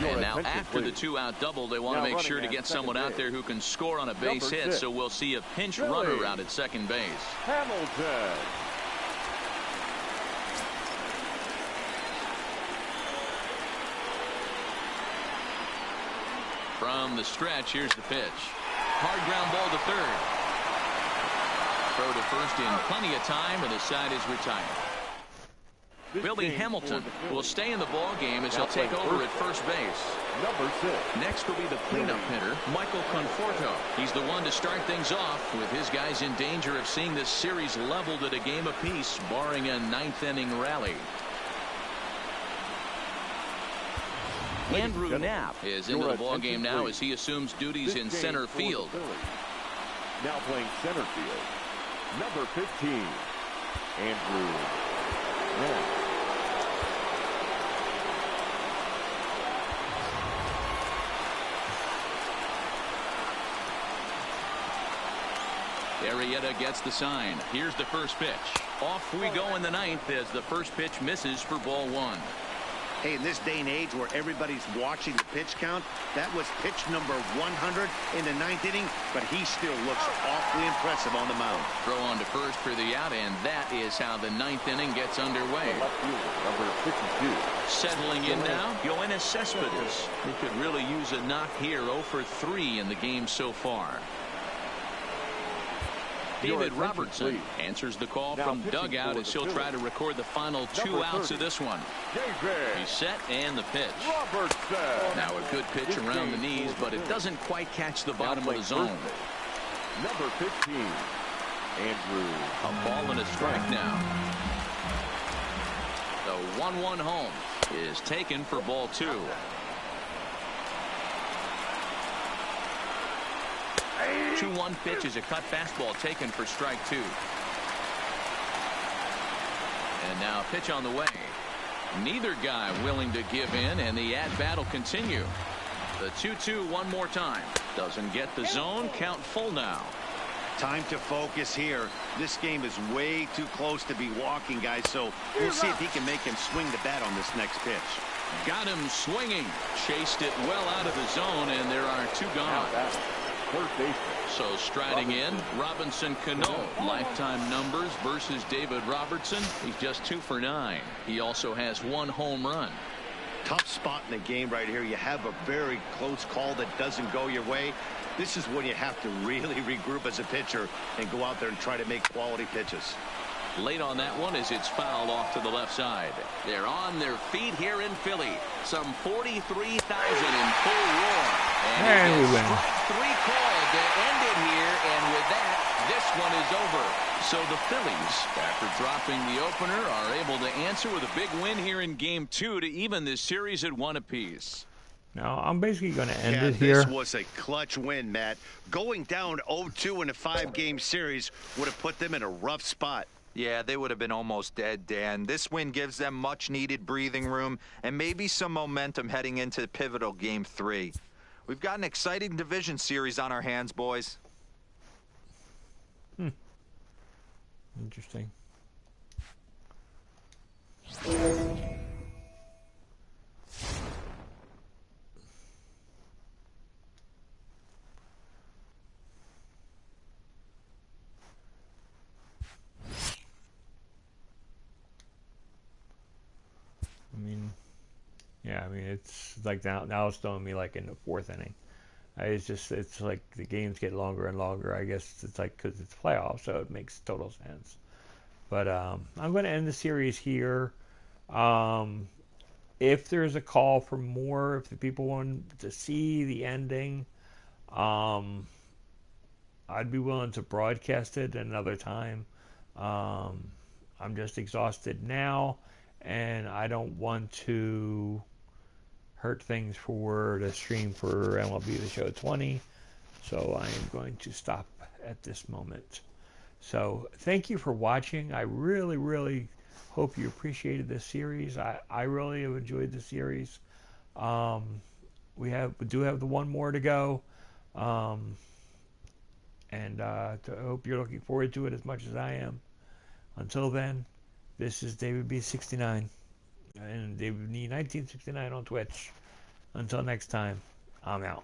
And now after the 2-out double, they want to make sure to get someone out there who can score on a base hit. So we'll see a pinch runner out at second base. Hamilton. From the stretch, here's the pitch. Hard ground ball to third. Throw to first in plenty of time, and the side is retired. Billy Hamilton will stay in the ball game as he'll take over at first base. Number 6. Next will be the cleanup hitter, Michael Conforto. He's the one to start things off, with his guys in danger of seeing this series leveled at a game apiece, barring a 9th-inning rally. Andrew Knapp is into the ball game now as he assumes duties in center field. Now playing center field, number 15, Andrew Knapp. Arrieta gets the sign. Here's the first pitch. Off we go in the 9th as the first pitch misses for ball 1. Hey, in this day and age where everybody's watching the pitch count, that was pitch number 100 in the 9th inning, but he still looks awfully impressive on the mound. Throw on to first for the out, and that is how the 9th inning gets underway. Number 52. Settling in now, Yoenis Cespedes. He could really use a knock here. 0 for 3 in the game so far. David Robertson answers the call from dugout as he'll try to record the final 2 outs of this one. He's set and the pitch. Now a good pitch around the knees, but it doesn't quite catch the bottom of the zone. Number 15, Andrew. A ball and a strike now. The 1-1 home is taken for ball 2. 2-1 pitch is a cut fastball taken for strike 2. And now a pitch on the way. Neither guy willing to give in, and the at-bat will continue. The 2-2 one more time. Doesn't get the zone. Count full now. Time to focus here. This game is way too close to be walking, guys, so we'll see if he can make him swing the bat on this next pitch. Got him swinging. Chased it well out of the zone, and there are 2 gone. So striding in, Robinson Cano. Lifetime numbers versus David Robertson. He's just 2 for 9. He also has 1 home run. Tough spot in the game right here. You have a very close call that doesn't go your way. This is when you have to really regroup as a pitcher and go out there and try to make quality pitches. Late on that one as it's fouled off to the left side. They're on their feet here in Philly. Some 43,000 in full roar. And we win. Strike 3 called to end it here, and with that, this one is over. So the Phillies, after dropping the opener, are able to answer with a big win here in Game 2 to even this series at 1 apiece. Now, I'm basically going to end it here. This was a clutch win, Matt. Going down 0-2 in a 5-game series would have put them in a rough spot. Yeah, they would have been almost dead, Dan. This win gives them much-needed breathing room and maybe some momentum heading into the pivotal Game 3. We've got an exciting division series on our hands, boys. Interesting. I mean, Yeah, I mean, it's like now it's throwing me like in the fourth inning. It's like the games get longer and longer. I guess it's like because it's playoffs, so it makes total sense. But I'm going to end the series here. If there's a call for more, if the people want to see the ending, I'd be willing to broadcast it another time. I'm just exhausted now, and I don't want to hurt things for the stream for MLB The Show 20, so I am going to stop at this moment. So thank you for watching. I really, really hope you appreciated this series. I really have enjoyed the series. We do have the one more to go, and I hope you're looking forward to it as much as I am. Until then, this is David B69 and David B 1969 on Twitch. Until next time, I'm out.